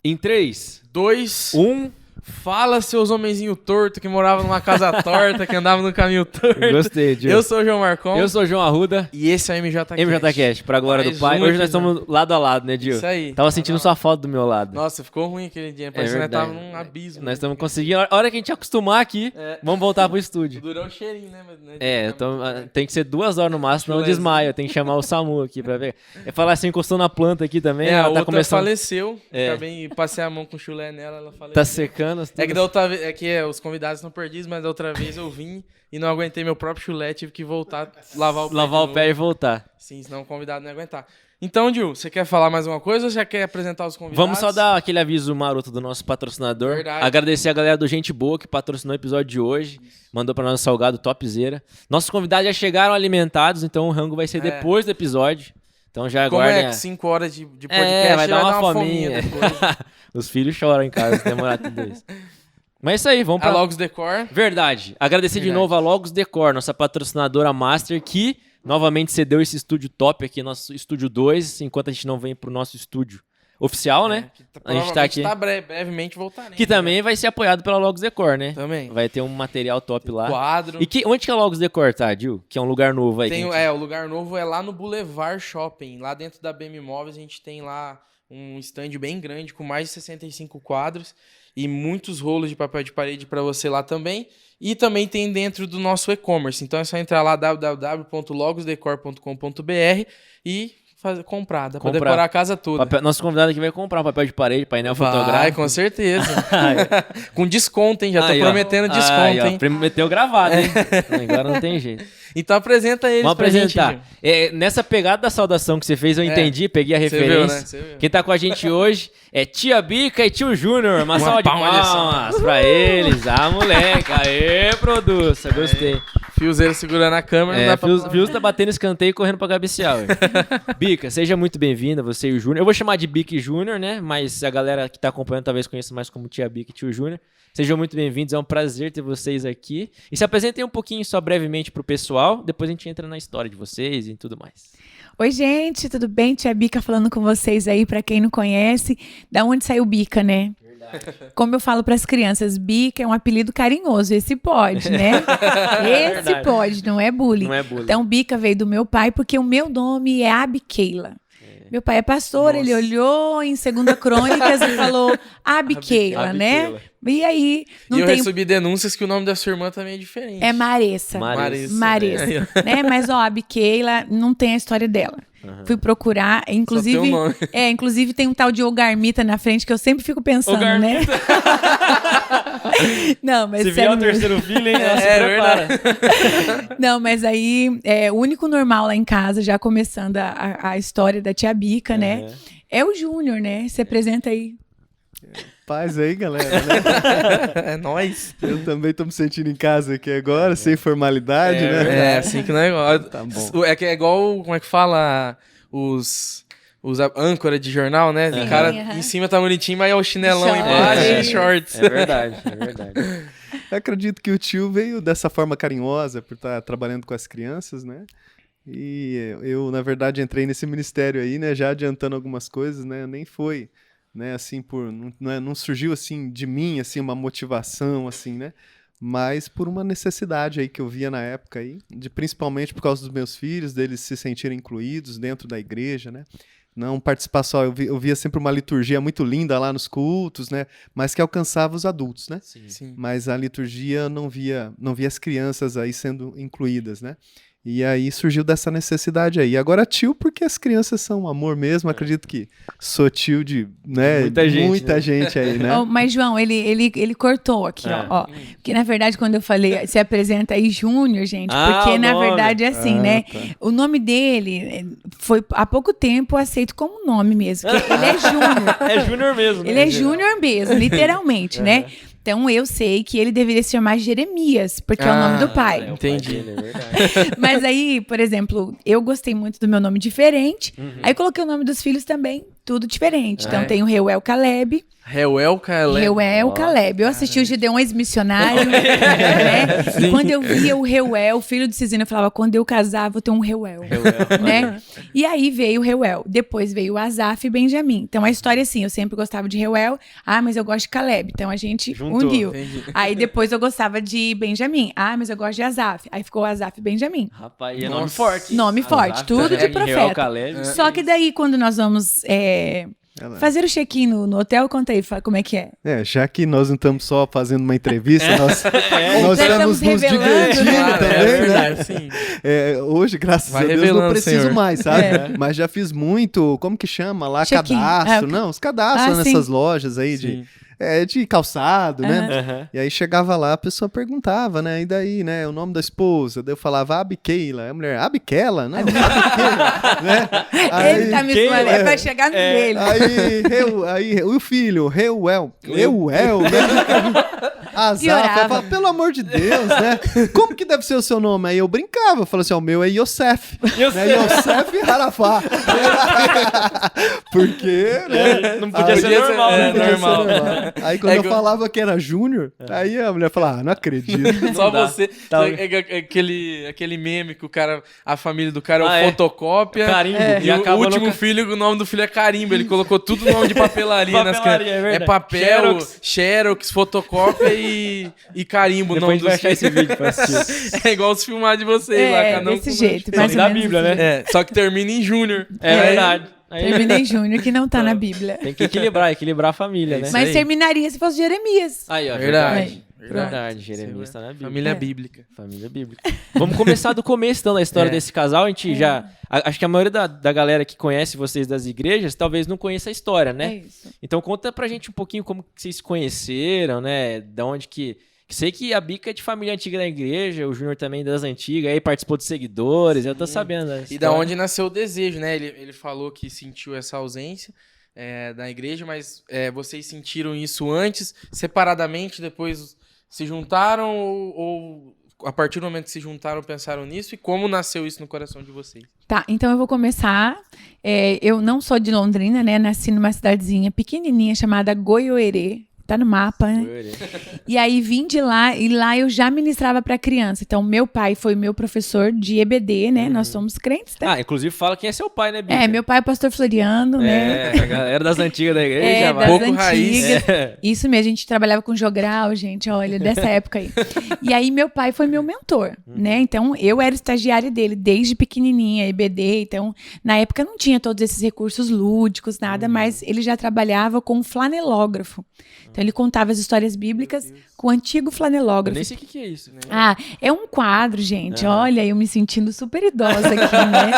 Em 3, 2, 1... Fala, seus homenzinho torto que morava numa casa torta, que andava no caminho torto. Gostei, Gil. Eu sou o João Marcon. Eu sou o João Arruda. E esse é o MJCast. MJCast, pra glória do Pai. Hoje nós estamos lado a lado, né, Gil? Isso aí. Tava sentindo sua foto do meu lado. Nossa, ficou ruim aquele dia. Parece que nós tava num abismo. Nós estamos conseguindo. A hora que a gente acostumar aqui, vamos voltar pro estúdio. Durou o cheirinho, né? Tem que ser 2 horas no máximo, senão eu desmaio. Tem que chamar o SAMU aqui pra ver. É falar assim, encostou na planta aqui também. A ela outra tá começando... faleceu. Também passei a mão com chulé nela, ela faleceu. Tá secando. É que da outra vez, os convidados estão perdidos, mas da outra vez eu vim e não aguentei meu próprio chulé, tive que voltar, lavar o pé e voltar. Sim, senão o convidado não ia aguentar. Então, Gil, você quer falar mais uma coisa ou já quer apresentar os convidados? Vamos só dar aquele aviso maroto do nosso patrocinador. Verdade. Agradecer a galera do Gente Boa que patrocinou o episódio de hoje. Mandou pra nós um salgado topzera. Nossos convidados já chegaram alimentados, então o rango vai ser depois do episódio. Então já aguardem. Como 5 horas de podcast, vai dar uma fominha depois. Os filhos choram em casa se demorar tudo isso. Mas é isso aí, vamos pra... A Logos Decor. Verdade. Agradecer de novo a Logos Decor, nossa patrocinadora master, que novamente cedeu esse estúdio top aqui, nosso estúdio 2, enquanto a gente não vem pro nosso estúdio oficial, né? A gente tá aqui. Brevemente voltaremos. Que também vai ser apoiado pela Logos Decor, né? Também. Vai ter um material top lá. Quadro. E onde que é a Logos Decor, tá, Gil? Que é um lugar novo aí. O lugar novo é lá no Boulevard Shopping. Lá dentro da BM Imóveis a gente tem lá um stand bem grande com mais de 65 quadros e muitos rolos de papel de parede para você lá também. E também tem dentro do nosso e-commerce. Então é só entrar lá www.logosdecor.com.br e comprar. Dá pra decorar a casa toda. Nosso convidado aqui vai comprar um papel de parede, painel fotográfico. Vai, com certeza. Com desconto, hein? Já tô prometendo desconto, hein? Prometeu gravado, hein? Agora não tem jeito. Então apresenta eles. Vamos apresentar. Nessa pegada da saudação que você fez, eu entendi, peguei a referência. Você viu. Quem tá com a gente hoje é Tia Bica e Tio Júnior. Uma salva de palmas pra eles. Moleque. Aê, produça. Gostei. Fiozeiro segurando a câmera. Fios tá batendo escanteio e correndo pra cabecear. Bica, seja muito bem-vinda, você e o Júnior. Eu vou chamar de Bica e Júnior, né? Mas a galera que tá acompanhando talvez conheça mais como Tia Bica e Tio Júnior. Sejam muito bem-vindos, é um prazer ter vocês aqui. E se apresentem um pouquinho só brevemente pro pessoal, depois a gente entra na história de vocês e tudo mais. Oi, gente, tudo bem? Tia Bica falando com vocês aí, pra quem não conhece. Da onde saiu Bica, né? Como eu falo para as crianças, Bica é um apelido carinhoso, esse pode, né? Esse pode, não é bullying. Não é bullying. Então, Bica veio do meu pai, porque o meu nome é Abikeila. Meu pai é pastor, ele olhou em 2 Crônicas e falou Abikeila, né? E aí... eu recebi denúncias que o nome da sua irmã também é diferente. É Maressa. Né? Mas, Abikeila não tem a história dela. Fui procurar, inclusive, inclusive tem um tal de Ogarmita na frente que eu sempre fico pensando, né? Não, mas se vier o terceiro filho, hein? Não, mas aí o único normal lá em casa, já começando a história da Tia Bica, né? É o Júnior, né? Se apresenta aí. Paz aí, galera, né? É nóis. Eu também tô me sentindo em casa aqui agora, sem formalidade, né? É assim que o negócio. Tá bom. É que é igual, como é que fala, os âncora de jornal, né? O cara em cima tá bonitinho, mas é o chinelão embaixo e shorts. É verdade. Eu acredito que o tio veio dessa forma carinhosa, por estar trabalhando com as crianças, né? E eu, na verdade, entrei nesse ministério aí, né? Já adiantando algumas coisas, né? Nem foi... né, assim, não surgiu assim de mim, assim, uma motivação, assim, né, mas por uma necessidade aí que eu via na época aí, principalmente por causa dos meus filhos, deles se sentirem incluídos dentro da igreja, né, não participar só, eu via sempre uma liturgia muito linda lá nos cultos, né, mas que alcançava os adultos, né, Sim. Mas a liturgia não via as crianças aí sendo incluídas, né. E aí surgiu dessa necessidade aí. Agora tio, porque as crianças são amor mesmo. Acredito que sou tio de, né, muita gente aí, né? Mas, João, ele cortou aqui, ó. Porque, na verdade, quando eu falei, se apresenta aí Júnior, gente, porque, na verdade, é assim, né? Tá. O nome dele foi, há pouco tempo, aceito como nome mesmo. Porque ele é Júnior. É Júnior mesmo, né? Ele é Júnior mesmo, literalmente, né? Então, eu sei que ele deveria se chamar Jeremias, porque é o nome do pai. Entendi. É verdade. Mas aí, por exemplo, eu gostei muito do meu nome diferente. Aí coloquei o nome dos filhos também. tudo diferente. Então tem o Reuel Caleb. Reuel Caleb. Eu assisti o Gideões Missionários, né? E quando eu via o Reuel, o filho de Cisina, eu falava, quando eu casar, vou ter um Reuel. Né? E aí veio o Reuel. Depois veio o Asaf e Benjamim. Então a história assim, eu sempre gostava de Reuel. Mas eu gosto de Caleb. Então a gente uniu. Entendi. Aí depois eu gostava de Benjamim. Mas eu gosto de Asaf. Aí ficou Asaf e Benjamim. Rapaz, é nome forte. Nome forte, tudo de profeta. Só que daí, quando nós vamos fazer o check-in no hotel, conta aí, como é que é? Já que nós não estamos só fazendo uma entrevista, nós estamos nos revelando, divertindo né? também, verdade, sim. Hoje, graças a Deus, não preciso mais, sabe? Mas já fiz muito, como que chama lá? Check-in. Cadastro. Não, os cadastros nessas lojas aí de calçado, né? E aí chegava lá, a pessoa perguntava, né? E daí, né? O nome da esposa. Daí eu falava Abiqueila. A mulher, Abiquela? Não, Abiquela, né? Ele tá me falando, é pra chegar no dele. Aí o filho, Reuel, né? Asaf, eu falava, pelo amor de Deus, né? Como que deve ser o seu nome? Aí eu brincava, eu falava assim, o meu é Yosef. Yosef Harafá. Porque, né? Não podia ser normal, né? Normal. Aí quando eu falava que era Júnior, aí a mulher falava, não acredito. Só você. Aquele meme que a família do cara é o fotocópia. Carimbo. E o último filho, o nome do filho é carimbo. Ele colocou tudo no nome de papelaria nas crianças. É papel, Xerox, fotocópia e carimbo. Depois a gente vai achar esse vídeo pra assistir. É igual os filmados de vocês lá. Cada um desse jeito. Mas da Bíblia, né? Só que termina em Júnior. É verdade. Terminei Júnior, que não tá na Bíblia. Tem que equilibrar a família, né? Mas terminaria se fosse Jeremias. Aí, ó. Verdade. Verdade, Jeremias tá na Bíblia. Família bíblica. Família bíblica. Vamos começar do começo, então, da história desse casal. A gente já... Acho que a maioria da galera que conhece vocês das igrejas, talvez não conheça a história, né? É isso. Então conta pra gente um pouquinho como que vocês se conheceram, né? Da onde que... Sei que a Bica é de família antiga da igreja, o Júnior também das antigas, aí participou de seguidores, eu tô sabendo. E da onde nasceu o desejo, né? Ele falou que sentiu essa ausência da igreja, mas vocês sentiram isso antes, separadamente, depois se juntaram ou a partir do momento que se juntaram pensaram nisso? E como nasceu isso no coração de vocês? Tá, então eu vou começar. Eu não sou de Londrina, né? Nasci numa cidadezinha pequenininha chamada Goiôerê. Tá no mapa, né? E aí vim de lá, e lá eu já ministrava pra criança. Então, meu pai foi meu professor de EBD, né? Nós somos crentes, tá? Inclusive fala quem é seu pai, né, Bica? Meu pai é o pastor Floriano, né? A galera das antigas da igreja. Das pouco antigas. raiz. Isso mesmo, a gente trabalhava com jogral, gente, olha, dessa época aí. E aí meu pai foi meu mentor, né? Então, eu era estagiária dele desde pequenininha, EBD. Então, na época não tinha todos esses recursos lúdicos, nada, mas ele já trabalhava com um flanelógrafo. Então, ele contava as histórias bíblicas com o antigo flanelógrafo. Eu nem sei o que é isso, né? É um quadro, gente. Olha, eu me sentindo super idosa aqui, né?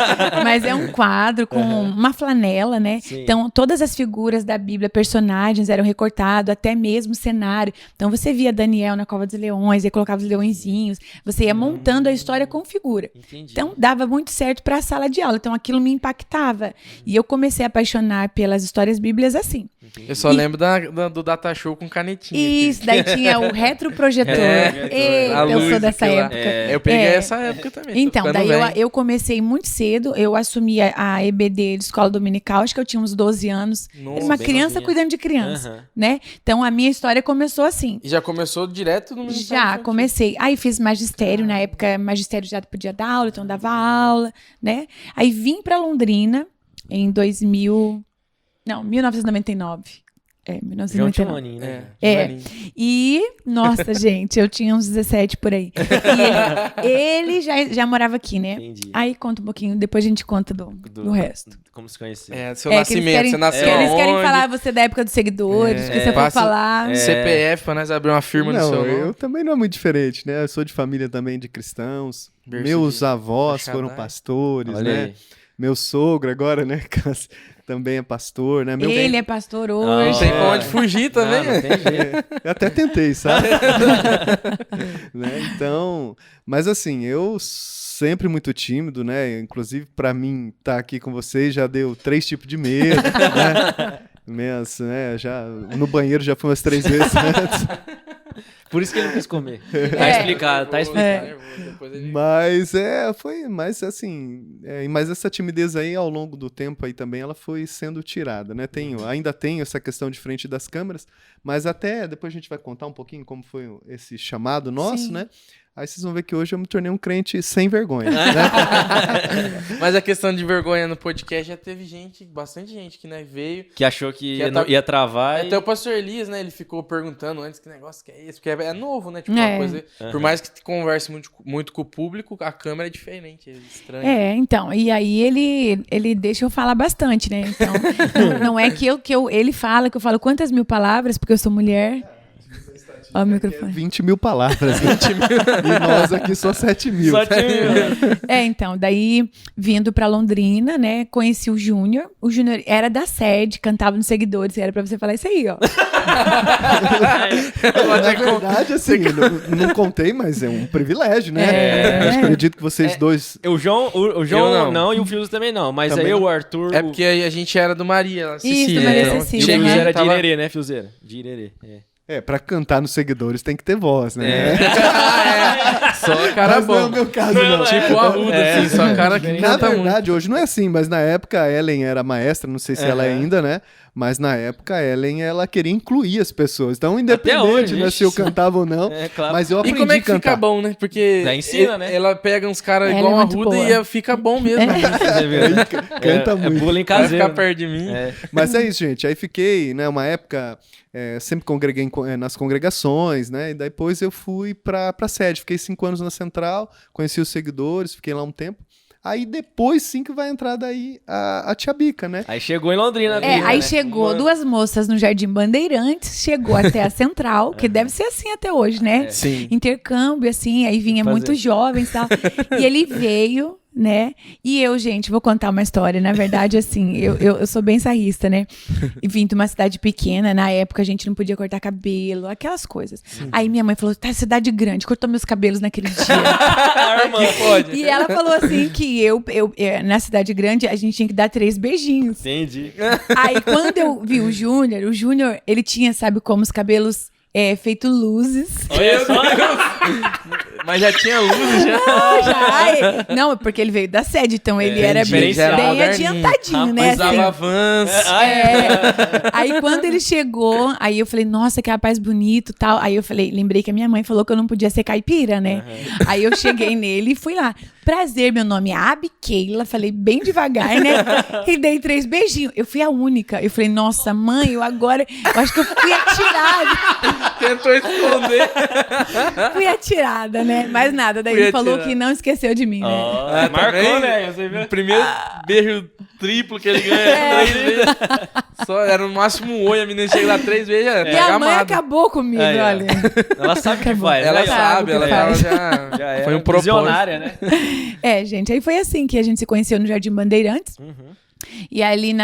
Mas é um quadro com uma flanela, né? Sim. Então, todas as figuras da Bíblia, personagens eram recortados, até mesmo o cenário. Então, você via Daniel na Cova dos Leões, aí colocava os leõezinhos. Você ia montando a história com figura. Entendi. Então, dava muito certo para a sala de aula. Então, aquilo me impactava. E eu comecei a apaixonar pelas histórias bíblicas assim. Eu só lembro do Data Show com canetinha. Isso, daí tinha o retroprojetor. Eita, eu sou dessa época. Eu peguei essa época também. Então, daí eu comecei muito cedo, eu assumi a EBD de escola dominical, acho que eu tinha uns 12 anos. Nossa, era uma bem criança novinha. cuidando de criança, né? Então, a minha história começou assim. E já começou direto no Ministério Já, Infantil? comecei. Aí fiz magistério, na época magistério já podia dar aula, então dava aula, né? Aí vim pra Londrina em 1999. 1999. Já tinha um aninho, né? E, nossa, gente, eu tinha uns 17 por aí. E ele já morava aqui, né? Entendi. Aí conta um pouquinho, depois a gente conta do resto. Como se conheceu. Seu nascimento, você nasceu Eles aonde? querem falar você da época dos seguidores, porque você for falar... CPF pra nós abrir uma firma no seu nome. Eu também não é muito diferente, né? Eu sou de família também de cristãos. Berço Meus de avós Achadai. foram pastores, Olha né? aí. Meu sogro agora, né? Também é pastor, né? Ele é pastor hoje. Não tem pra onde fugir também. Não tem jeito. Eu até tentei, sabe? Né? Então, mas assim, eu sempre muito tímido, né? Inclusive, pra mim, estar aqui com vocês já deu 3 tipos de medo, né? Já, no banheiro já fui umas 3 vezes antes. Por isso que ele não quis comer. Tá explicado, tá explicado. depois ele... Mas assim, mas essa timidez aí, ao longo do tempo aí também, ela foi sendo tirada, né? Ainda tenho essa questão de frente das câmeras, mas até depois a gente vai contar um pouquinho como foi esse chamado nosso, né? Aí vocês vão ver que hoje eu me tornei um crente sem vergonha, né? Mas a questão de vergonha no podcast já teve bastante gente que, né, veio... Que achou que ia travar. Até o pastor Elias, né, ele ficou perguntando antes que negócio que é esse, porque é novo, né? Tipo, uma coisa... Por mais que converse muito com o público, a câmera é diferente, é estranho. Então, e aí ele deixa eu falar bastante, né? Então, não é que ele fala, que eu falo quantas mil palavras, porque eu sou mulher... Ó, o microfone. 20 mil palavras. 20 mil. E nós aqui só 7 mil. 7 mil. Então, daí, vindo pra Londrina, né, conheci o Júnior. O Júnior era da sede, cantava nos Seguidores, era pra você falar isso aí, ó. Na verdade, assim, não contei, mas é um privilégio, né? Eu acredito que vocês dois... O João não, e o Fios também não, mas também aí o Arthur... É porque a gente era do Maria, Cecília. Isso, do Maria Cecília. Fios era de Irerê, né, Fiozeira? De Irerê, pra cantar nos Seguidores tem que ter voz, né? Só cara bom. Não é o meu caso, não. Tipo Arruda, assim, só cara que na canta verdade, muito. hoje não é assim, mas na época a Ellen era maestra, não sei se ela é ainda, né? Mas na época a Ellen, ela queria incluir as pessoas. Então, independente, né, se eu cantava ou não, claro. mas eu aprendi a cantar. E como é que cantar. Fica bom, né? Porque né? Ela pega uns caras igual a Arruda e fica bom mesmo. Canta muito. Bullying caseiro. Vai ficar perto de mim. Mas é isso, gente. Aí fiquei, né, uma época... sempre congreguei nas congregações, né? E depois eu fui pra sede. Fiquei 5 anos na Central, conheci os Seguidores, fiquei lá um tempo. Aí depois sim que vai entrar daí a Tia Bica, né? Aí chegou em Londrina. Aí chegou 2 moças no Jardim Bandeirantes, chegou até a Central, que deve ser assim até hoje, né? Sim. Intercâmbio, assim, aí vinha muitos jovens e tal. E ele veio... né? E eu, gente, vou contar uma história. Na verdade, assim, eu sou bem sarrista, né? E vim de uma cidade pequena. Na época, a gente não podia cortar cabelo, aquelas coisas. Aí minha mãe falou, tá, cidade grande, cortou meus cabelos naquele dia. Pode. E ela falou assim que na cidade grande, a gente tinha que dar 3 beijinhos. Entendi. Aí, quando eu vi o Júnior, ele tinha, sabe, como os cabelos... feito luzes. Olha só. Mas já tinha luzes, já? Não, porque ele veio da sede, então ele era bem adiantadinho, né? Usava Vans. Aí quando ele chegou, aí eu falei, nossa, que rapaz bonito e tal. Aí eu falei, lembrei que a minha mãe falou que eu não podia ser caipira, né? Aí eu cheguei nele e fui lá. Prazer, meu nome é Abiqueila. Falei bem devagar, né? E dei 3 beijinhos. Eu fui a única. Eu falei, nossa, mãe, eu acho que eu fui atirada. Tentou esconder. Fui atirada, né? Mas nada, daí ele falou que não esqueceu de mim, né? Marcou, né? Você viu? Primeiro beijo triplo que ele ganha 3 vezes. Só era no máximo um oi, a menina chega lá 3 vezes. E a mãe acabou comigo, olha. Ela sabe o que faz. Ela sabe, ela já foi um propósito. Né? Gente, aí foi assim que a gente se conheceu no Jardim Bandeirantes. E ali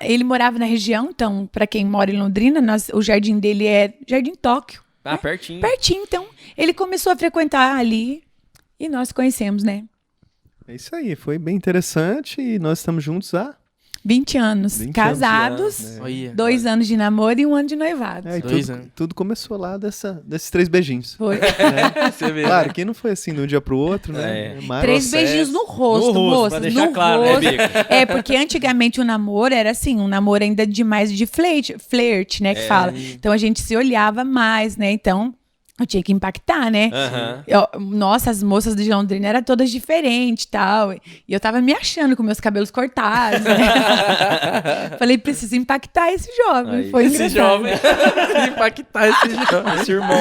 ele morava na região, então, pra quem mora em Londrina, o jardim dele é Jardim Tóquio. Ah, pertinho. Pertinho, então. Ele começou a frequentar ali e nós conhecemos, né? É isso aí, foi bem interessante e nós estamos juntos há... 20 anos, casados, 2 anos de namoro e 1 ano de noivado. Tudo começou lá desses 3 beijinhos. Foi. Você vê, claro, que não foi assim de um dia pro outro, né? 3 beijinhos no rosto, moças. Pra deixar claro, né, Bica? Porque antigamente o namoro era assim, um namoro ainda de mais de flerte, né, que fala. Então a gente se olhava mais, né, então... Eu tinha que impactar, né? Nossa, as moças de Londrina eram todas diferentes e tal. E eu tava me achando com meus cabelos cortados, né? Falei, preciso impactar esse jovem. Aí, foi esse engraçado. jovem. Impactar esse jovem. Esse irmão.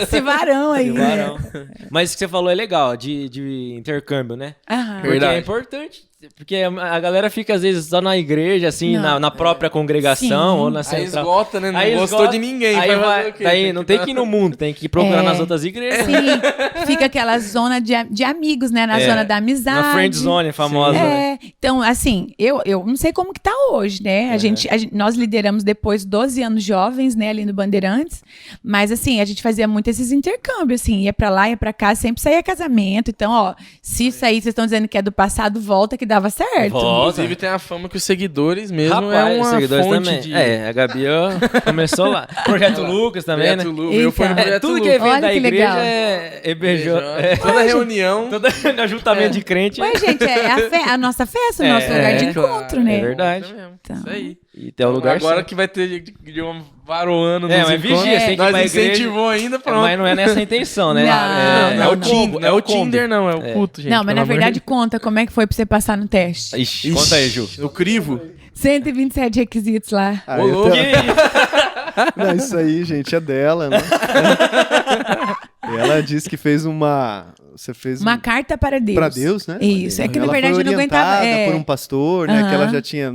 Esse varão aí, né? Mas o que você falou é legal, de intercâmbio, né? Porque é importante. Porque a galera fica, às vezes, só na igreja, assim, na própria congregação, ou na central. Aí esgota, né? Não gostou de ninguém. Aí não tem que ir no mundo, tem que ir procurar nas outras igrejas. Sim, fica aquela zona de amigos, né? Na zona da amizade. Na friend zone famosa, né? Então, assim, eu não sei como que tá hoje, né? Nós lideramos depois 12 anos jovens, né? Ali no Bandeirantes. Mas, assim, a gente fazia muito esses intercâmbios, assim. Ia pra lá, ia pra cá, sempre saía casamento. Então, ó, se isso aí vocês estão dizendo que é do passado, volta que dá dava certo. Volta. Inclusive tem a fama que os seguidores mesmo Rapaz, é uma seguidores fonte também. de... A Gabi começou lá. Projeto Lucas também, Projeto né? Lu, eu fui no Eita. Projeto Tudo Lu. que é evento Olha da que igreja legal. é EBJ. Toda reunião... Todo ajuntamento de crente. Ué, gente, é a nossa festa, o nosso lugar de encontro, né? É verdade. Isso mesmo. Então. Isso aí. E tem o lugar Agora certo. que vai ter de um varoano nos É, mas encontros, vigia, você tem que ir nós pra igreja. incentivou ainda, pronto. Mas não é nessa a intenção, né? Não, É o combo, Tinder, não é o combo. Tinder, não, é o culto, gente. Não, mas pelo na amor verdade de conta como é que foi pra você passar no teste. Ixi, Deus. conta aí, Ju. O crivo. 127 requisitos lá. Ah, Ô, eu louco. tenho- Não, isso aí, gente, é dela, né? Ela disse que fez uma... Você fez Uma carta para Deus. pra Deus, né? Isso, é que na Ela verdade foi eu não aguentava. orientada por um pastor, né? Que ela Aham. já tinha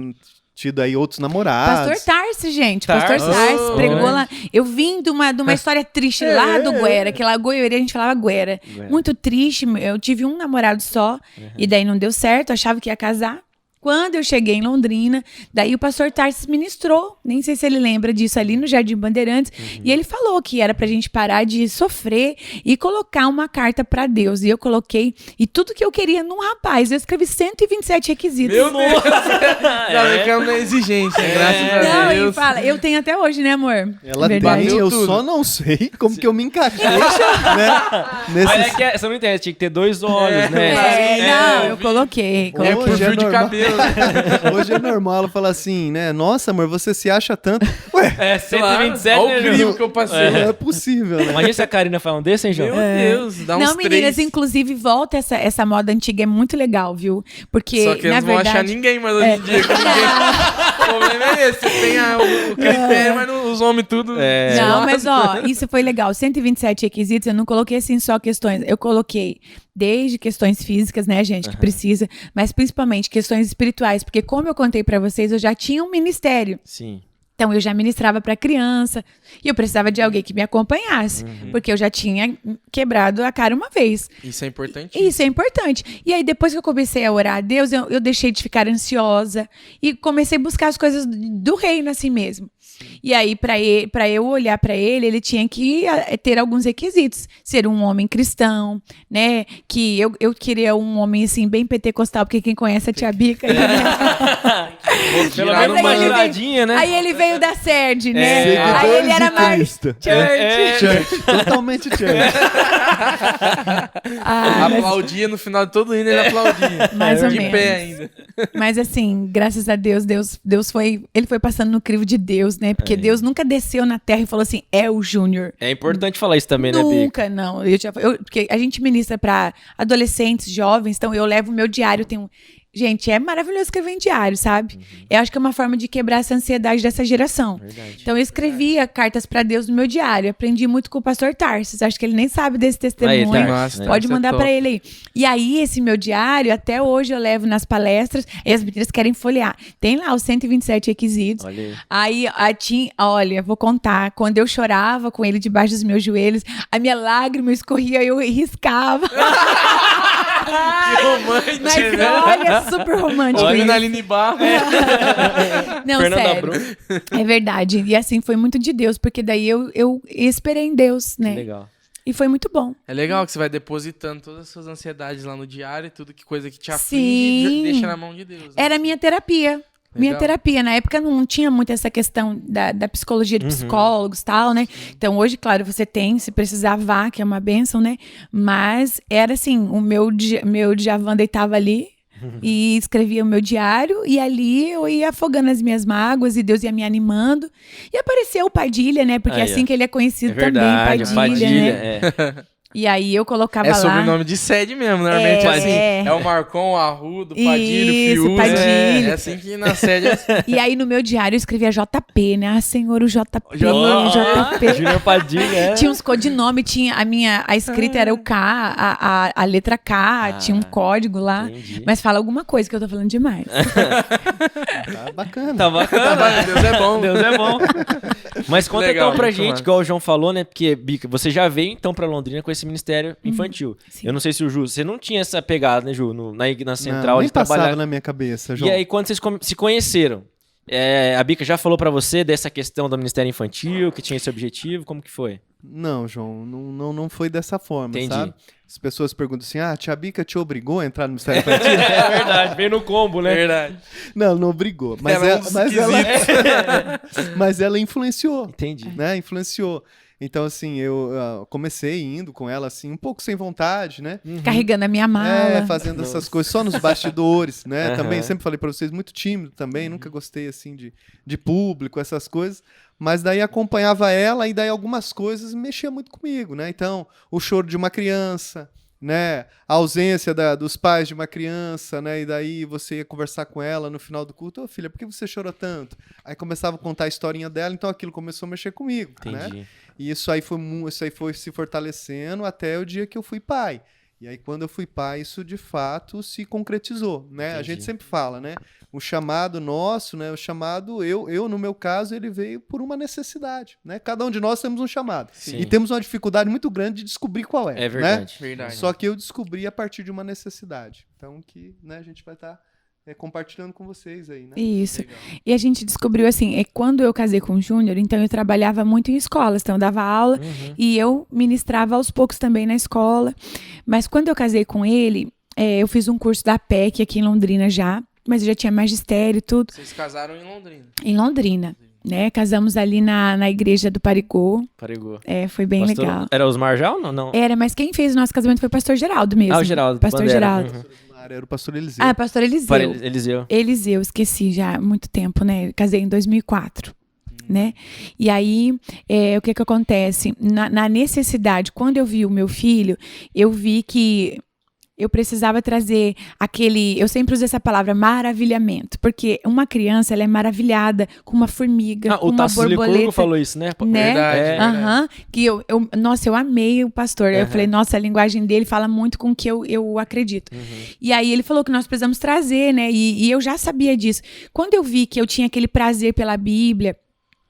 tido aí outros namorados. Pastor Tarsi, gente. Tarsi. Pastor Tarsi Oh, pregou grande. lá. Eu vim de uma história triste lá do Guera, que lá Goiânia a gente falava Guera. Guera. Muito triste. Eu tive um namorado só, e daí não deu certo, achava que ia casar. Quando eu cheguei em Londrina, daí o pastor Tarsis ministrou, nem sei se ele lembra disso, ali no Jardim Bandeirantes, e ele falou que era pra gente parar de sofrer e colocar uma carta pra Deus. E eu coloquei, e tudo que eu queria num rapaz, eu escrevi 127 requisitos. Meu Deus! Já vê que ela não é exigente, né? Graças a Não, Deus. e fala, eu tenho até hoje, né, amor? Ela Verdade. tem, eu Tudo. só não sei como que eu me encaixei, né? Mas é Nesses... que você não entende, tinha que ter 2 olhos, né? Não, É, eu coloquei. É Hoje por é fio de normal. cabelo. Hoje é normal ela falar assim, né? Nossa, amor, você se acha tanto. Ué, É, 127, Olha o né, crivo Ju? que eu passei. não é possível, né? Imagina se a Karina falando desse, hein, João? Meu Deus, dá uns Não, meninas, 3. inclusive, volta essa moda antiga, é muito legal, viu? Porque, Só que na eles não vão achar verdade... ninguém mais hoje em dia. que ninguém... O problema é esse. Você tem o critério, mas os homens tudo... Não, mas ó, isso foi legal. 127 requisitos, eu não coloquei assim só questões. Eu coloquei desde questões físicas, né, gente, que precisa, mas principalmente questões espirituais, porque como eu contei pra vocês, eu já tinha um ministério. Sim. Então eu já ministrava pra criança e eu precisava de alguém que me acompanhasse, porque eu já tinha quebrado a cara uma vez. Isso é importante. Isso é importante. E aí, depois que eu comecei a orar a Deus, eu deixei de ficar ansiosa e comecei a buscar as coisas do reino assim mesmo. E aí, para eu olhar para ele, ele tinha que ter alguns requisitos. Ser um homem cristão, né? Que eu queria um homem, assim, bem pentecostal, porque quem conhece a tia Bica... Pelo Girar menos no uma Mas aí ele giradinha, né? Aí ele veio da Serd, né? Seguidores Aí ele era de mais Cristo. church. Church, totalmente church. Ah, mas- Aplaudia no final de todo hino, ele aplaudia. Mais ou de menos. pé ainda. Mas assim, graças a Deus, Deus foi... Ele foi passando no crivo de Deus, né? Porque Deus nunca desceu na terra e falou assim, é o Júnior. É importante falar isso também, né, Bica? Nunca, não. Porque a gente ministra para adolescentes, jovens, então eu levo o meu diário, tenho... Gente, é maravilhoso escrever em diário, sabe? Eu acho que é uma forma de quebrar essa ansiedade dessa geração. Verdade. Então eu escrevia cartas para Deus no meu diário. Aprendi muito com o pastor Tarsis. Acho que ele nem sabe desse testemunho. Tarsis, Massa, Pode isso é mandar top. para ele aí. E aí, esse meu diário, até hoje eu levo nas palestras. E as meninas querem folhear. Tem lá os 127 requisitos. Olha aí. Aí, olha, vou contar. Quando eu chorava com ele debaixo dos meus joelhos, a minha lágrima escorria, eu riscava. Que romântico, Mas né? olha, super romântico. Olha isso. na Aline Barro. Não, Fernanda sério. Brum. É verdade. E assim, foi muito de Deus, porque daí eu esperei em Deus, né? Legal. E foi muito bom. É legal que você vai depositando todas as suas ansiedades lá no diário e tudo que coisa que te aflige, Sim. deixa na mão de Deus. Né? Era a minha terapia. Minha Legal. terapia. Na época não tinha muito essa questão da psicologia de psicólogos e tal, né? Então hoje, claro, você tem, se precisar vá, que é uma bênção, né? Mas era assim, o meu Djavan deitava ali e escrevia o meu diário e ali eu ia afogando as minhas mágoas e Deus ia me animando. E apareceu o Padilha, né? Porque é Aí, assim ó. que ele é conhecido É verdade, também, Padilha, né? é. E aí eu colocava É lá... sobrenome de sede mesmo, normalmente é assim. É. É o Marcon, o Arrudo, o Padilha, o Isso, Fiuza. Padilha. É assim que na sede é assim. E aí no meu diário eu escrevia JP, né? Ah, senhor, o JP, Ó, JP. Júnior Padilha, é. Tinha uns codinomes, tinha a escrita era o K, a letra K, tinha um código lá. Entendi. Mas fala alguma coisa que eu tô falando demais. Tá bacana. Tá bacana. Deus é bom. Deus é bom. Mas conta Legal, então pra muito gente, massa. igual o João falou, né? Porque, Bica, você já veio então pra Londrina com esse ministério infantil. sim. Eu não sei se o Ju, você não tinha essa pegada, né, Ju? Na central Não, nem de passava trabalhar. na minha cabeça, João. E aí, quando vocês se conheceram, a Bica já falou pra você dessa questão do ministério infantil, que tinha esse objetivo? Como que foi? Não, João, não foi dessa forma, Entendi. sabe? As pessoas perguntam assim, a tia Bica te obrigou a entrar no Ministério Infantil? É verdade, veio no combo, né? Verdade. Não obrigou. Mas, mas ela influenciou. Entendi. Né? Influenciou. Então, assim, eu comecei indo com ela, assim, um pouco sem vontade, né? Carregando a minha mala. Fazendo essas coisas só nos bastidores, né? Também, sempre falei pra vocês, muito tímido também, nunca gostei, assim, de público, essas coisas. Mas daí acompanhava ela e daí algumas coisas mexia muito comigo, né? Então, o choro de uma criança, né? A ausência dos pais de uma criança, né? E daí você ia conversar com ela no final do culto, filha, por que você chorou tanto? Aí começava a contar a historinha dela, então aquilo começou a mexer comigo, né? E isso aí foi se fortalecendo até o dia que eu fui pai. E aí, quando eu fui pai, isso de fato se concretizou, né? A gente sempre fala, né? O chamado nosso, né? O chamado, eu no meu caso, ele veio por uma necessidade, né? Cada um de nós temos um chamado. Sim. E temos uma dificuldade muito grande de descobrir qual é. É verdade. Né? Verdade. Só que eu descobri a partir de uma necessidade. Então, que, né, a gente vai estar compartilhando com vocês aí, né? Isso. Legal. E a gente descobriu assim, quando eu casei com o Júnior, então eu trabalhava muito em escolas, então eu dava aula e eu ministrava aos poucos também na escola. Mas quando eu casei com ele, eu fiz um curso da PEC aqui em Londrina já, mas eu já tinha magistério e tudo. Vocês casaram em Londrina? Em Londrina, né? Casamos ali na igreja do Parigô. Parigô. Foi bem legal. Era os Marjal? Não. Era, mas quem fez o nosso casamento foi o pastor Geraldo mesmo. Ah, o Geraldo. Pastor Bandeira. Geraldo. Era o pastor Eliseu. Ah, pastor Eliseu. Eliseu. Eliseu, esqueci já há muito tempo, né? Casei em 2004, né? E aí, o que acontece? Na necessidade, quando eu vi o meu filho, eu vi que eu precisava trazer eu sempre uso essa palavra, maravilhamento, porque uma criança, ela é maravilhada com uma formiga, com uma borboleta. O Tassi Licurgo falou isso, né? Verdade. Que eu amei o pastor. Eu falei, nossa, a linguagem dele fala muito com o que eu acredito. E aí ele falou que nós precisamos trazer, né? E eu já sabia disso. Quando eu vi que eu tinha aquele prazer pela Bíblia,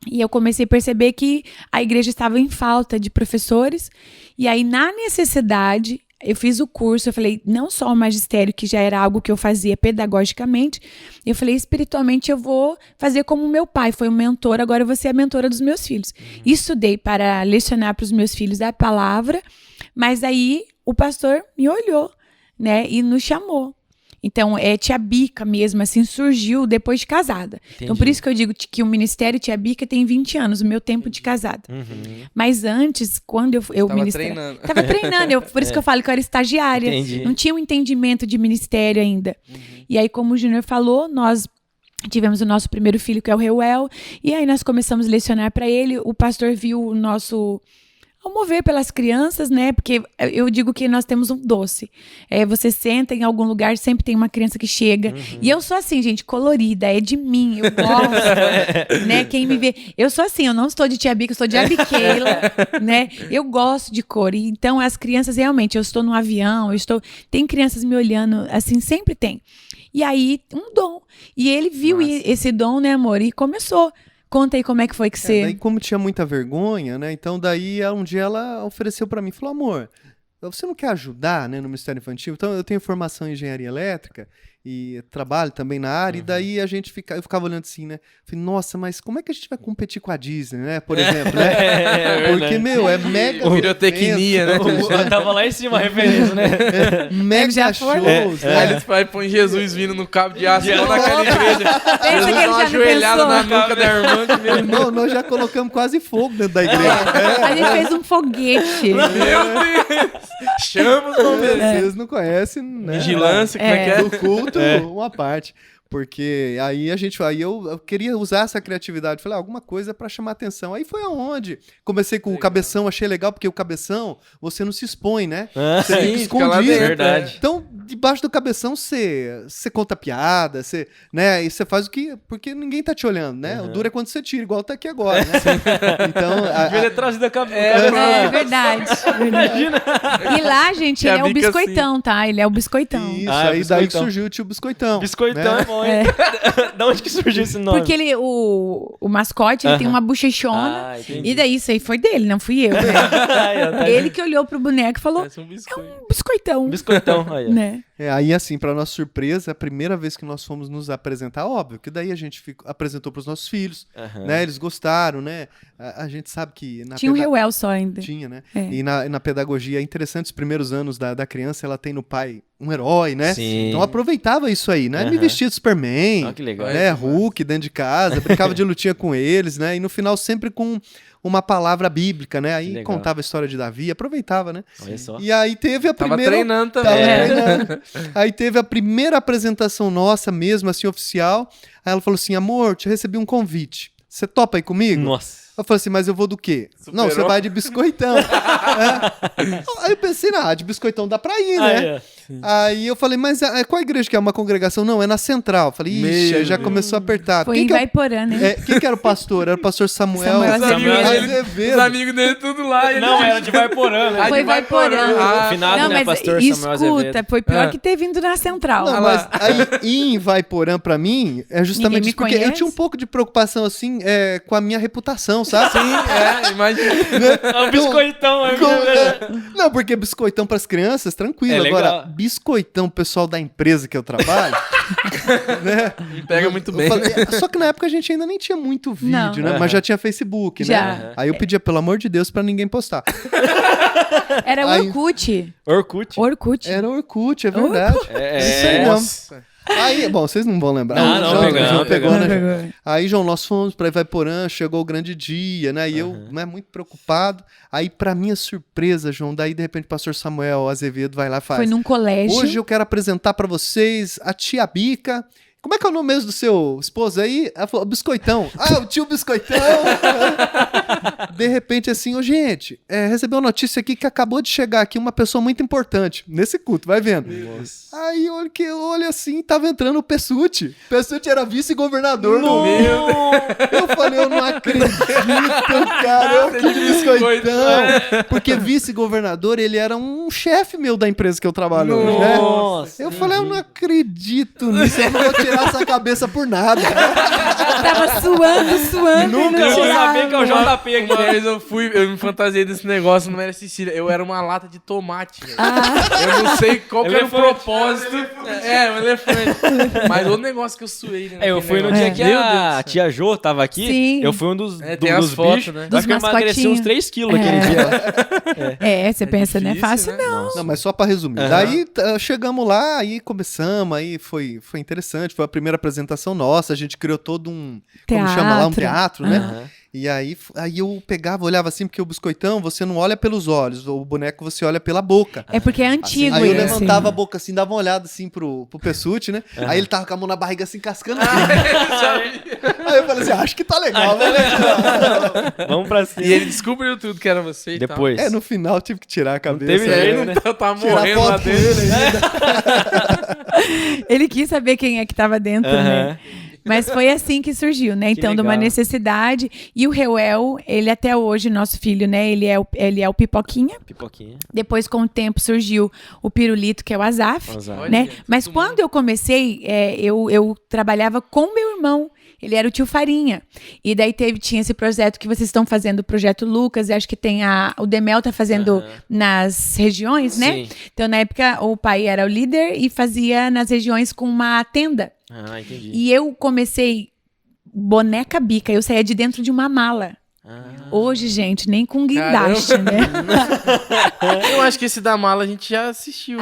e eu comecei a perceber que a igreja estava em falta de professores, e aí na necessidade eu fiz o curso, eu falei, não só o magistério, que já era algo que eu fazia pedagogicamente, eu falei, espiritualmente eu vou fazer como meu pai foi um mentor, agora eu vou ser a mentora dos meus filhos. Estudei para lecionar para os meus filhos a palavra, mas aí o pastor me olhou, né, e nos chamou. Então, Tia Bica mesmo, assim, surgiu depois de casada. Entendi. Então, por isso que eu digo que o Ministério Tia Bica tem 20 anos, o meu tempo de casada. Mas antes, quando eu ministrava... Tava treinando. Por isso que eu falo que eu era estagiária. Entendi. Não tinha um entendimento de ministério ainda. E aí, como o Júnior falou, nós tivemos o nosso primeiro filho, que é o Reuel. E aí, nós começamos a lecionar para ele. O pastor viu o nosso... ao mover pelas crianças, né? Porque eu digo que nós temos um doce. Você senta em algum lugar, sempre tem uma criança que chega. E eu sou assim, gente, colorida, é de mim, eu gosto, né? Quem me vê... Eu sou assim, eu não estou de Tia Bica, eu estou de Abiqueila, né? Eu gosto de cor. E, então, as crianças, realmente, eu estou num avião, tem crianças me olhando, assim, sempre tem. E aí, um dom. E ele viu esse dom, né, amor? E começou. Conta aí como é que foi que você... Daí, como tinha muita vergonha, né? Então, daí, um dia ela ofereceu pra mim, falou, amor, você não quer ajudar, né, no Ministério Infantil? Então, eu tenho formação em engenharia elétrica e trabalho também na área, e daí eu ficava olhando assim, né? Falei, nossa, mas como é que a gente vai competir com a Disney, né? Por exemplo, né? Porque, é mega... Pirotecnia, né? Tava lá em cima a referência, né? Mega shows, né? Aí eles põem Jesus vindo no cabo de aço, igual naquela igreja. Pensa Jesus que dá ele uma já não ajoelhada pensou. na nuca da irmã. Que Irmão, nós já colocamos quase fogo dentro da igreja. A gente fez um foguete. Meu Deus! Chama os bombeiros. Vocês não conhecem, né? Vigilância, como é que é? Do culto, uma parte. Porque aí eu queria usar essa criatividade. Falei, alguma coisa pra chamar atenção. Aí foi aonde? Comecei com o Cabeção, achei legal, porque o Cabeção, você não se expõe, né? Você sim, fica fica lá escondido. dentro, verdade. Então, debaixo do Cabeção, você conta piada, né? E você faz o que... Porque ninguém tá te olhando, né? O duro é quando você tira, igual tá aqui agora, né? Então... Ele é trazido a cabeça. É verdade. Imagina. E lá, gente, Tia ele é o Bica, biscoitão, tá? Ele é o biscoitão. Isso, Ah, aí daí que biscoitão. surgiu o tio Biscoitão. Biscoitão né? é bom, hein? Da onde que surgiu esse nome? Porque o mascote, ele tem uma bochechona. Ah, entendi. E daí, isso aí foi dele, não fui eu. Né? Aí, ó, tá Ele que olhou pro boneco e falou, Parece um biscoito. biscoitão. Biscoitão, aí, ó. Né? Aí, assim, para nossa surpresa, a primeira vez que nós fomos nos apresentar, óbvio, que daí a gente apresentou para os nossos filhos, né? Eles gostaram, né? A gente sabe que... Tinha um Reuel só ainda. Tinha, né? E na pedagogia, é interessante, os primeiros anos da criança, ela tem no pai um herói, né? Sim. Então aproveitava isso aí, né? Me vestia de Superman, Que legal. né? Hulk dentro de casa, brincava de lutinha com eles, né? E no final sempre com uma palavra bíblica, né? Aí contava a história de Davi, aproveitava, né? Olha só. E aí teve a primeira... Tava treinando também. treinando. Aí teve a primeira apresentação nossa mesmo, assim, oficial. Aí ela falou assim, amor, te recebi um convite. Você topa aí comigo? Nossa. Eu falei assim, mas eu vou do quê? Superou. Não, você vai de biscoitão. Aí eu pensei, de biscoitão dá pra ir, né? Aí eu falei, mas qual igreja que é? Uma congregação? Não, é na Central. Falei, ixi, aí já começou a apertar. Foi em Ivaiporã, né? Quem que era o pastor? Era o pastor Samuel Azevedo. Os amigos dele tudo lá. Não, era de Ivaiporã, né? Foi Ivaiporã. Finado, Não, né, mas pastor Samuel Azevedo. escuta, foi pior que ter vindo na Central. Não, mas aí ir em Ivaiporã pra mim é justamente Ninguém me isso, porque eu conhece? tinha um pouco de preocupação, assim, com a minha reputação, sabe? Sim, imagina. É um biscoitão, é Não, porque biscoitão pras crianças, tranquilo. É Agora, legal. biscoitão, pessoal da empresa que eu trabalho, né? Pega muito bem. Só que na época a gente ainda nem tinha muito vídeo, Não. né? Mas já tinha Facebook, Já. né? Aí eu pedia, pelo amor de Deus, pra ninguém postar. Era Aí- Orkut. Orkut. Era Orkut, é verdade. Isso aí mesmo. Nossa. Aí, bom, vocês não vão lembrar. Não, João pegou, né? Pegou. Aí, João, nós fomos pra Ivaiporã, chegou o grande dia, né? E eu, né, muito preocupado. Aí, pra minha surpresa, João, daí, de repente, o pastor Samuel Azevedo vai lá e faz. Foi num colégio. Hoje eu quero apresentar pra vocês a tia Bica. Como é que é o nome mesmo do seu esposo aí? Ela falou, Biscoitão. O tio Biscoitão. De repente, assim, gente, recebeu uma notícia aqui que acabou de chegar aqui uma pessoa muito importante nesse culto, vai vendo. Nossa. Aí, olha assim, tava entrando o Pessutti. Pessutti era vice-governador do Eu falei, eu não acredito, cara. Que biscoitão. Porque vice-governador, ele era um chefe meu da empresa que eu trabalho hoje, né? Nossa. Eu falei, eu não acredito nisso, eu não vou tirar essa cabeça por nada. Tava suando. Nunca e não vou tirava. saber que é o JP aqui. Uma vez eu me fantasiei desse negócio, não era Cecília, eu era uma lata de tomate, velho. Eu não sei qual que era o propósito. Um elefante. Mas outro negócio que eu suei, né? Eu fui no negócio. dia que Meu Deus do a céu. tia Jo tava aqui. Sim. Eu fui um dos, tem as dos fotos, bichos. né? Acho que eu Dos emagreci uns mascotinhos. 3 quilos aquele dia. Você pensa, não é difícil, fácil, né? não. Não, mas só pra resumir. Aham. Daí chegamos lá, aí começamos, aí foi interessante. Foi a primeira apresentação nossa, a gente criou todo um... Como chama lá? Um teatro, né? Aham. E aí eu pegava, olhava assim, porque o biscoitão, você não olha pelos olhos, o boneco você olha pela boca. É porque é antigo Aí eu esse. levantava a boca assim, dava uma olhada assim pro Pessutti, né? Aí ele tava com a mão na barriga assim, cascando. Aí eu falei assim, acho que tá legal, né? Vamos pra cima. E ele descobriu tudo que era você e Depois. No final eu tive que tirar a cabeça. teve tal. jeito, Ele né? não tá Tirar morrendo lá foto com dentro. ele ainda. Ele quis saber quem é que tava dentro, né? Aham. Mas foi assim que surgiu, né? Então, de uma legal. necessidade. E o Reuel, ele até hoje, nosso filho, né? Ele é o Pipoquinha. Pipoquinha. Depois, com o tempo, surgiu o Pirulito, que é o Azaf. Azaf. Né? Olha, Mas todo quando eu comecei, eu trabalhava com meu irmão. Ele era o tio Farinha. E daí tinha esse projeto que vocês estão fazendo, o Projeto Lucas, e acho que tem o Demel tá fazendo nas regiões, né? Sim. Então, na época, o pai era o líder e fazia nas regiões com uma tenda. Ah, entendi. E eu comecei boneca bica, eu saía de dentro de uma mala. Hoje, gente, nem com guindaste, né? Eu acho que esse da mala a gente já assistiu.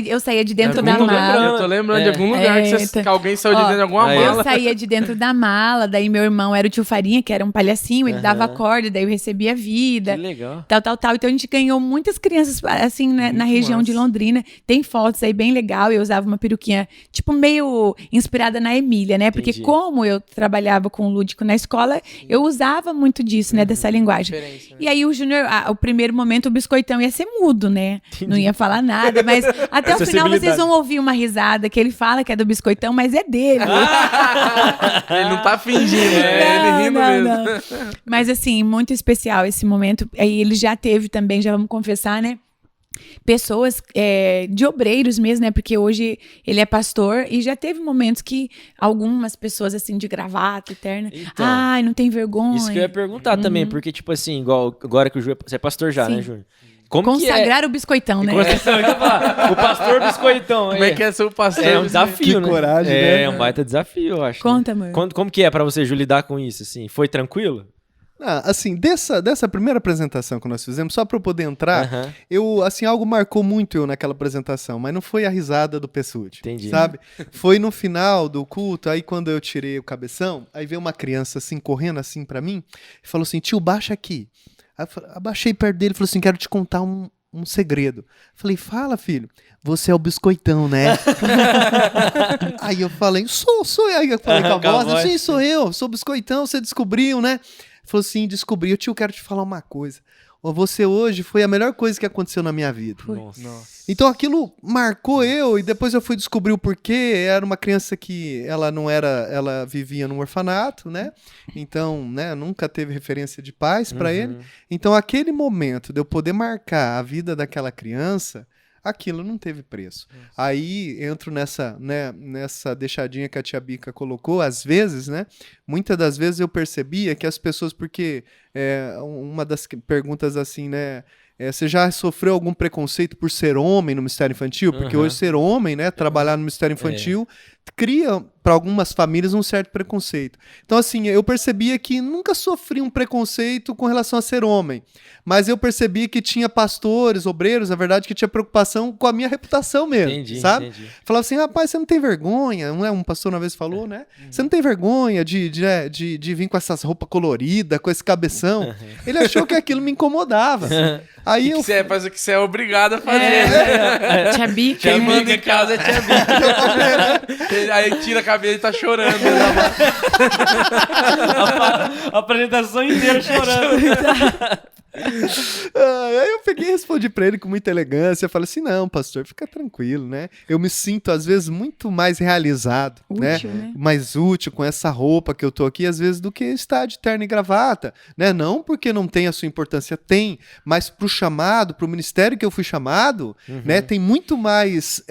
Eu saía de dentro da Algum mala. lugar, eu tô lembrando de algum lugar que alguém saiu de Ó, dentro de alguma aí, mala. Eu saía de dentro da mala, daí meu irmão era o tio Farinha, que era um palhacinho, ele dava corda, daí eu recebia vida. Que legal. Tal. Então a gente ganhou muitas crianças, assim, né, na região de massa. Londrina. Tem fotos aí bem legal. Eu usava uma peruquinha, tipo, meio inspirada na Emília, né? Porque Entendi. como eu trabalhava com o lúdico na escola, eu usava muito disso, né? Dessa linguagem. Diferença, né? E aí o Júnior, o primeiro momento, o biscoitão ia ser mudo, né? Não ia falar nada, mas até o final vocês vão ouvir uma risada que ele fala que é do biscoitão, mas é dele. Ele não tá fingindo, né? Ele rindo mesmo. Não. Mas assim, muito especial esse momento. Aí ele já teve também, já vamos confessar, né? Pessoas de obreiros mesmo, né? Porque hoje ele é pastor e já teve momentos que algumas pessoas, assim, de gravata eterna, Então, ai, não tem vergonha. Isso que eu ia perguntar também, porque, tipo assim, igual agora que o Ju você é pastor já, Sim. né, Júnior? Consagrar o biscoitão, né? O pastor biscoitão. Como é que é ser o pastor? É um desafio, né? coragem, né? É um baita desafio, eu acho. Conta, né? amor. Como que é pra você, Ju, lidar com isso, assim? Foi tranquilo? Assim, dessa primeira apresentação que nós fizemos, só para eu poder entrar, algo marcou muito eu naquela apresentação, mas não foi a risada do Pessutti, Entendi. sabe? Foi no final do culto, aí quando eu tirei o cabeção, aí veio uma criança assim, correndo assim para mim, e falou assim, tio, baixa aqui. Aí eu abaixei perto dele e falou assim, quero te contar um segredo. Falei, fala, filho. Você é o biscoitão, né? Aí eu falei, sou. Aí eu falei com a voz, sim, sou eu, sou biscoitão, você descobriu, né? Falou assim, descobri. Tio, quero te falar uma coisa. Você hoje foi a melhor coisa que aconteceu na minha vida. Nossa. Então aquilo marcou eu e depois eu fui descobrir o porquê. Era uma criança que ela vivia num orfanato, né? Então, né, nunca teve referência de pais para ele. Então aquele momento de eu poder marcar a vida daquela criança, aquilo não teve preço. Aí entro nessa deixadinha que a tia Bica colocou, às vezes, né? Muitas das vezes eu percebia que as pessoas, porque uma das perguntas assim, né? Você já sofreu algum preconceito por ser homem no Ministério Infantil? Porque hoje ser homem, né? Trabalhar no Ministério Infantil cria para algumas famílias um certo preconceito. Então, assim, eu percebia que nunca sofri um preconceito com relação a ser homem, mas eu percebia que tinha pastores, obreiros, na verdade, que tinha preocupação com a minha reputação mesmo, sabe? Falava assim, rapaz, você não tem vergonha, não é? Um pastor uma vez falou, né? Você não tem vergonha de vir com essas roupas coloridas, com esse cabeção? Ele achou que aquilo me incomodava. Aí o que você é obrigado a fazer. Tia Bica. Quem manda em casa é tia Bica. Aí tira a cabelo e tá chorando. A apresentação inteira chorando. Aí eu peguei e respondi pra ele com muita elegância. Falei assim, não, pastor, fica tranquilo, né? Eu me sinto, às vezes, muito mais realizado, útil, né? Mais útil com essa roupa que eu tô aqui, às vezes, do que estar de terno e gravata, né? Não porque não tem a sua importância, tem, mas pro chamado, pro ministério que eu fui chamado, né? Tem muito mais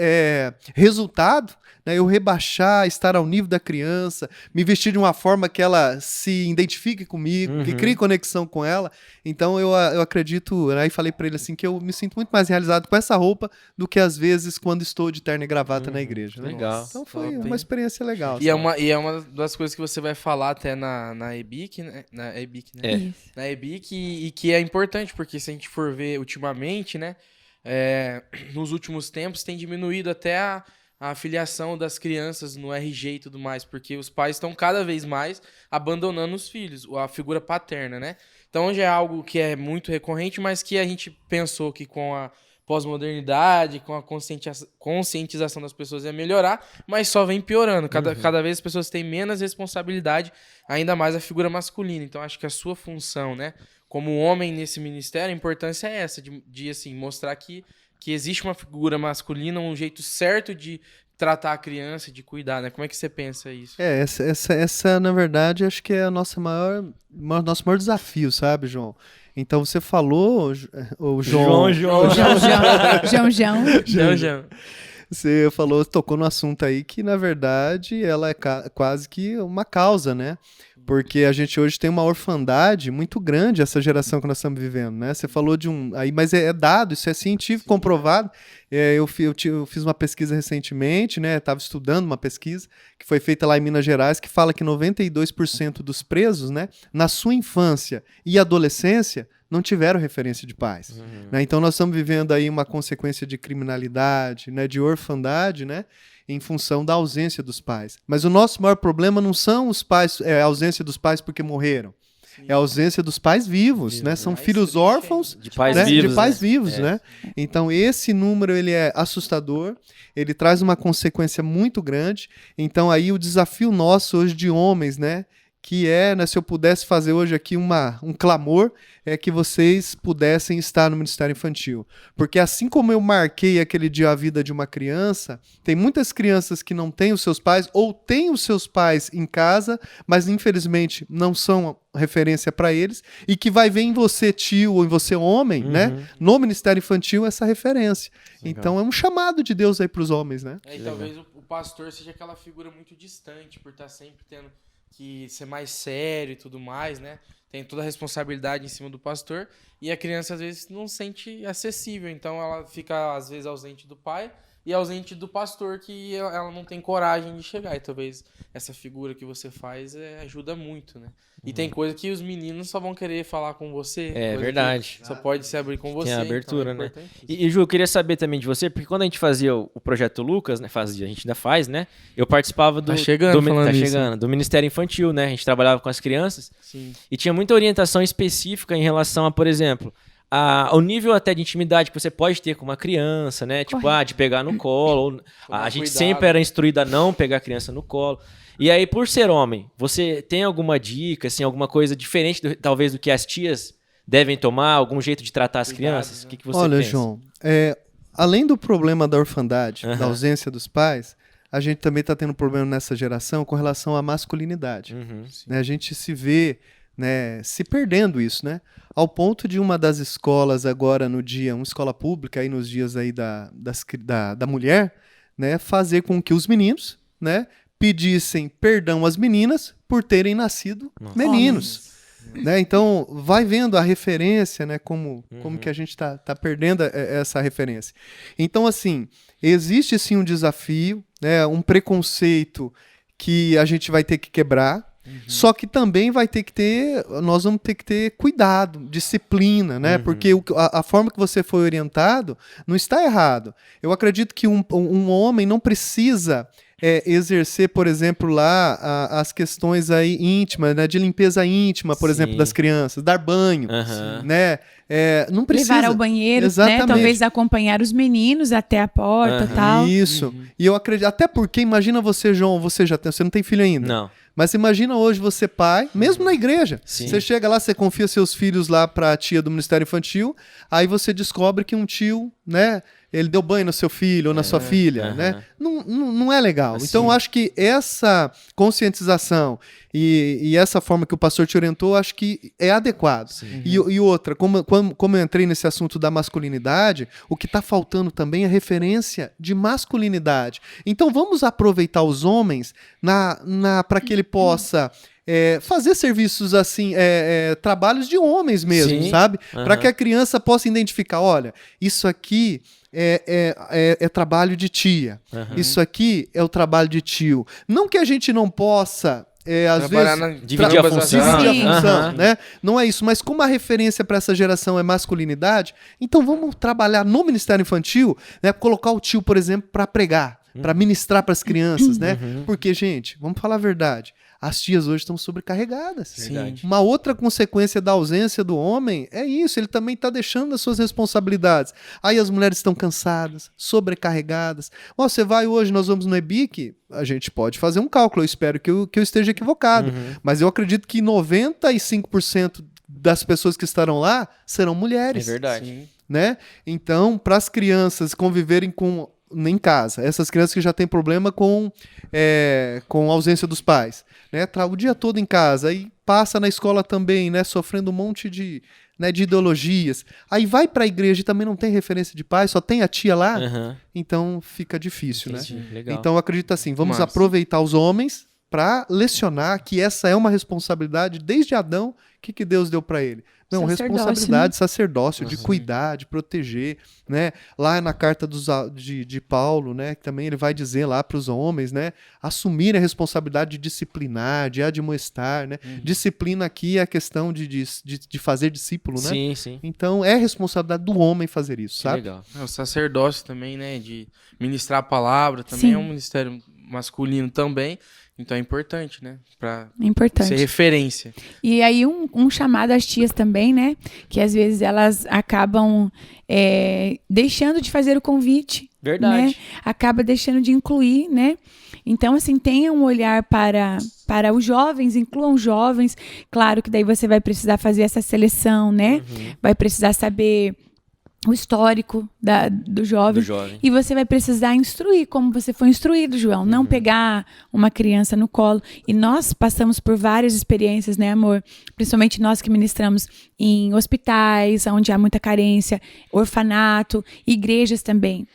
resultado, né? Eu rebaixar, estar ao nível da criança, me vestir de uma forma que ela se identifique comigo, que crie conexão com ela. Então eu acredito, aí falei pra ele assim, que eu me sinto muito mais realizado com essa roupa do que às vezes quando estou de terno e gravata na igreja. Né? Legal. Então foi uma experiência legal. E é uma das coisas que você vai falar até na EBIC, né? Na EBIC, né? Na EBIC, e que é importante, porque se a gente for ver ultimamente, né? Nos últimos tempos tem diminuído até a filiação das crianças no RG e tudo mais, porque os pais estão cada vez mais abandonando os filhos, a figura paterna, né? Então hoje é algo que é muito recorrente, mas que a gente pensou que com a pós-modernidade, com a conscientização das pessoas ia melhorar, mas só vem piorando. Cada vez as pessoas têm menos responsabilidade, ainda mais a figura masculina. Então acho que a sua função, né, como homem nesse ministério, a importância é essa, de assim, mostrar que existe uma figura masculina, um jeito certo de tratar a criança, de cuidar, né? Como é que você pensa isso? Essa na verdade, acho que é a nosso maior desafio, sabe, João? Então você falou, o João. Você falou, tocou no assunto aí que, na verdade, ela é quase que uma causa, né? Porque a gente hoje tem uma orfandade muito grande, essa geração que nós estamos vivendo, né? Você falou de mas é dado, isso é científico, comprovado. Eu fiz uma pesquisa recentemente, né? Estava estudando uma pesquisa que foi feita lá em Minas Gerais, que fala que 92% dos presos, né, na sua infância e adolescência, não tiveram referência de pais. Né? Então nós estamos vivendo aí uma consequência de criminalidade, né, de orfandade, né? Em função da ausência dos pais. Mas o nosso maior problema não são os pais, a ausência dos pais porque morreram. É a ausência dos pais vivos, né? São filhos órfãos de pais vivos, né? Então esse número ele é assustador, ele traz uma consequência muito grande. Então aí o desafio nosso hoje de homens, né? Que né, se eu pudesse fazer hoje aqui um clamor, é que vocês pudessem estar no Ministério Infantil. Porque assim como eu marquei aquele dia a vida de uma criança, tem muitas crianças que não têm os seus pais ou têm os seus pais em casa, mas infelizmente não são referência para eles, e que vai ver em você tio ou em você homem, né? No Ministério Infantil essa referência. Legal. Então é um chamado de Deus aí para os homens, né? E talvez o pastor seja aquela figura muito distante, por estar sempre tendo que ser mais sério e tudo mais, né? Tem toda a responsabilidade em cima do pastor. E a criança, às vezes, não se sente acessível. Então, ela fica, às vezes, ausente do pai e ausente do pastor, que ela não tem coragem de chegar. E talvez essa figura que você faz ajuda muito, né? E tem coisa que os meninos só vão querer falar com você. É verdade. Só pode se abrir com você. Tem a abertura, então né? E, Ju, eu queria saber também de você, porque quando a gente fazia o Projeto Lucas, né? A gente ainda faz, né? Eu participava do... Tá chegando, do Ministério Infantil, né? A gente trabalhava com as crianças. Sim. E tinha muita orientação específica em relação a, por exemplo, ao nível até de intimidade que você pode ter com uma criança, né? Tipo, de pegar no colo. A gente sempre era instruída a não pegar a criança no colo. E aí, por ser homem, você tem alguma dica, assim, alguma coisa diferente, talvez, do que as tias devem tomar? Algum jeito de tratar as crianças? Né? O que você Olha, pensa? João, além do problema da orfandade, da ausência dos pais, a gente também está tendo um problema nessa geração com relação à masculinidade. Né? A gente se vê, né, se perdendo isso, né? Ao ponto de uma das escolas agora no dia, uma escola pública aí nos dias aí da mulher, né, fazer com que os meninos, né, pedissem perdão às meninas por terem nascido meninos. Né? Então, vai vendo a referência, né, como que a gente tá perdendo essa referência. Então, assim, existe sim um desafio, né, um preconceito que a gente vai ter que quebrar, só que também nós vamos ter que ter cuidado, disciplina, né? Porque a forma que você foi orientado não está errado. Eu acredito que um homem não precisa exercer, por exemplo, lá as questões aí íntimas, né? De limpeza íntima, por exemplo, das crianças, dar banho, né? Não precisa. Levar ao banheiro, exatamente, né? Talvez acompanhar os meninos até a porta e tal. Isso. E eu acredito, até porque, imagina você, João, você não tem filho ainda. Não. Mas imagina hoje você pai, mesmo na igreja. Sim. Você chega lá, você confia seus filhos lá para a tia do Ministério Infantil, aí você descobre que um tio, né, ele deu banho no seu filho ou na sua filha, né? Não é legal. Assim. Então, eu acho que essa conscientização e essa forma que o pastor te orientou, acho que é adequado. E outra, como eu entrei nesse assunto da masculinidade, o que está faltando também é referência de masculinidade. Então, vamos aproveitar os homens para que ele possa... fazer serviços assim, trabalhos de homens mesmo, Sim. sabe? Para que a criança possa identificar, olha, isso aqui é trabalho de tia, isso aqui é o trabalho de tio. Não que a gente não possa, às vezes, dividir a função, né? Não é isso, mas como a referência para essa geração é masculinidade, então vamos trabalhar no Ministério Infantil, né? Colocar o tio, por exemplo, para pregar, para ministrar para as crianças, né? Porque, gente, vamos falar a verdade, as tias hoje estão sobrecarregadas. Sim. Uma outra consequência da ausência do homem é isso, ele também está deixando as suas responsabilidades. Aí as mulheres estão cansadas, sobrecarregadas. Você vai hoje, nós vamos no EBIC, a gente pode fazer um cálculo, eu espero que eu esteja equivocado, mas eu acredito que 95% das pessoas que estarão lá serão mulheres. É verdade. Né? Então, para as crianças conviverem em casa, essas crianças que já têm problema com a ausência dos pais, né? O dia todo em casa, aí passa na escola também, né? Sofrendo um monte de ideologias, aí vai para a igreja e também não tem referência de pai, só tem a tia lá, então fica difícil. Entendi. Né? Legal. Então eu acredito assim, vamos aproveitar os homens para lecionar que essa é uma responsabilidade desde Adão, que Deus deu para ele. Não, responsabilidade, né? Sacerdócio, de cuidar, de proteger, né? Lá na carta de Paulo, né? Que também ele vai dizer lá para os homens, né? Assumir a responsabilidade de disciplinar, de admoestar, né? Disciplina aqui é a questão de fazer discípulo, né? Sim, sim. Então é responsabilidade do homem fazer isso, sabe? Legal. O sacerdócio também, né? De ministrar a palavra, também é um ministério masculino também. Então é importante, né? Pra ser referência. E aí um chamado às tias também, né? Que às vezes elas acabam deixando de fazer o convite. Verdade. Né? Acaba deixando de incluir, né? Então, assim, tenha um olhar para os jovens, incluam os jovens. Claro que daí você vai precisar fazer essa seleção, né? Vai precisar saber o histórico do jovem. E você vai precisar instruir, como você foi instruído, João. Não pegar uma criança no colo. E nós passamos por várias experiências, né, amor? Principalmente nós que ministramos em hospitais, onde há muita carência, orfanato, igrejas também.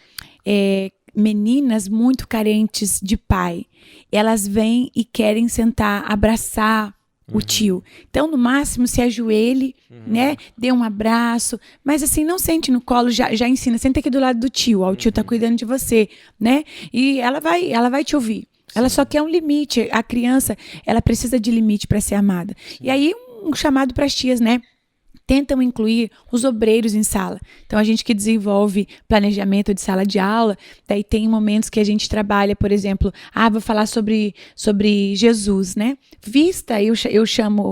meninas muito carentes de pai, elas vêm e querem sentar, abraçar o tio. Então, no máximo, se ajoelhe, né? Dê um abraço. Mas assim, não sente no colo, já ensina. Senta aqui do lado do tio. Ó, o tio tá cuidando de você, né? E ela vai te ouvir. Ela só quer um limite. A criança, ela precisa de limite para ser amada. E aí, um chamado para as tias, né? Tentam incluir os obreiros em sala. Então, a gente que desenvolve planejamento de sala de aula, daí tem momentos que a gente trabalha, por exemplo, vou falar sobre Jesus, né?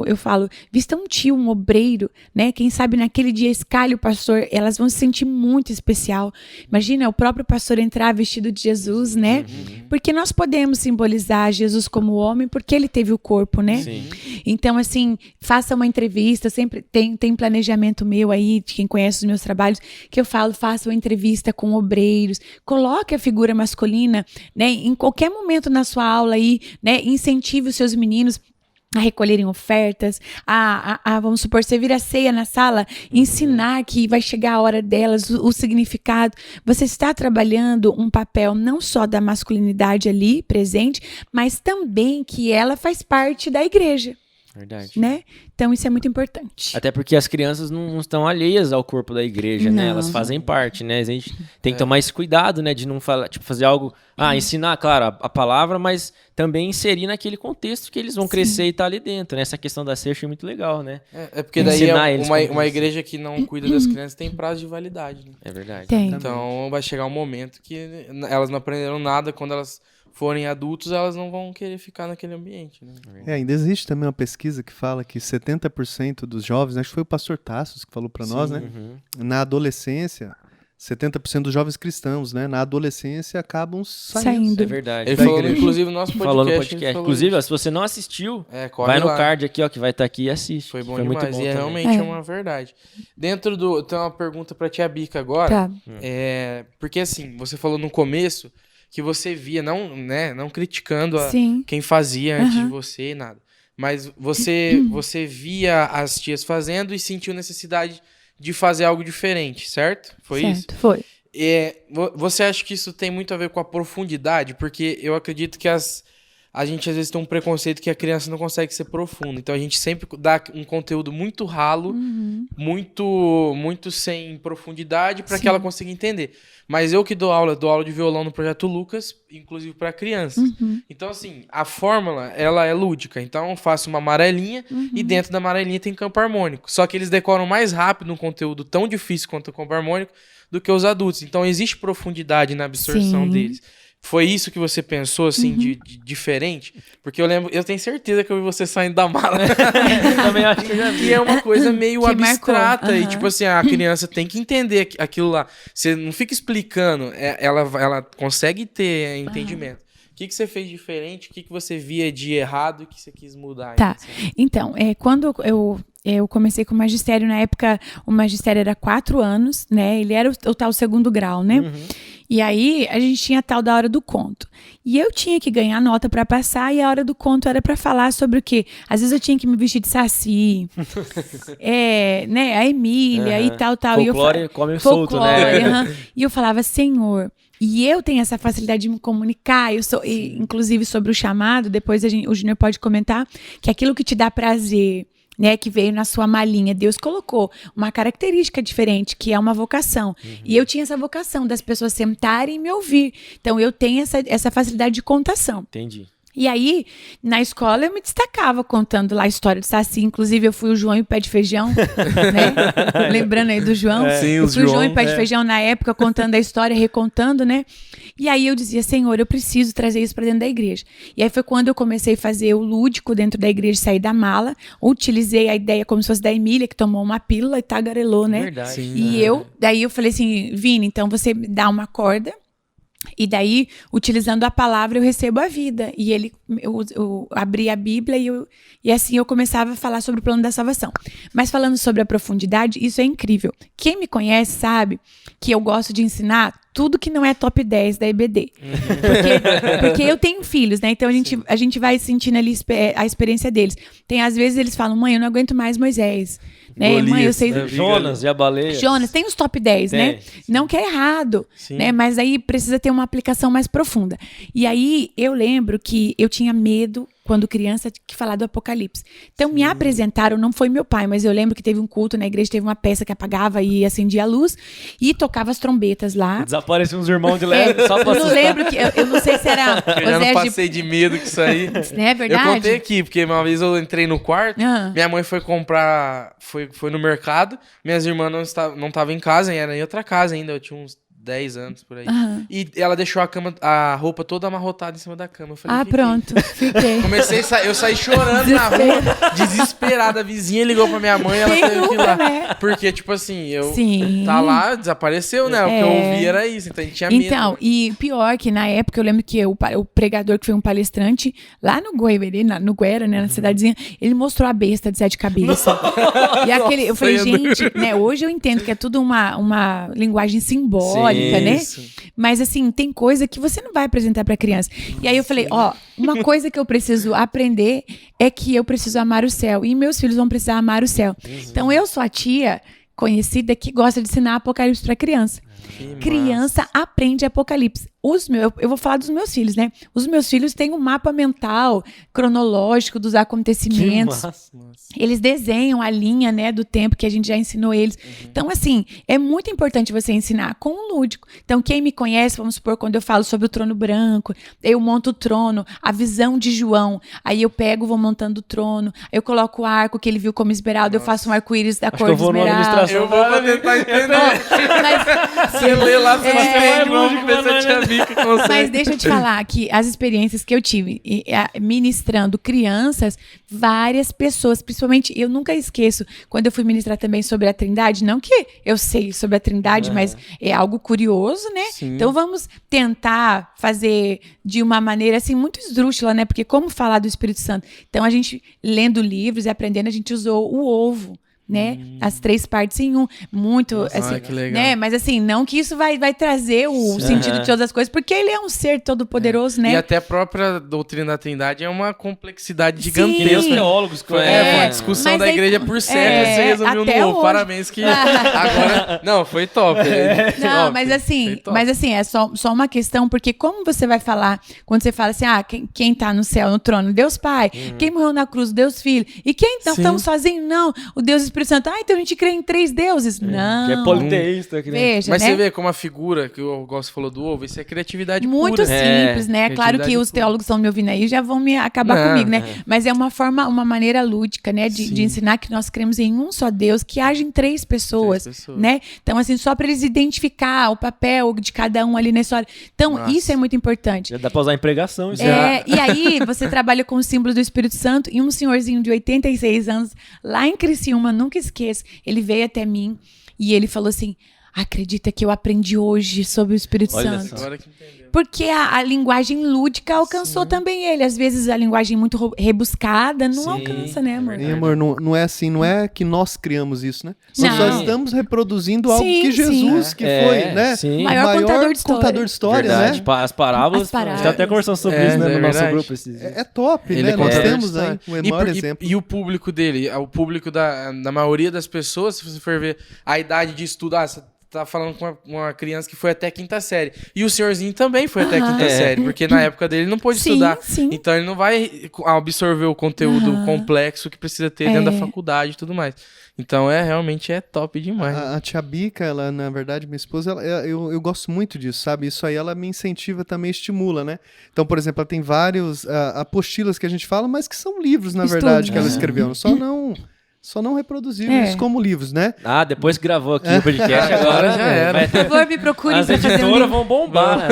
Eu falo, vista um tio, um obreiro, né? Quem sabe naquele dia escalhe o pastor, elas vão se sentir muito especial. Imagina o próprio pastor entrar vestido de Jesus, né? Porque nós podemos simbolizar Jesus como homem, porque ele teve o corpo, né? Sim. Então, assim, faça uma entrevista, sempre tem planejamento meu aí, de quem conhece os meus trabalhos, que eu falo, faça uma entrevista com obreiros, coloque a figura masculina, né, em qualquer momento na sua aula aí, né, incentive os seus meninos a recolherem ofertas, vamos supor, servir a ceia na sala, ensinar que vai chegar a hora delas, o significado. Você está trabalhando um papel não só da masculinidade ali, presente, mas também que ela faz parte da igreja. Verdade. Né? Então isso é muito importante. Até porque as crianças não estão alheias ao corpo da igreja, né? Elas fazem parte, né? A gente tem que tomar esse cuidado, né? De não falar, tipo, fazer algo, ensinar, claro, a palavra, mas também inserir naquele contexto que eles vão crescer e estar ali dentro, né? Essa questão da ceia eu achei muito legal, né? É porque daí uma igreja que não cuida das crianças tem prazo de validade, né? É verdade. Tem. Então vai chegar um momento que elas não aprenderam nada, quando elas forem adultos, elas não vão querer ficar naquele ambiente, né? Ainda existe também uma pesquisa que fala que 70% dos jovens, acho que foi o pastor Tassos que falou para nós, né? Na adolescência, 70% dos jovens cristãos, né? Na adolescência acabam saindo. É verdade. Ele falou, inclusive, no nosso podcast. Falou no podcast. Inclusive, se você não assistiu, vai no card aqui, ó, que vai estar aqui e assiste. Foi bom demais. Muito bom, e realmente é uma verdade. Tem uma pergunta pra tia Bica agora. Tá. Porque assim, você falou no começo que você via, não criticando quem fazia antes de você e nada. Mas você via as tias fazendo e sentiu necessidade de fazer algo diferente, certo? Foi isso? Foi. Você acha que isso tem muito a ver com a profundidade? Porque eu acredito que a gente às vezes tem um preconceito que a criança não consegue ser profunda. Então a gente sempre dá um conteúdo muito ralo, muito sem profundidade para que ela consiga entender. Mas eu que dou aula de violão no Projeto Lucas, inclusive para crianças. Então assim, a fórmula, ela é lúdica. Então eu faço uma amarelinha e dentro da amarelinha tem campo harmônico. Só que eles decoram mais rápido um conteúdo tão difícil quanto o campo harmônico do que os adultos. Então existe profundidade na absorção deles. Foi isso que você pensou, assim, de diferente? Porque eu tenho certeza que eu vi você saindo da mala. Também acho que eu já vi. E é uma coisa meio abstrata. Marcou. E, tipo assim, a criança tem que entender aquilo lá. Você não fica explicando, ela consegue ter entendimento. O que você fez diferente? O que você via de errado e que você quis mudar? Tá. Então, quando eu comecei com o magistério, na época o magistério era 4 anos, né? Ele era o tal segundo grau, né? E aí a gente tinha a tal da hora do conto. E eu tinha que ganhar nota para passar e a hora do conto era para falar sobre o quê? Às vezes eu tinha que me vestir de Saci, né? A Emília e tal. Folclore come solto, né? E eu falava, Senhor... E eu tenho essa facilidade de me comunicar, inclusive sobre o chamado, depois o Júnior pode comentar, que aquilo que te dá prazer, né, que veio na sua malinha, Deus colocou uma característica diferente, que é uma vocação. E eu tinha essa vocação das pessoas sentarem e me ouvir. Então eu tenho essa facilidade de contação. Entendi. E aí, na escola, eu me destacava contando lá a história do Saci. Inclusive, eu fui o João e o Pé de Feijão, né? Lembrando aí do João. Sim, eu fui o João e o Pé de Feijão na época, contando a história, recontando, né? E aí eu dizia, Senhor, eu preciso trazer isso para dentro da igreja. E aí foi quando eu comecei a fazer o lúdico dentro da igreja, sair da mala. Utilizei a ideia como se fosse da Emília, que tomou uma pílula e tagarelou, né? Verdade. Sim, e daí eu falei assim, Vini, então você dá uma corda. E daí, utilizando a palavra, eu recebo a vida. E eu abri a Bíblia e assim eu começava a falar sobre o plano da salvação. Mas falando sobre a profundidade, isso é incrível. Quem me conhece sabe que eu gosto de ensinar tudo que não é top 10 da EBD. Porque eu tenho filhos, né? Então a gente vai sentindo ali a experiência deles. Às vezes eles falam, mãe, eu não aguento mais Moisés. né? Golias, Mãe, eu sei... né? Jonas e a baleia. Jonas, tem os top 10, né? Não que é errado, Sim. né? Mas aí precisa ter uma aplicação mais profunda. E aí eu lembro que eu tinha medo, quando criança, de falar do Apocalipse. Então me apresentaram, não foi meu pai, mas eu lembro que teve um culto na igreja, teve uma peça que apagava e acendia a luz e tocava as trombetas lá. Desapareciam uns irmãos de leve, só pra Eu não lembro, eu não sei se era... Eu já não passei de medo com isso aí. É verdade? Eu contei aqui, porque uma vez eu entrei no quarto, minha mãe foi comprar, foi no mercado, minhas irmãs não estavam em casa, era em outra casa ainda, eu tinha uns 10 anos por aí. E ela deixou a roupa toda amarrotada em cima da cama. Eu falei, pronto, fiquei. Eu saí chorando na rua, desesperada. A vizinha ligou pra minha mãe, ela teve que ir lá. Né? Porque, tipo assim, Sim. tá lá, desapareceu, né? O que eu ouvi era isso, então a gente tinha medo. Então, e pior que na época, eu lembro que o pregador, que foi um palestrante, lá no Guera, né, na cidadezinha, ele mostrou a besta de 7 cabeças. E aquele, eu falei, gente, né, hoje eu entendo que é tudo uma linguagem simbólica, né? Mas assim, tem coisa que você não vai apresentar pra criança. E aí eu falei, uma coisa que eu preciso aprender é que eu preciso amar o céu. E meus filhos vão precisar amar o céu. Então eu sou a tia conhecida que gosta de ensinar Apocalipse pra criança. Criança aprende Apocalipse. Eu vou falar dos meus filhos, né? Os meus filhos têm um mapa mental, cronológico dos acontecimentos. Eles desenham a linha, né, do tempo que a gente já ensinou eles. Então, assim, é muito importante você ensinar com um lúdico. Então, quem me conhece, vamos supor, quando eu falo sobre o trono branco, eu monto o trono, a visão de João. Aí eu pego, vou montando o trono, eu coloco o arco que ele viu como esmeralda, eu faço um arco-íris da cor de esmeralda. Eu vou pra tentar entender. Você lê lá, você entende, vamos ver se a tia Bica consegue. Mas deixa eu te falar que as experiências que eu tive ministrando crianças, várias pessoas, principalmente, eu nunca esqueço, quando eu fui ministrar também sobre a Trindade, não que eu sei sobre a Trindade, mas é algo curioso, né? Sim. Então vamos tentar fazer de uma maneira assim muito esdrúxula, né? Porque como falar do Espírito Santo? Então a gente, lendo livros e aprendendo, a gente usou o ovo, né? As 3 partes em um. Muito, assim, que legal. né? Mas assim, não que isso vai trazer o sentido de todas as coisas, porque ele é um ser todo poderoso, né? E até a própria doutrina da Trindade é uma complexidade gigantesca. Os teólogos foi uma discussão da igreja por séculos, você resumiu no ovo. Parabéns que agora... Não, foi top. Não, mas assim, é só uma questão, porque como você vai falar, quando você fala assim, quem tá no céu, no trono? Deus Pai. Quem morreu na cruz? Deus Filho. E quem então estamos sozinhos? Não, o Deus Espírito Santo. Então a gente crê em 3 deuses. Não. Que é politeísta. Veja, mas né? você vê como a figura, que o Gosto falou do ovo, isso é criatividade muito pura. simples, né? Claro que os teólogos estão me ouvindo aí já vão me acabar comigo, né? Mas é uma maneira lúdica, né? De ensinar que nós cremos em um só Deus, que age em 3 pessoas, né? Então, assim, só para eles identificar o papel de cada um ali na história. Então, isso é muito importante. Já dá pra usar em pregação. Isso e aí, você trabalha com o símbolo do Espírito Santo e um senhorzinho de 86 anos, lá em Criciúma, nunca esqueço, ele veio até mim e ele falou assim, acredita que eu aprendi hoje sobre o Espírito Santo? Agora que entendeu. Porque a linguagem lúdica alcançou também ele. Às vezes a linguagem muito rebuscada não alcança, né, amor? E, amor, não é assim, não é que nós criamos isso, né? Nós só estamos reproduzindo algo que Jesus, que foi, né? O maior contador de histórias, verdade, né? As parábolas. A gente tá até conversando sobre isso, né, no nosso grupo. É top, né? Nós temos aí um enorme exemplo. E o público dele, o público da maioria das pessoas, se você for ver a idade de estudo, você tá falando com uma criança que foi até 5ª série. E o senhorzinho também foi até 5ª série, porque na época dele ele não pôde estudar. Então ele não vai absorver o conteúdo complexo que precisa ter dentro da faculdade e tudo mais. Então realmente é top demais. A tia Bica, ela, na verdade, minha esposa, eu gosto muito disso, sabe? Isso aí ela me incentiva também, estimula, né? Então, por exemplo, ela tem vários apostilas que a gente fala, mas que são livros, na verdade, que ela escreveu. Só não reproduziu isso como livros, né? Depois que gravou aqui o podcast, agora já era. Por favor, me procurem. As editoras vão bombar, né?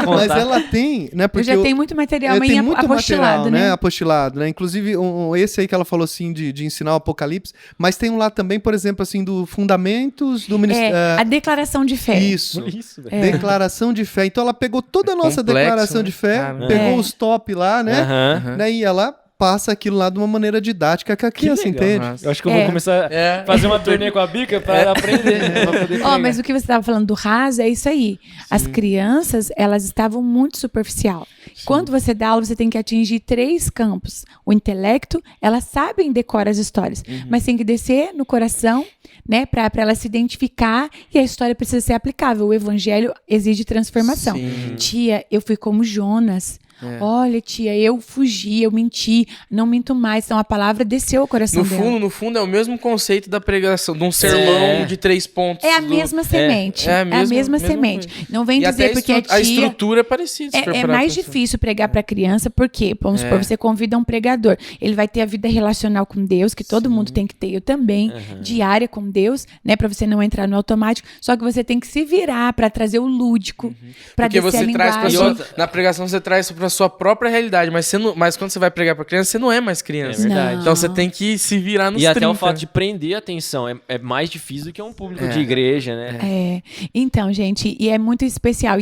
Mas ela tem, né? Porque eu já tenho muito material em apostilado, né? Apostilado, né? Inclusive, esse aí que ela falou, assim, de ensinar o Apocalipse, mas tem um lá também, por exemplo, assim, do Fundamentos do Ministério... a Declaração de Fé. Isso Declaração de Fé. Então, ela pegou toda a nossa declaração de fé, pegou os top lá, né? Daí ela passa aquilo lá de uma maneira didática que a criança entende. Eu acho que eu vou começar a fazer uma turnê com a Bica para aprender. Pra poder Mas o que você estava falando do raso é isso aí. Sim. As crianças, elas estavam muito superficial. Sim. Quando você dá aula, você tem que atingir 3 campos. O intelecto, elas sabem decorar as histórias, mas tem que descer no coração, né, para ela se identificar, e a história precisa ser aplicável. O evangelho exige transformação. Sim. Tia, eu fui como Jonas. Olha, tia, eu fugi, eu menti, não minto mais. Então a palavra desceu ao coração dela. No fundo, é o mesmo conceito da pregação, de um sermão de 3 pontos. É a mesma semente. É a mesma semente. Coisa. Não vem dizer porque a tia... A estrutura é parecida. É mais difícil pregar para criança, porque, vamos supor, você convida um pregador. Ele vai ter a vida relacional com Deus, que todo mundo tem que ter, eu também, diária com Deus, né, para você não entrar no automático. Só que você tem que se virar para trazer o lúdico, para descer a linguagem. Porque você traz na pregação você traz para sua própria realidade, mas quando você vai pregar para criança, você não é mais criança. É verdade. Então você tem que se virar nos 30. E até o fato de prender a atenção é mais difícil do que um público de igreja, né? Então, gente, e é muito especial.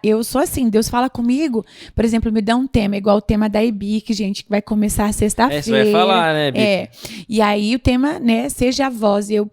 Eu sou assim, Deus fala comigo, por exemplo, me dá um tema, igual o tema da EBIC, gente, que vai começar sexta-feira. Você vai falar, né, EBIC? E aí o tema, né, seja a voz, e eu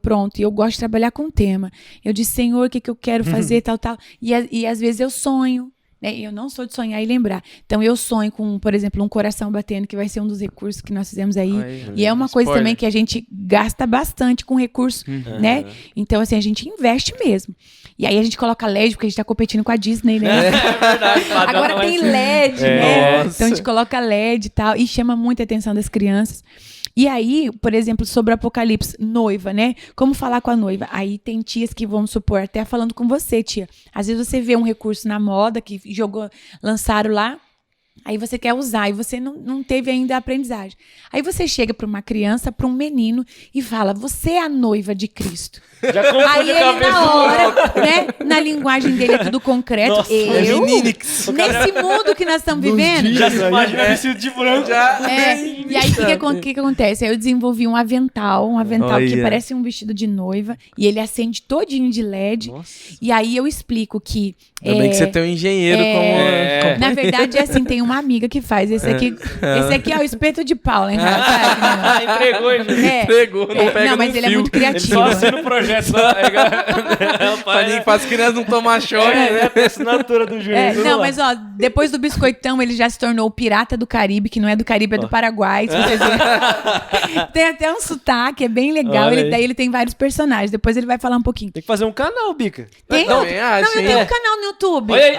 gosto de trabalhar com tema. Eu disse, Senhor, o que eu quero fazer, tal. E às vezes eu sonho. Eu não sou de sonhar e lembrar. Então, eu sonho com, por exemplo, um coração batendo, que vai ser um dos recursos que nós fizemos aí. E é uma coisa também que a gente gasta bastante com recurso, né? Então, assim, a gente investe mesmo. E aí a gente coloca LED, porque a gente tá competindo com a Disney, né? É verdade. Agora tem LED, né? Então, a gente coloca LED e tal, e chama muita atenção das crianças. E aí, por exemplo, sobre o Apocalipse, noiva, né? Como falar com a noiva? Aí tem tias que, vamos supor, até falando com você, tia. Às vezes você vê um recurso na moda que lançaram lá, aí você quer usar e você não teve ainda a aprendizagem. Aí você chega para uma criança, para um menino e fala, você é a noiva de Cristo. Já confunde aí a cabeça. Ele na hora, né? Na linguagem dele é tudo concreto. Nossa, nesse mundo que nós estamos vivendo... Já se imagina vestido de branco. E aí, o que acontece? Aí eu desenvolvi um avental que parece um vestido de noiva, e ele acende todinho de LED. Nossa. E aí eu explico que... Ainda bem que você tem um engenheiro como... Na verdade, é assim, tem uma amiga que faz. Esse aqui é o espeto de Paula, hein? Entregou, não pega não, mas ele fio. é muito criativo. Ele só assina o projeto. Pra quase criança não tomar choque, né? A assinatura do juiz. Não, mas ó, depois do biscoitão, ele já se tornou o pirata do Caribe, que não é do Caribe, é do Paraguai. Se você ver. Tem até um sotaque, é bem legal. Ele tem vários personagens. Depois ele vai falar um pouquinho. Tem que fazer um canal, Bica. Tem? Não, eu tenho um canal no YouTube. Olha aí.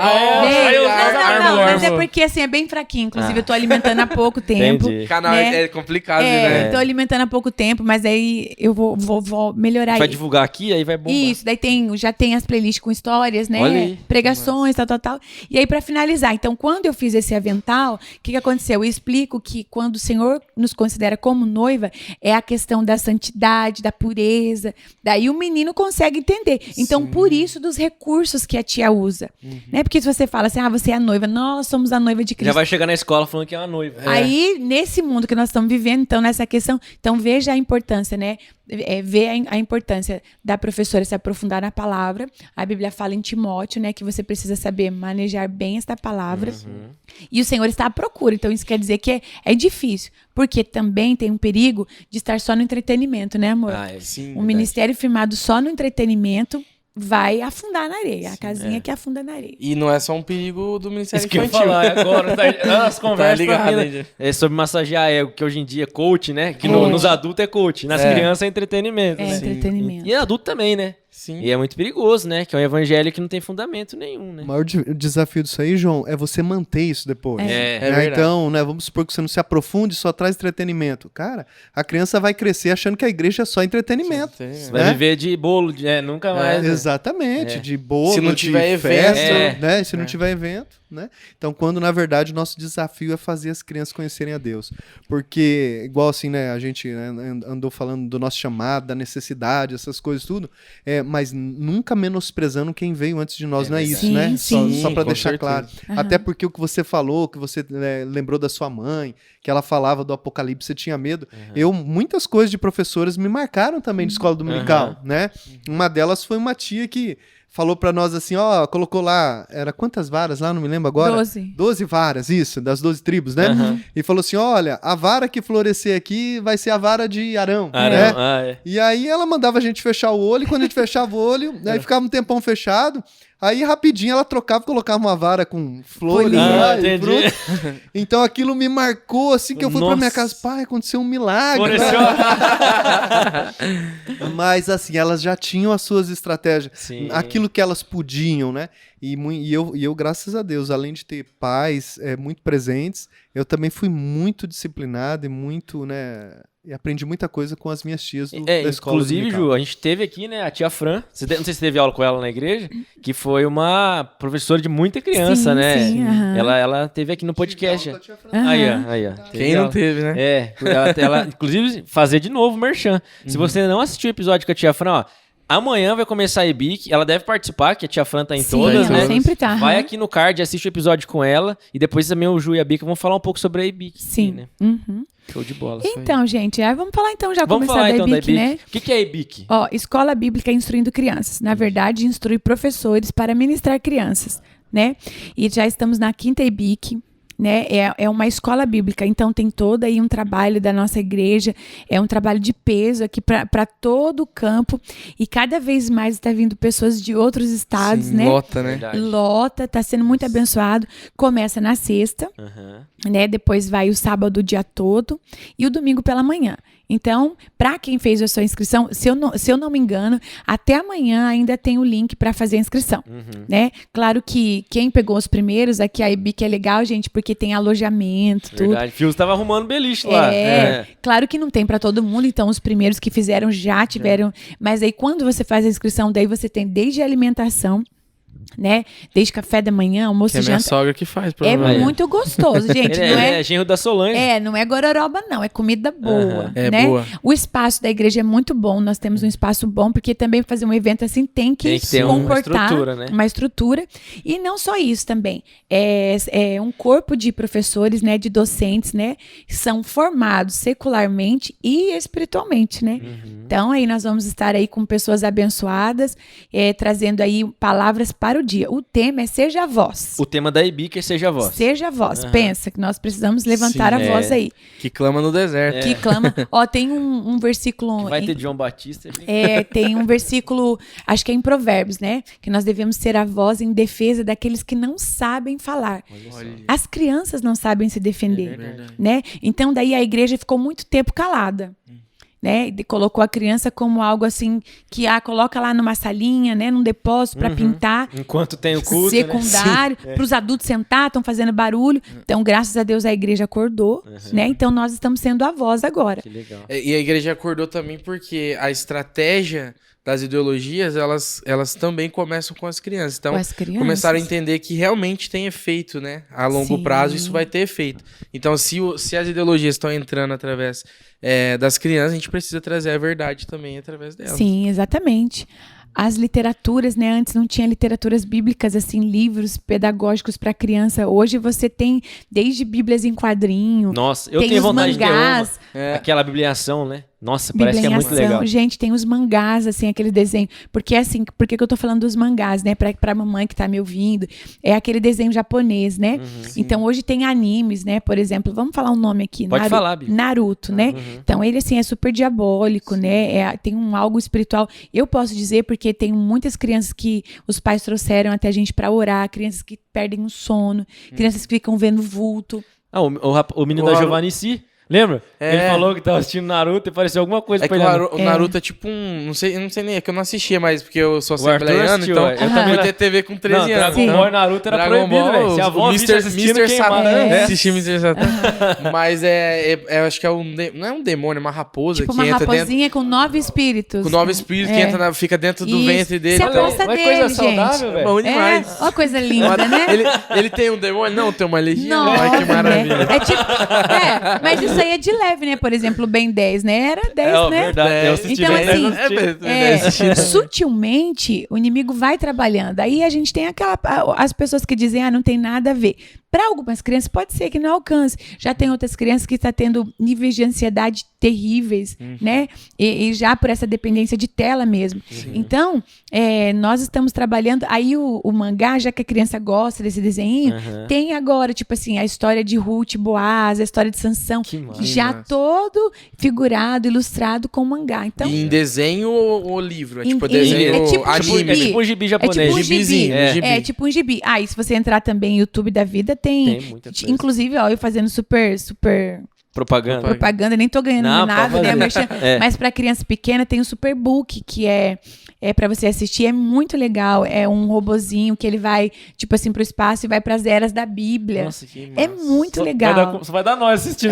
Não, mas é porque assim, é bem fraquinho. Inclusive, eu tô alimentando há pouco tempo. O canal é complicado, né? Tô alimentando há pouco tempo, mas aí eu vou melhorar isso. Vai divulgar aqui, aí vai bombar. Isso, daí já tem as playlists com histórias, né? Pregações, tal. E aí, pra finalizar, então, quando eu fiz esse avental, o que aconteceu? Eu explico que quando o Senhor nos considera como noiva, é a questão da santidade, da pureza. Daí o menino consegue entender. Então, por isso, dos recursos que a tia usa. Né? Porque se você fala assim, você é a noiva, nós somos a noiva de Cristo. Já vai chegar na escola falando que é uma noiva. Aí, nesse mundo que nós estamos vivendo, então, nessa questão, então veja a importância, né? Ver a importância da professora se aprofundar na palavra. A Bíblia fala em Timóteo, né, que você precisa saber manejar bem esta palavra. E o Senhor está à procura. Então, isso quer dizer que é difícil. Porque também tem um perigo de estar só no entretenimento, né, amor? Sim, um ministério firmado só no entretenimento vai afundar na areia. A casinha que afunda na areia. E não é só um perigo do Ministério Infantil. Isso que eu ia falar agora. As conversas sobre massagear ego, que hoje em dia é coach, né? Que nos adultos é coach. Nas crianças é entretenimento. É entretenimento. E adulto também, né? Sim. E é muito perigoso, né? Que é um evangelho que não tem fundamento nenhum, né? O maior desafio disso aí, João, é você manter isso depois. Então, né, vamos supor que você não se aprofunde, só traz entretenimento. Cara, a criança vai crescer achando que a igreja é só entretenimento. Você vai viver de bolo, nunca mais. Né? Exatamente, de bolo, se não tiver festa, evento, né? Se não tiver evento, né? Então, quando na verdade o nosso desafio é fazer as crianças conhecerem a Deus. Porque, igual assim, né, a gente andou falando do nosso chamado, da necessidade, essas coisas tudo, mas nunca menosprezando quem veio antes de nós, não é isso, né? Só para deixar certeza. Claro. Até porque o que você falou, que você lembrou da sua mãe, que ela falava do Apocalipse, você tinha medo. Muitas coisas de professoras me marcaram também de escola dominical, né? Uma delas foi uma tia que falou pra nós assim, ó, colocou lá, era quantas varas lá, não me lembro agora? 12 varas, isso, das 12 tribos, né? E falou assim, olha, a vara que florescer aqui vai ser a vara de Arão, né? E aí ela mandava a gente fechar o olho, e quando a gente fechava o olho, aí ficava um tempão fechado, aí rapidinho ela trocava e colocava uma vara com flores, e frutas. Então aquilo me marcou, assim, que eu fui pra minha casa, pai, aconteceu um milagre. Mas assim, elas já tinham as suas estratégias, aquilo que elas podiam, né? E eu, graças a Deus, além de ter pais muito presentes, eu também fui muito disciplinado e muito, né... E aprendi muita coisa com as minhas tias da escola. Inclusive, Ju, a gente teve aqui, né, a tia Fran, não sei se você teve aula com ela na igreja, que foi uma professora de muita criança, né? Sim, ela teve aqui no podcast. Aí, ó. Quem não teve, né? Ela, inclusive, fazer de novo, merchan. Se você não assistiu o episódio com a tia Fran, ó, amanhã vai começar a EBIC, ela deve participar, que a tia Fran tá em todas, né? Sempre tá. Vai aqui no card, assiste o episódio com ela, e depois também o Ju e a Bica vão falar um pouco sobre a EBIC. Sim. Né? Show de bola. Então, gente, vamos falar então já vamos começar falar, da então, EBIC, né? O que é a EBIC? Ó, Escola Bíblica Instruindo Crianças. Na verdade, instrui professores para ministrar crianças, né? E já estamos na 5ª EBIC, né? É uma escola bíblica, então tem todo aí um trabalho da nossa igreja, é um trabalho de peso aqui para todo o campo, e cada vez mais está vindo pessoas de outros estados, né? Lota, né? Verdade. Lota, tá sendo muito abençoado. Começa na sexta, né? Depois vai o sábado o dia todo e o domingo pela manhã. Então, para quem fez a sua inscrição, se eu não me engano, até amanhã ainda tem o link para fazer a inscrição, né? Claro que quem pegou os primeiros, aqui a EBIC é legal, gente, porque tem alojamento, tudo. Verdade, Fios estava arrumando beliche lá. Claro que não tem para todo mundo, então os primeiros que fizeram já tiveram, mas aí quando você faz a inscrição, daí você tem desde a alimentação, né? Desde café da manhã, almoço e janta. É minha sogra que faz, É provavelmente. muito gostoso, gente. Ele é genro da Solange. Não é gororoba, não. É comida boa, É né? boa. O espaço da igreja é muito bom. Nós temos um espaço bom, porque também fazer um evento assim tem que ter uma comportar estrutura, né? uma estrutura. E não só isso também. É um corpo de professores, né? De docentes, né? Que são formados secularmente e espiritualmente, né? Então, aí nós vamos estar aí com pessoas abençoadas, trazendo aí palavras para o dia. O tema é Seja a Voz. O tema da EBIC é Seja a Voz. Seja a voz. Pensa que nós precisamos levantar a voz aí. Que clama no deserto. Que clama. Ó, tem um versículo. Que vai ter João Batista. Tem um versículo, acho que é em Provérbios, né? Que nós devemos ser a voz em defesa daqueles que não sabem falar. As crianças não sabem se defender, né? Então, daí a igreja ficou muito tempo calada. Né? Colocou a criança como algo assim que coloca lá numa salinha, né? Num depósito para pintar. Enquanto tem o culto, secundário, para os adultos sentar, estão fazendo barulho. Então, graças a Deus, a igreja acordou, né? Então, nós estamos sendo a voz agora. Que legal. E a igreja acordou também porque a estratégia das ideologias, elas também começam com as crianças. Então, começaram a entender que realmente tem efeito, né? A longo prazo, isso vai ter efeito. Então, se as ideologias estão entrando através das crianças, a gente precisa trazer a verdade também através delas. Sim, exatamente. As literaturas, né? Antes não tinha literaturas bíblicas, assim, livros pedagógicos para criança. Hoje você tem desde bíblias em quadrinho. Nossa, eu tem tenho os vontade mangás, de ter uma. Aquela bibliação, né? Nossa, parece que é muito legal. Gente, tem os mangás, assim, aquele desenho. Porque, assim, por que eu tô falando dos mangás, né? Pra mamãe que tá me ouvindo. É aquele desenho japonês, né? Então, hoje tem animes, né? Por exemplo, vamos falar um nome aqui. Pode falar, Bia. Naruto, né? Então, ele, assim, é super diabólico, né? Tem algo espiritual. Eu posso dizer porque tem muitas crianças que os pais trouxeram até a gente pra orar, crianças que perdem o sono, crianças que ficam vendo vulto. O menino da Giovannici. Lembra? Ele falou que tava assistindo Naruto e pareceu alguma coisa pra ele. O Naruto é tipo um... Não sei nem, é que eu não assistia mais, porque eu sou assembleiano, então eu também ter TV com 13 anos. Dragon Ball e Naruto era proibido, velho. Se a avó visse assistindo, Mr. Satan. Assisti Mr. Satan. Mas acho que não é um demônio, é uma raposa tipo que uma entra raposinha dentro... com 9 espíritos. Com 9 espíritos que fica dentro do ventre dele. Se aposta dele, coisa gente. saudável, velho. Bom demais. Ó, coisa linda, né? Ele tem um demônio? Não, tem uma legião. Nossa, Ai, que maravilha. né? Mas isso aí é de leve, né? Por exemplo, o Ben 10, né? Era 10, né? Verdade. Eu assisti então, bem assim, sutilmente, o inimigo vai trabalhando. Aí a gente tem as pessoas que dizem, não tem nada a ver. Para algumas crianças pode ser que não alcance. Já tem outras crianças que estão tendo níveis de ansiedade terríveis, né? E já por essa dependência de tela mesmo. Então, nós estamos trabalhando. Aí o mangá, já que a criança gosta desse desenho, tem agora, tipo assim, a história de Ruth e Boaz, a história de Sansão, já todo figurado, ilustrado com mangá. Então, e em desenho ou livro? É tipo desenho. É tipo anime. É tipo um gibi japonês. É tipo um Gibizinho, gibi. É tipo um gibi. E se você entrar também no YouTube da vida, tem muita coisa. inclusive, ó, eu fazendo super propaganda, nem tô ganhando nada, né? Mas para criança pequena tem o Superbook, que é para você assistir, é muito legal. É um robozinho que ele vai, tipo assim, pro espaço e vai pras eras da Bíblia. Nossa, que massa. É muito legal. Você vai dar nós assistindo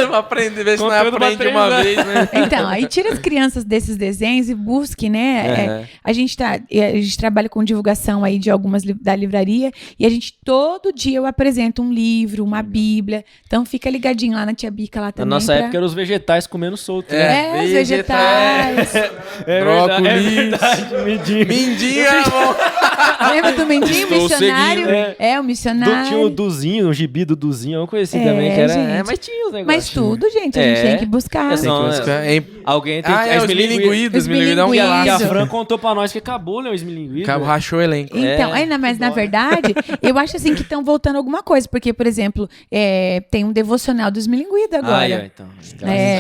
Pra aprender, ver se não aprende uma vez, né? Então, aí tira as crianças desses desenhos e busque, né? A gente trabalha com divulgação aí de algumas da livraria e a gente, todo dia eu apresento um livro, uma Bíblia. Então fica ligadinho lá na Tia Bica lá também. Na nossa época eram os vegetais comendo solto, né? Os vegetais. Brócolis. Mindinho. Lembra do Mindinho, o missionário? O missionário. Tinha o Duzinho, o gibi do Duzinho, uma coisa assim também, que era... gente. Mas tinha os negócios. Mas tudo, gente, a gente tem que buscar. Alguém tem que... os esmilinguidos. Que a Fran contou pra nós que acabou, né, o esmilinguido. Cabo rachou o elenco. Então, mas na verdade, eu acho assim que estão voltando alguma coisa, porque, por exemplo, tem um devocional do esmilinguido agora. Então.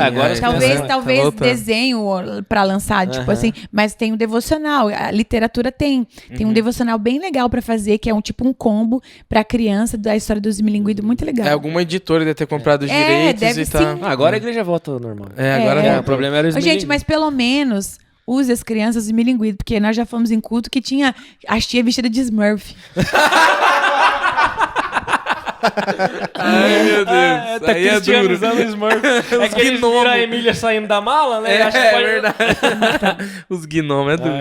Agora talvez desenho pra lançar, tipo assim, mas tem um devocional. A literatura tem um devocional bem legal pra fazer, que é um combo pra criança da história do esmilinguido, muito legal. Alguma editora deve ter comprado os direitos deve e tá. Agora a igreja volta ao normal. Agora o problema era o esmilinguido. Gente, mas pelo menos use as crianças esmilinguido, porque nós já fomos em culto que tinha as tia vestida de Smurf. Ai, meu Deus. Tá aí é duro. usando o Smurf. É que eles viram a Emília saindo da mala, né? Verdade. Os gnomos é duro.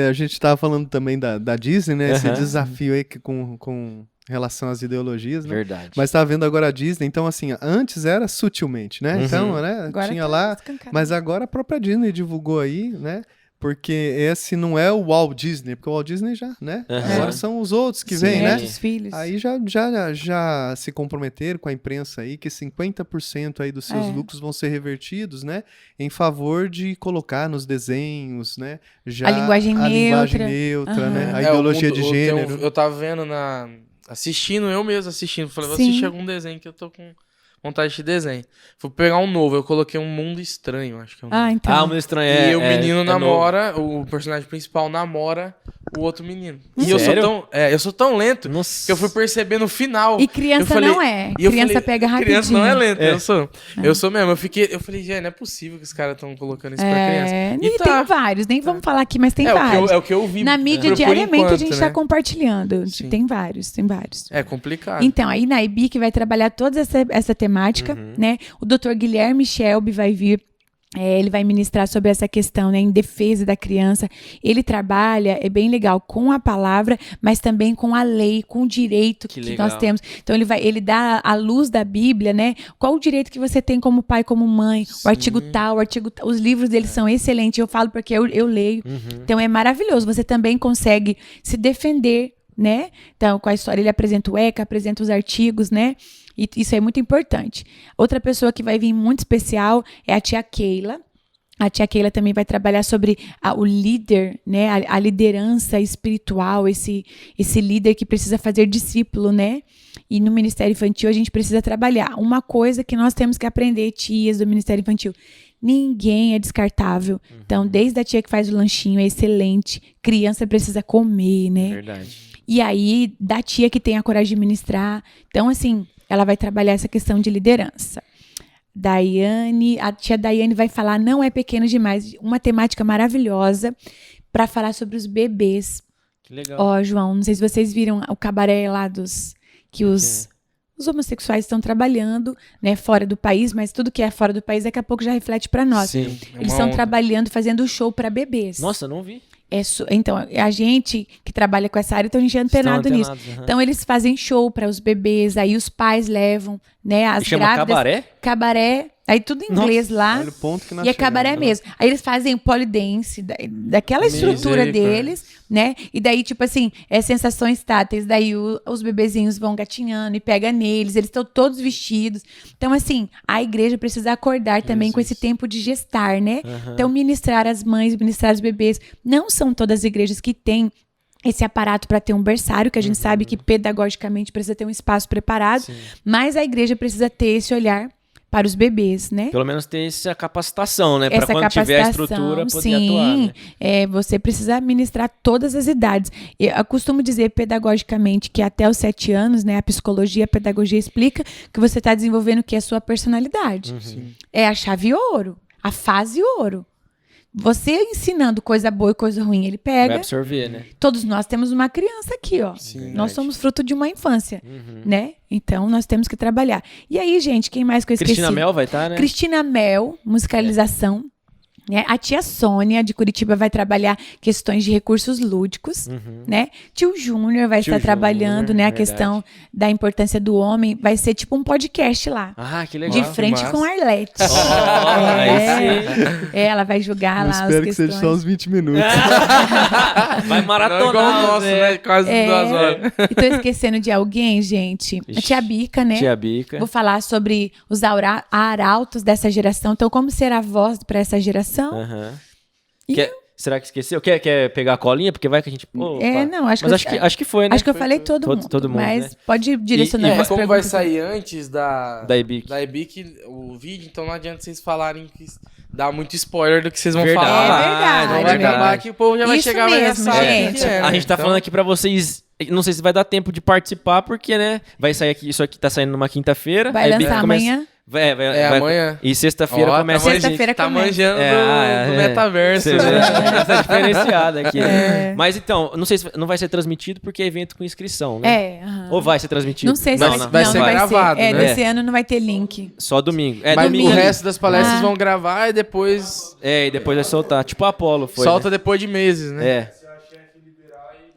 A gente tava falando também da Disney, né? Esse desafio aí com relação às ideologias, né? Verdade. Mas tá vendo agora a Disney, então assim, antes era sutilmente, né? Então, né, agora tinha tá lá, escancarado. mas agora a própria Disney divulgou aí, né? Porque esse não é o Walt Disney, porque o Walt Disney já, né? Agora são os outros que vêm, né? Os filhos. Aí já se comprometeram com a imprensa aí que 50% aí dos seus lucros vão ser revertidos, né? Em favor de colocar nos desenhos, né? Já a linguagem neutra, né? A ideologia de gênero. Eu tava vendo assistindo. Falei, vou assistir algum desenho que eu tô com vontade de desenho. Fui pegar um novo, eu coloquei Um Mundo Estranho, acho que é um nome. Então. O Mundo Estranho E o menino namora, o personagem principal namora o outro menino. E eu sou tão lento que eu fui perceber no final. E criança não é. Criança pega rapidinho. Criança não é lenta, eu sou mesmo. Eu falei, gente, não é possível que os caras estão colocando isso pra criança. E tem vários, nem vamos falar aqui, mas tem vários. É o que eu vi. Na mídia, diariamente, a gente tá compartilhando. Tem vários. É complicado. Então, aí na IBIC vai trabalhar toda essa temática, né? O Dr. Guilherme Shelby vai vir. Ele vai ministrar sobre essa questão, né, em defesa da criança. Ele trabalha, é bem legal, com a palavra, mas também com a lei, com o direito que nós temos. Então, ele dá à luz da Bíblia, né? Qual o direito que você tem como pai, como mãe? O artigo tal, os livros dele são excelentes. Eu falo porque eu leio. Então, é maravilhoso. Você também consegue se defender, né? Então, com a história, ele apresenta o ECA, apresenta os artigos, né? E isso é muito importante. Outra pessoa que vai vir muito especial é a tia Keila. A tia Keila também vai trabalhar sobre o líder, né? A liderança espiritual, esse líder que precisa fazer discípulo, né? E no Ministério Infantil a gente precisa trabalhar. Uma coisa que nós temos que aprender, tias do Ministério Infantil: ninguém é descartável. Então, desde a tia que faz o lanchinho, é excelente. Criança precisa comer, né? Verdade. E aí, da tia que tem a coragem de ministrar. Então, assim, ela vai trabalhar essa questão de liderança. A tia Daiane vai falar Não é Pequeno Demais, uma temática maravilhosa para falar sobre os bebês. Que legal. Ó, João, não sei se vocês viram o cabaré lá que os homossexuais estão trabalhando, né, fora do país, mas tudo que é fora do país daqui a pouco já reflete para nós. Sim, eles estão trabalhando, fazendo show para bebês. Nossa, não vi. Então, a gente que trabalha com essa área, então a gente é antenado nisso. Então, eles fazem show para os bebês, aí os pais levam, né, as chama grávidas. cabaré? Cabaré Aí tudo em inglês lá. Olha o ponto que nós E é cabaré chegamos, né? mesmo. Aí eles fazem polidense, daquela estrutura deles, né? E daí, tipo assim, sensações táteis. Daí os bebezinhos vão gatinhando e pega neles, eles estão todos vestidos. Então, assim, a igreja precisa acordar também com esse tempo de gestar, né? Então, ministrar as mães, ministrar os bebês. Não são todas as igrejas que têm esse aparato para ter um berçário, que a gente sabe que pedagogicamente precisa ter um espaço preparado, mas a igreja precisa ter esse olhar para os bebês, né? Pelo menos ter essa capacitação, né? Para quando tiver a estrutura poder atuar, né? Você precisa ministrar todas as idades. Eu costumo dizer pedagogicamente que até os 7 anos, né? A psicologia, a pedagogia explica que você está desenvolvendo o que é a sua personalidade. É a chave ouro, a fase ouro. Você ensinando coisa boa e coisa ruim, ele pega. Vai absorver, né? Todos nós temos uma criança aqui, ó. Sim, nós somos fruto de uma infância, né? Então, nós temos que trabalhar. E aí, gente, quem mais que eu esqueci? Cristina Mel vai estar, né? Cristina Mel, musicalização. Né? A tia Sônia, de Curitiba, vai trabalhar questões de recursos lúdicos, né? Tio Júnior vai estar trabalhando, né? A questão da importância do homem. Vai ser tipo um podcast lá. Ah, que legal. De frente com a Arlete. Ela vai julgar Eu lá as espero que questões. seja só uns 20 minutos. Vai Não maratonar. igual o nosso, né? Quase 2 horas. E tô esquecendo de alguém, gente. A tia Bica, né? Tia Bica. Vou falar sobre os arautos dessa geração. Então, como ser a voz para essa geração? E será que esqueceu? Quer pegar a colinha? Porque vai que a gente... Pô, não, acho mas que acho que foi, né? Acho que eu falei todo mundo. né? Mas pode direcionar Como as vai perguntas. sair antes da EBIC. o vídeo, então não adianta vocês falarem que dá muito spoiler do que vocês vão Verdade. falar. É verdade, Não vai é verdade. acabar que o povo já vai Isso chegar e já mesmo, sabe o gente. que é, né? A gente tá Então, falando aqui pra vocês... Não sei se vai dar tempo de participar, porque, né? Vai sair aqui... Isso aqui tá saindo numa quinta-feira. Vai a EBIC lançar amanhã. Vai, amanhã. E sexta-feira Ó, começa... Sexta-feira tá começa. manjando do metaverso. Você vê? né? Essa diferenciada aqui. Né? Mas então, não sei se não vai ser transmitido porque é evento com inscrição, né? Ou vai ser transmitido? Não sei se vai ser gravado, né? Desse ano não vai ter link. Só domingo. Mas domingo. o resto das palestras vão gravar e depois E depois vai soltar. Tipo a Apollo foi. solta né? depois de meses, né?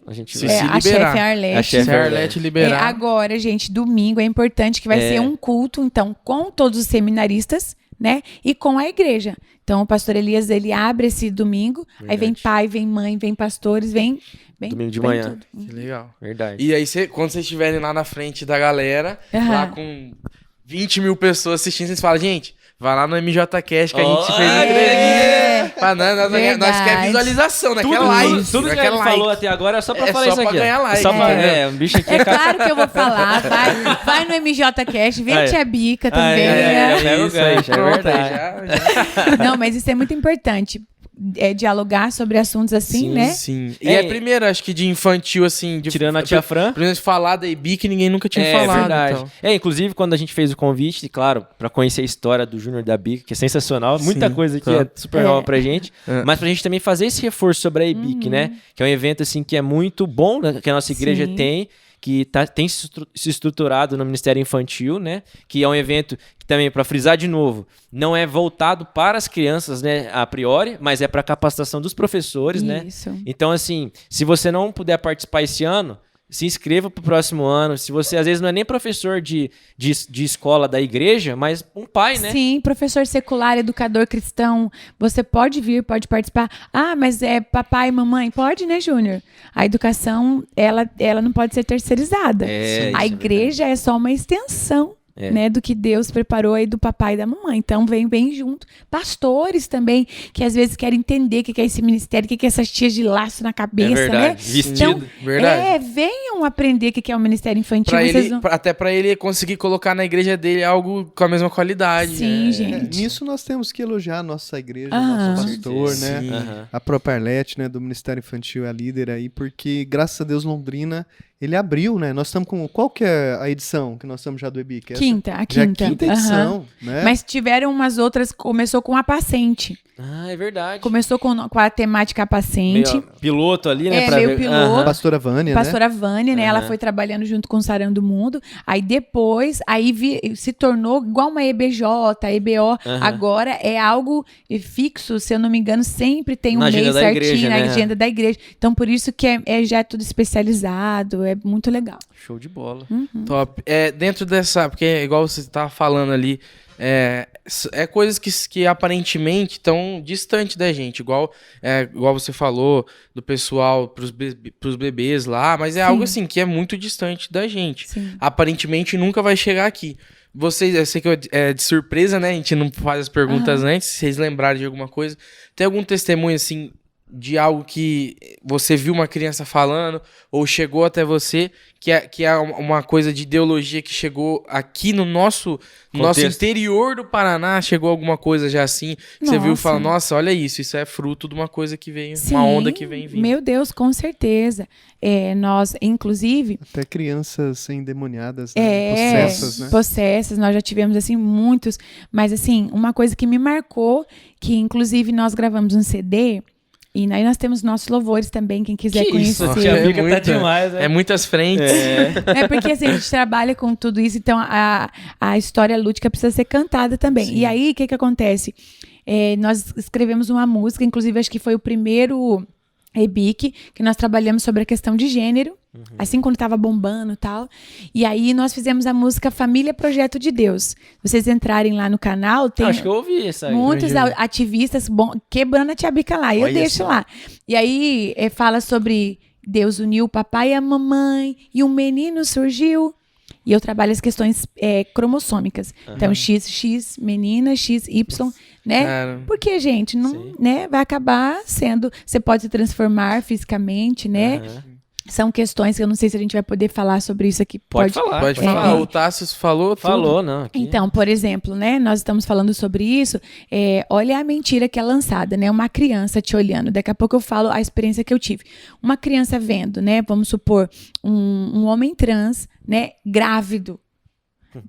A gente Se vai. se A chefe liberar. é a Arlete. A chefe Se a Arlete liberar. Agora, gente, domingo é importante que vai ser um culto, então, com todos os seminaristas, né? E com a igreja. Então, o pastor Elias, ele abre esse domingo, aí vem pai, vem mãe, vem pastores, vem Domingo de vem manhã. tudo. Que legal. Verdade. E aí, quando vocês estiverem lá na frente da galera, lá com 20 mil pessoas assistindo, vocês falam, gente, vai lá no MJCast que a gente fez entreguinha. Nós queremos visualização, né? Quer like. Tudo que ele falou até agora é só pra falar só isso pra aqui. ganhar like. Só pra, um bicho aqui É claro que eu vou falar. Vai no MJCast, vem a tia Bica também. É Isso aí, é pronto, verdade. já. Não, mas isso é muito importante. Dialogar sobre assuntos assim, né? Sim. E é primeiro, acho que de infantil, assim... Tirando a tia Fran. Pelo menos falar da EBIC, ninguém nunca tinha falado. É verdade. Então. Inclusive, quando a gente fez o convite, claro, pra conhecer a história do Júnior da BIC, que é sensacional, muita coisa que é super nova pra gente, mas pra gente também fazer esse reforço sobre a EBIC, né? Que é um evento, assim, que é muito bom, né? Que a nossa igreja tem, que tem se estruturado no Ministério Infantil, né? Que é um evento que também, para frisar de novo, não é voltado para as crianças, né, a priori, mas é para capacitação dos professores, né? Então, assim, se você não puder participar esse ano, se inscreva para o próximo ano. Se você, às vezes, não é nem professor de escola da igreja, mas um pai, né? Sim, professor secular, educador cristão, você pode vir, pode participar. Ah, mas é papai e mamãe? Pode, né, Júnior? A educação, ela não pode ser terceirizada. A igreja é só uma extensão. Né, do que Deus preparou aí do papai e da mamãe. Então, vem junto. Pastores também, que às vezes querem entender o que é esse ministério, o que é essas tias de laço na cabeça, verdade. né? Vestido. Então, Verdade. venham aprender o que é o ministério infantil. Até pra ele conseguir colocar na igreja dele algo com a mesma qualidade. Sim, gente. Nisso nós temos que elogiar a nossa igreja, nosso pastor, né? A própria Arlete, né, do Ministério Infantil, é a líder aí, porque, graças a Deus, Londrina, ele abriu, né? Nós estamos com... Qual que é a edição que nós estamos já do EBIC? A quinta. Já é a quinta edição, né? Mas tiveram umas outras, começou com a Apacente. Ah, é verdade. Começou com a temática Apacente. Meio piloto ali, né? Meio piloto. Pastora Vânia, Pastora Vânia, né? Ela foi trabalhando junto com o Sarão do Mundo. Aí depois, se tornou igual uma EBJ, EBO. Agora é algo fixo, se eu não me engano, sempre tem um mês certinho igreja, na né? agenda da igreja. Então, por isso que já é tudo especializado, é muito legal. Show de bola. Top. Dentro dessa... Porque, igual você estava falando ali, coisas que aparentemente estão distante da gente, igual você falou do pessoal pros bebês lá, mas é algo assim que é muito distante da gente. Sim. Aparentemente nunca vai chegar aqui. Vocês, eu sei que é de surpresa, né? A gente não faz as perguntas antes, se vocês lembrarem de alguma coisa. Tem algum testemunho, assim, de algo que você viu uma criança falando ou chegou até você, que é uma coisa de ideologia que chegou aqui no nosso interior do Paraná, chegou alguma coisa já assim, que você viu e falou, nossa, olha isso é fruto de uma coisa que veio, uma onda que vem vindo. Meu Deus, com certeza. Nós, inclusive... Até crianças endemoniadas, né? Possessas, né? Possessas, nós já tivemos, assim, muitos. Mas, assim, uma coisa que me marcou, que inclusive nós gravamos um CD... E aí nós temos nossos louvores também, quem quiser conhecer. Isso, tia Bica tá demais, né? É muitas frentes. É porque assim, a gente trabalha com tudo isso, então a história lúdica precisa ser cantada também. Sim. E aí, o que acontece? Nós escrevemos uma música, inclusive acho que foi o primeiro EBIC, que nós trabalhamos sobre a questão de gênero, assim quando estava bombando e tal. E aí nós fizemos a música Família Projeto de Deus. Se vocês entrarem lá no canal, tem acho que eu ouvi essa aí. Muitos ativistas quebrando a tia Bica lá. E eu deixo lá. E aí fala sobre Deus uniu o papai e a mamãe e um menino surgiu. E eu trabalho as questões cromossômicas. Então, XX, menina, XY, né? Cara, porque, gente, não, né, vai acabar sendo... Você pode se transformar fisicamente, né? São questões que eu não sei se a gente vai poder falar sobre isso aqui. Pode falar. O Tassos falou tudo. Falou, não. Aqui. Então, por exemplo, né, nós estamos falando sobre isso. Olha a mentira que é lançada, né? Uma criança te olhando. Daqui a pouco eu falo a experiência que eu tive. Uma criança vendo, né? Vamos supor, um homem trans, né? Grávido.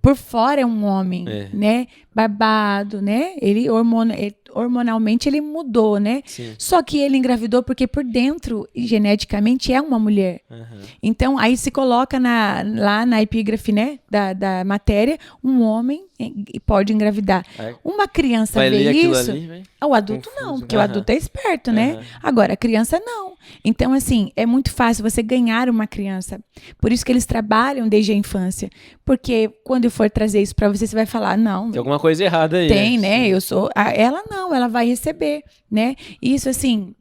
Por fora é um homem, né? Barbado, né? Ele hormonalmente ele mudou, né? Sim. Só que ele engravidou porque por dentro, geneticamente, é uma mulher. Então, aí se coloca lá na epígrafe, né? Da matéria, um homem pode engravidar. Uma criança vê isso... O adulto não, porque o adulto é esperto, né? Agora, a criança não. Então, assim, é muito fácil você ganhar uma criança. Por isso que eles trabalham desde a infância. Porque quando eu for trazer isso pra você, você vai falar, não... Tem alguma coisa errada aí. Tem, né? Eu sou... Ela não, ela vai receber, né? Isso, assim...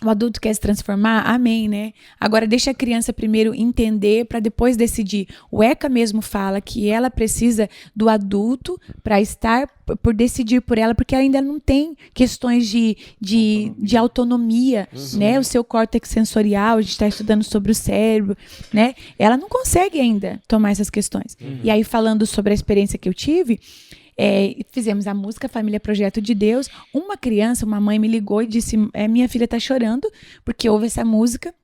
O adulto quer se transformar? Amém, né? Agora, deixa a criança primeiro entender para depois decidir. O ECA mesmo fala que ela precisa do adulto para estar, por decidir por ela, porque ela ainda não tem questões de autonomia, né? O seu córtex sensorial, a gente está estudando sobre o cérebro, né? Ela não consegue ainda tomar essas questões. E aí, falando sobre a experiência que eu tive... fizemos a música Família Projeto de Deus. Uma criança, uma mãe me ligou e disse, minha filha tá chorando porque ouve essa música,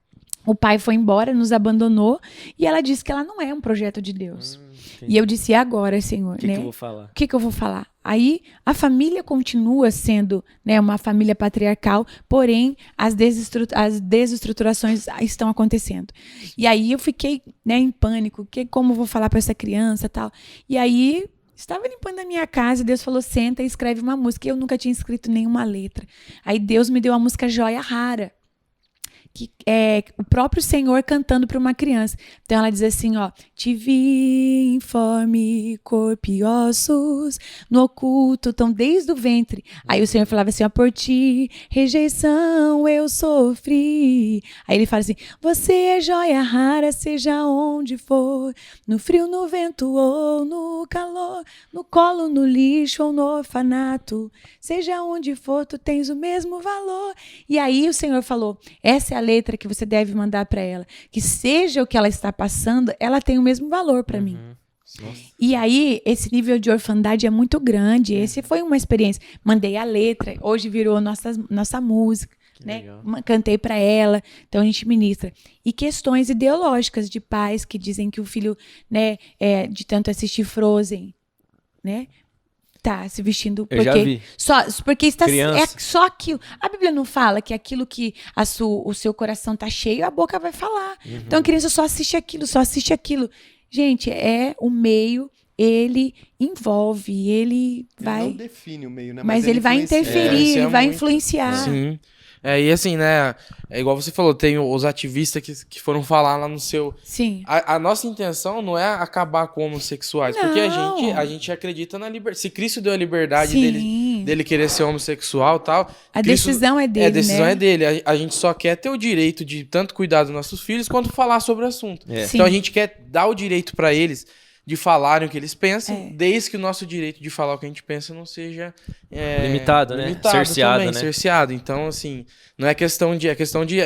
o pai foi embora, nos abandonou, e ela disse que ela não é um projeto de Deus. E eu disse, e agora, Senhor? O que eu vou falar? O que eu vou falar? Aí a família continua sendo, né, uma família patriarcal, porém as desestruturações estão acontecendo. E aí eu fiquei, né, em pânico, como eu vou falar para essa criança, tal. E aí estava limpando a minha casa e Deus falou, senta e escreve uma música. Eu nunca tinha escrito nenhuma letra. Aí Deus me deu a música Joia Rara, que é o próprio Senhor cantando para uma criança. Então ela diz assim, ó, te vi informe, corpo e ossos, no oculto, então desde o ventre. Aí o Senhor falava assim, ó, por ti, rejeição eu sofri. Aí ele fala assim, você é joia rara, seja onde for, no frio, no vento ou no calor, no colo, no lixo ou no orfanato, seja onde for, tu tens o mesmo valor. E aí o Senhor falou, essa é a letra que você deve mandar para ela, que seja o que ela está passando, ela tem o mesmo valor para mim. Nossa. E aí, esse nível de orfandade é muito grande. Esse foi uma experiência. Mandei a letra, hoje virou nossa música, né? Cantei para ela, então a gente ministra. E questões ideológicas de pais que dizem que o filho, né, de tanto assistir Frozen, né, tá se vestindo porque eu já vi. Porque está só aquilo. A Bíblia não fala que aquilo que o seu coração tá cheio, a boca vai falar. Então a criança só assiste aquilo. Gente, é o meio ele envolve, ele vai... Ele não define o meio, né? Mas ele vai influencia. interferir, ele vai muito... influenciar. Sim. E assim, né? É igual você falou, tem os ativistas que foram falar lá no seu... Sim. A nossa intenção não é acabar com homossexuais, porque a gente acredita na liberdade. Se Cristo deu a liberdade dele querer ser homossexual e tal... A Cristo, decisão é dele, a decisão né? é dele. A gente só quer ter o direito de tanto cuidar dos nossos filhos quanto falar sobre o assunto. Sim. Então a gente quer dar o direito para eles de falarem o que eles pensam, desde que o nosso direito de falar o que a gente pensa não seja limitado, né? Cerceado, também, né? cerceado. Então, assim, não é questão de... É questão de...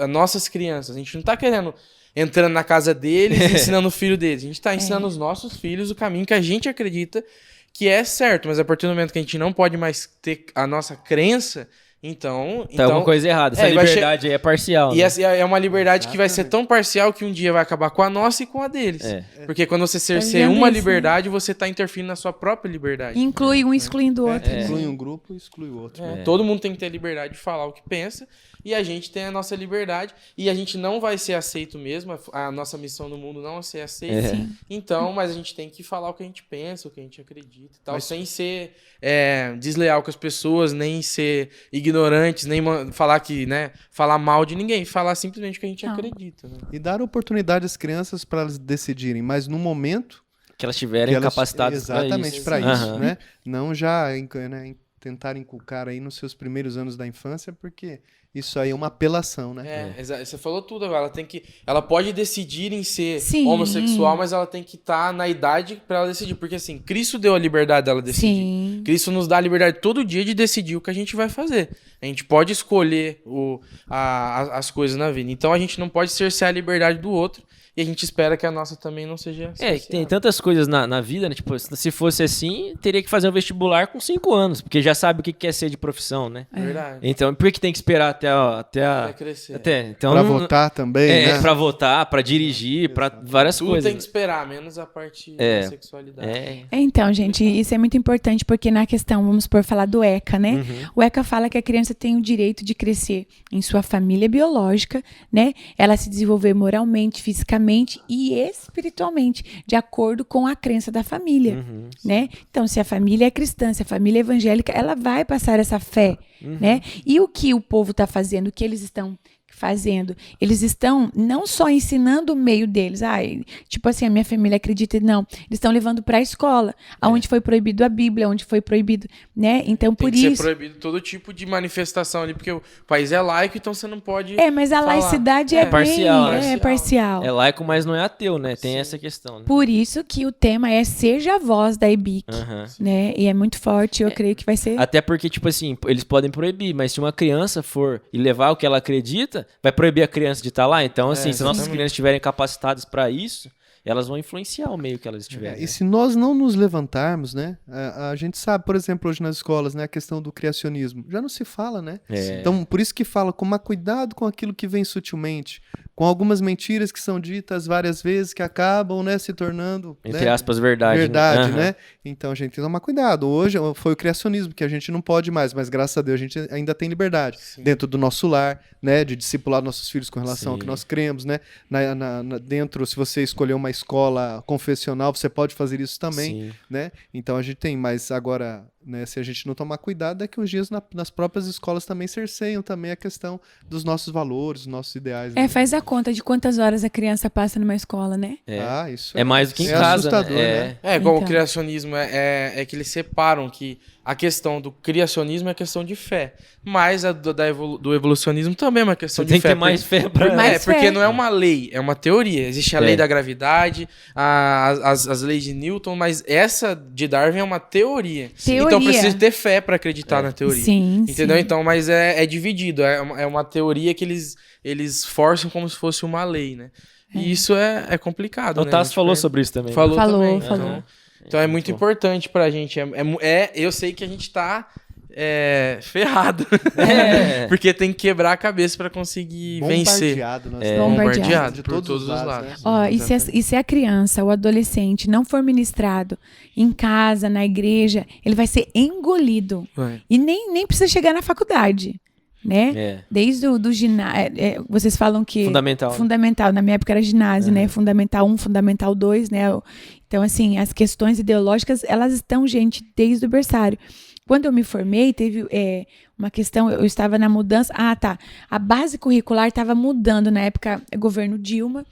nossas crianças. A gente não tá querendo... Entrando na casa deles e ensinando o filho deles. A gente tá ensinando os nossos filhos o caminho que a gente acredita que é certo. Mas a partir do momento que a gente não pode mais ter a nossa crença... Então, alguma coisa errada. Essa liberdade aí é parcial. E né? essa é uma liberdade que vai ser tão parcial que um dia vai acabar com a nossa e com a deles. Porque quando você cerceia uma liberdade, você está interferindo na sua própria liberdade. Inclui um excluindo o outro. Inclui um grupo e exclui o outro. Todo mundo tem que ter a liberdade de falar o que pensa. E a gente tem a nossa liberdade. E a gente não vai ser aceito mesmo. A nossa missão no mundo não é ser aceito. Então, mas a gente tem que falar o que a gente pensa, o que a gente acredita e tal. Sem ser desleal com as pessoas, nem ser ignorantes, nem falar mal de ninguém. Falar simplesmente o que a gente acredita. Né? E dar oportunidade às crianças para elas decidirem. Mas no momento... Que elas estiverem capacitadas para isso. Exatamente para isso, né? Não já tentar inculcar aí nos seus primeiros anos da infância, porque isso aí é uma apelação, né? Você falou tudo agora. Ela pode decidir em ser homossexual, mas ela tem que estar na idade para ela decidir. Porque assim, Cristo deu a liberdade dela decidir. Sim. Cristo nos dá a liberdade todo dia de decidir o que a gente vai fazer. A gente pode escolher as coisas na vida. Então a gente não pode cercear a liberdade do outro. E a gente espera que a nossa também não seja que tem tantas coisas na vida, né? Tipo, se fosse assim, teria que fazer um vestibular com 5 anos, porque já sabe o que quer ser de profissão, né? Verdade. Então, por que tem que esperar até crescer. Então, pra votar também, né? Pra votar, pra dirigir, pra várias Tudo coisas. tem que esperar, menos a parte da sexualidade. Então, gente, isso é muito importante, porque na questão, vamos por falar do ECA, né? O ECA fala que a criança tem o direito de crescer em sua família biológica, né? Ela se desenvolver moralmente, fisicamente e espiritualmente, de acordo com a crença da família, né? Então, se a família é cristã, se a família é evangélica, ela vai passar essa fé, né? E o que o povo está fazendo, o que eles estão fazendo? Eles estão não só ensinando o meio deles, tipo assim, a minha família acredita, não, eles estão levando para a escola, onde foi proibido a Bíblia, onde foi proibido, né? Então, por isso... Tem que ser proibido todo tipo de manifestação ali, porque o país é laico, então você não pode mas a laicidade é parcial, bem... É parcial. É laico, mas não é ateu, né? Tem essa questão. Né? Por isso que o tema é Seja a Voz da EBIC, né? E é muito forte, eu creio que vai ser... Até porque, tipo assim, eles podem proibir, mas se uma criança for e levar o que ela acredita, vai proibir a criança de estar lá. Então, assim, se nossas crianças estiverem capacitadas para isso, elas vão influenciar o meio que elas estiverem. E se nós não nos levantarmos, né? A gente sabe, por exemplo, hoje nas escolas, né, a questão do criacionismo. Já não se fala, né? Então, por isso que fala, tomar cuidado com aquilo que vem sutilmente, com algumas mentiras que são ditas várias vezes, que acabam, né, se tornando... Entre aspas, verdade. Verdade, né? Então, a gente tem que tomar cuidado. Hoje foi o criacionismo, que a gente não pode mais, mas graças a Deus a gente ainda tem liberdade. Dentro do nosso lar, né? De discipular nossos filhos com relação ao que nós cremos, né? Dentro, se você escolher uma escola confessional, você pode fazer isso também, né? Então, a gente tem, mas agora... Né, se a gente não tomar cuidado, daqui uns dias nas próprias escolas também cerceiam também a questão dos nossos valores, dos nossos ideais. Né? Faz a conta de quantas horas a criança passa numa escola, né? Isso é mais do que em casa, assustador, né? Igual o criacionismo, é que eles separam que a questão do criacionismo é questão de fé, mas a do evolucionismo também é uma questão de fé. Tem que ter mais fé pra... porque não é uma lei, é uma teoria. Existe a lei da gravidade, as leis de Newton, mas essa de Darwin é uma teoria. Então precisa ter fé para acreditar na teoria. Sim, entendeu? Então, mas é dividido, é uma teoria que eles forçam como se fosse uma lei, né? E isso é complicado, O Tasso falou sobre isso também. Falou também. Falou. Então é muito importante pra gente. Eu sei que a gente tá ferrado. Porque tem que quebrar a cabeça pra conseguir vencer. Bombardeado por todos os lados. Né? E se a criança, o adolescente, não for ministrado em casa, na igreja, ele vai ser engolido. E nem precisa chegar na faculdade. Né? Desde o ginásio, vocês falam que... Fundamental. Fundamental, na minha época era ginásio, né? Fundamental 1, Fundamental 2, né? Então, assim, as questões ideológicas, elas estão, gente, desde o berçário. Quando eu me formei, teve uma questão, eu estava na mudança. A base curricular estava mudando na época, governo Dilma,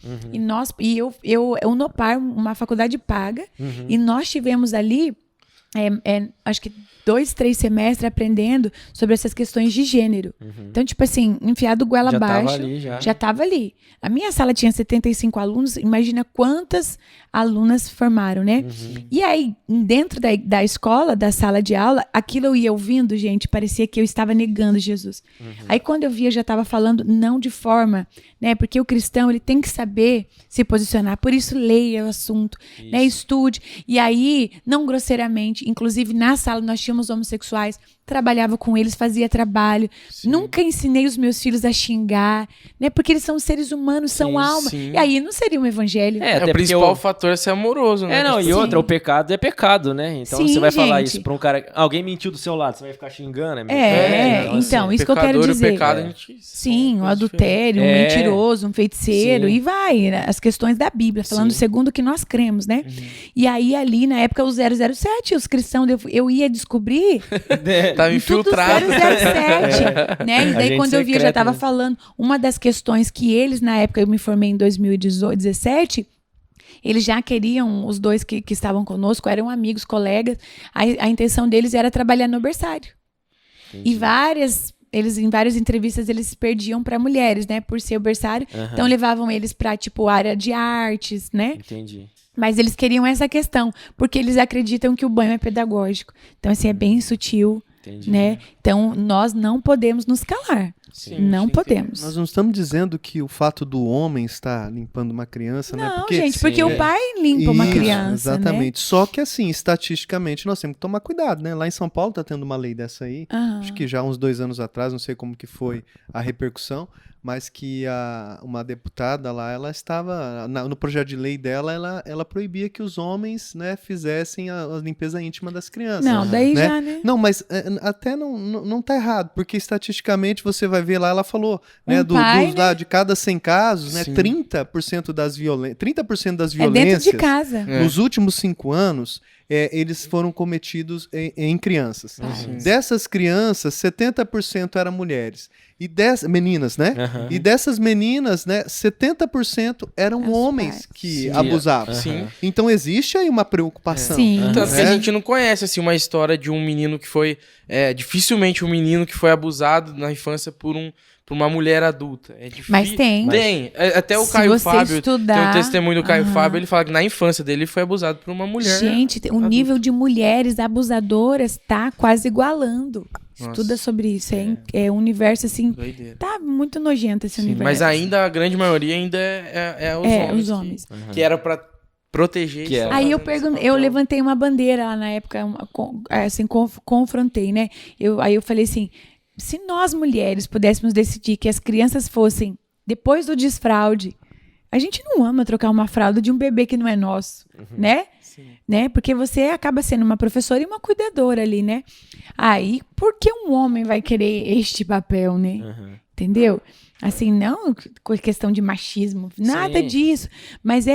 e eu Unopar, uma faculdade paga, e nós tivemos ali, acho que 2, 3 semestres aprendendo sobre essas questões de gênero. Então, tipo assim, enfiado goela abaixo, já estava ali. A minha sala tinha 75 alunos, imagina quantas alunas formaram, né? E aí, dentro da escola, da sala de aula, aquilo eu ia ouvindo, gente, parecia que eu estava negando Jesus. Aí, quando eu via, eu já estava falando não de forma, né? Porque o cristão, ele tem que saber se posicionar. Por isso, leia o assunto, né? Estude. E aí, não grosseiramente, inclusive na sala nós tínhamos homossexuais, trabalhava com eles, fazia trabalho. Nunca ensinei os meus filhos a xingar, né? Porque eles são seres humanos, são alma. E aí não seria um evangelho. O principal fator é ser amoroso, né? E outra, o pecado é pecado, né? Então você vai falar isso pra um cara, alguém mentiu do seu lado, você vai ficar xingando, então, assim, isso que eu quero dizer. Pecado, a gente um adultério, um mentiroso, um feiticeiro, e vai, né? As questões da Bíblia, falando segundo o que nós cremos, né? E aí, ali, na época, o 007, os cristãos, eu ia descobrir tava infiltrado. Tudo 007, né? E daí, quando eu via, já estava falando. Uma das questões que eles, na época, eu me formei em 2017, eles já queriam, os dois que estavam conosco, eram amigos, colegas, a intenção deles era trabalhar no berçário. E em várias entrevistas, eles se perdiam para mulheres, né? Por ser o berçário. Então, levavam eles para, tipo, área de artes, né? Entendi. Mas eles queriam essa questão, porque eles acreditam que o banho é pedagógico. Então, assim, é bem sutil, né? Então, nós não podemos nos calar. Não podemos. Nós não estamos dizendo que o fato do homem estar limpando uma criança, né? Não, gente, porque o pai limpa uma criança, exatamente. Né? Só que, assim, estatisticamente, nós temos que tomar cuidado, né? Lá em São Paulo está tendo uma lei dessa aí, acho que já há uns 2 anos atrás, não sei como que foi a repercussão, mas que uma deputada lá, ela estava, no projeto de lei dela, ela proibia que os homens, né, fizessem a limpeza íntima das crianças. Não, daí né? Já, né? Não, mas até não tá errado, porque estatisticamente você vai ver lá, ela falou, né, de cada 100 casos, né, 30% das violências dentro de casa. Nos últimos 5 anos, eles foram cometidos em crianças. Dessas crianças, 70% eram mulheres. Meninas, né? E dessas meninas, né, 70% eram homens que abusavam. Então existe aí uma preocupação. Tanto que a gente não conhece assim, uma história de um menino que foi... dificilmente um menino que foi abusado na infância por uma mulher adulta. É difícil. Mas tem. Tem. Até o Caio Fábio, tem um testemunho do Caio Fábio, ele fala que na infância dele foi abusado por uma mulher. Gente, o nível de mulheres abusadoras tá quase igualando. Estuda sobre isso. É um universo, assim... Doideira. Tá muito nojento esse universo. Mas ainda, a grande maioria ainda é os homens. Que era pra proteger. Aí eu levantei uma bandeira lá na época, assim, confrontei, né? Aí eu falei assim, se nós mulheres pudéssemos decidir que as crianças fossem, depois do desfraude, a gente não ama trocar uma fralda de um bebê que não é nosso, né? Né? Porque você acaba sendo uma professora e uma cuidadora ali, né? Aí, por que um homem vai querer este papel, né? Entendeu? Assim, não com questão de machismo, nada disso. Mas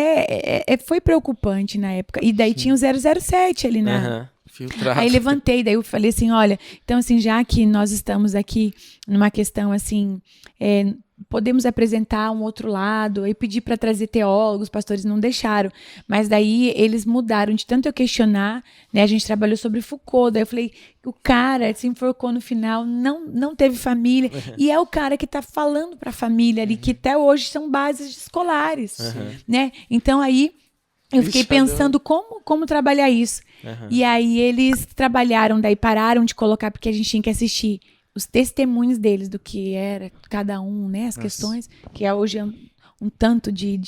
foi preocupante na época. E daí tinha o 007 ali na... Filtrado. Aí levantei, daí eu falei assim, olha, então assim, já que nós estamos aqui numa questão assim, podemos apresentar um outro lado, aí pedi para trazer teólogos, pastores não deixaram, mas daí eles mudaram, de tanto eu questionar, né, a gente trabalhou sobre Foucault, daí eu falei, o cara se enforcou no final, não teve família, e é o cara que está falando para a família ali, que até hoje são bases escolares, né, então aí eu fiquei pensando como trabalhar isso. E aí eles trabalharam, daí pararam de colocar, porque a gente tinha que assistir os testemunhos deles do que era cada um, né? As questões, que hoje é um tanto de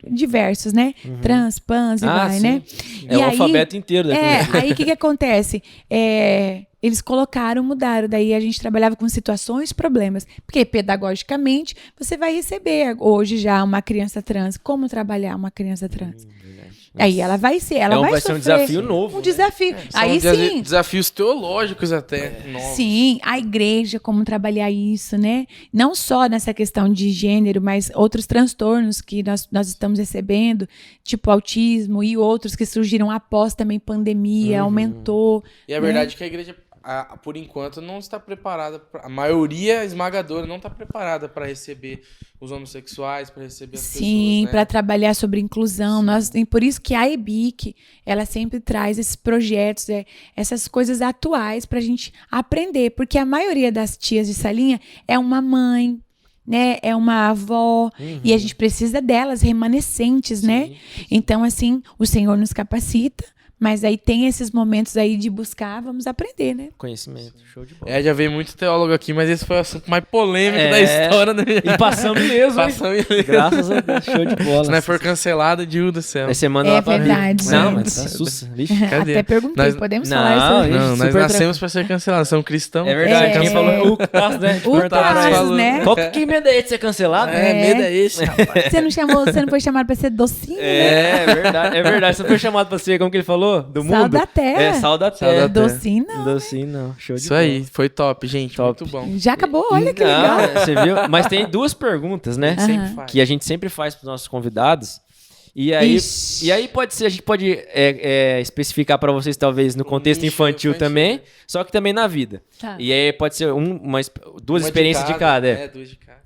diversos, né? Trans, pans e vai, sim. né? É o alfabeto inteiro daqui. Aí o que acontece? Eles mudaram, daí a gente trabalhava com situações, problemas, porque pedagogicamente você vai receber hoje já uma criança trans, como trabalhar uma criança trans, Aí ela vai ser, ela vai ser sofrer. um desafio novo. Um desafio. São Aí sim. desafios teológicos até. Novos. Sim, a igreja, como trabalhar isso, né? Não só nessa questão de gênero, mas outros transtornos que nós estamos recebendo, tipo autismo e outros que surgiram após também pandemia, aumentou. E é verdade que a igreja, por enquanto, não está preparada, a maioria esmagadora não está preparada para receber os homossexuais, para receber as pessoas. Sim, né? para trabalhar sobre inclusão. E por isso que a EBIC, ela sempre traz esses projetos, essas coisas atuais para a gente aprender. Porque a maioria das tias de salinha é uma mãe, né? É uma avó. E a gente precisa delas remanescentes, né? Então, assim, o Senhor nos capacita. Mas aí tem esses momentos aí de buscar, vamos aprender, né? Conhecimento, show de bola. Já veio muito teólogo aqui, mas esse foi o assunto mais polêmico da história. Né? E passamos mesmo, Passamos mesmo. Graças a Deus, show de bola. Se não for cancelado, Deus do céu. Aí você manda lá pra verdade, Não, gente. mas tá sussa, vixe. Cadê? Até perguntei, Nós- podemos Não, falar isso? gente, Não, nós super nascemos para ser cancelados, somos cristãos. É verdade, quem falou o Tasso, né? O Perguntaram pra Tasso, ele. né? Qual que medo é de ser cancelado? Medo é esse, rapaz. Você não foi chamado pra ser docinho, né? É verdade. Você não foi chamado pra ser, como que ele falou? Do mundo? Sal da terra. Sal da Sal da terra. terra. Docinho não. Docinho não, show de Isso bola. aí, foi top, gente. Top. Muito bom. Já acabou, olha que legal. Você viu? Mas tem duas perguntas, né? Sempre faz. Que a gente sempre faz pros nossos convidados. E aí, Ixi. pode ser, a gente pode especificar pra vocês, talvez, no contexto nicho infantil infantil. também, só que também na vida. Tá. E aí pode ser duas Uma experiências de cada. duas de cada.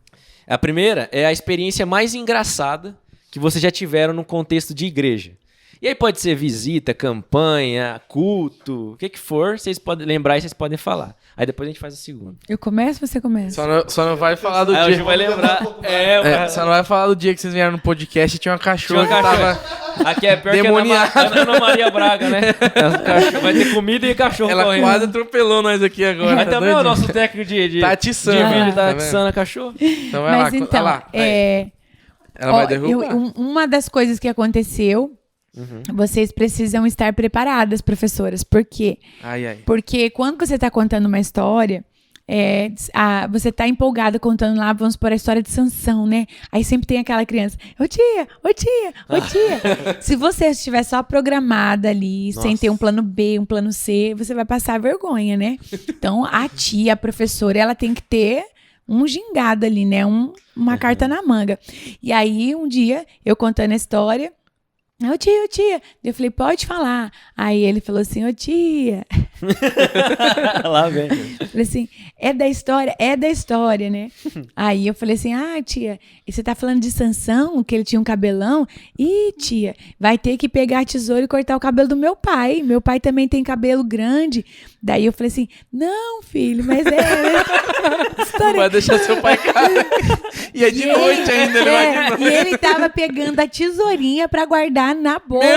A primeira é a experiência mais engraçada que vocês já tiveram no contexto de igreja. E aí pode ser visita, campanha, culto, o que for, vocês podem lembrar e vocês podem falar. Aí depois a gente faz a segunda. Eu começo ou você começa? Só não vai falar do Aí dia. hoje vai lembrar. Só não vai falar do dia que vocês vieram no podcast e tinha uma cachorra Tinha uma que cachorra. tava. Aqui é pior que Demoniada. a Ana Maria Braga, né? Vai ter comida e cachorro Ela correndo. quase atropelou nós aqui agora. Mas tá também é o doidinho? nosso técnico de Tá atiçando. de vídeo, Tá tá vendo? atiçando a cachorro. Então vai Mas lá. então, vai lá, vai. Ela vai derrubar. uma das coisas que aconteceu, vocês precisam estar preparadas, professoras. Por quê? Ai. Porque quando você está contando uma história, você está empolgada contando lá, vamos por a história de Sansão, né? Aí sempre tem aquela criança, ô tia. Se você estiver só programada ali, sem ter um plano B, um plano C, você vai passar vergonha, né? Então, a professora, ela tem que ter um gingado ali, né? Uma carta na manga. E aí, um dia, eu contando a história, ô tia. Eu falei, pode falar. Aí ele falou assim, ô tia. Lá vem. Eu falei assim, é da história, né? Aí eu falei assim, tia, e você tá falando de Sansão, que ele tinha um cabelão? Ih, tia, vai ter que pegar a tesoura e cortar o cabelo do meu pai. Meu pai também tem cabelo grande. Daí eu falei assim, não, filho, mas história... Não vai deixar seu pai cair. E é de noite ainda, ele vai de noite. E ele tava pegando a tesourinha pra guardar na bolsa.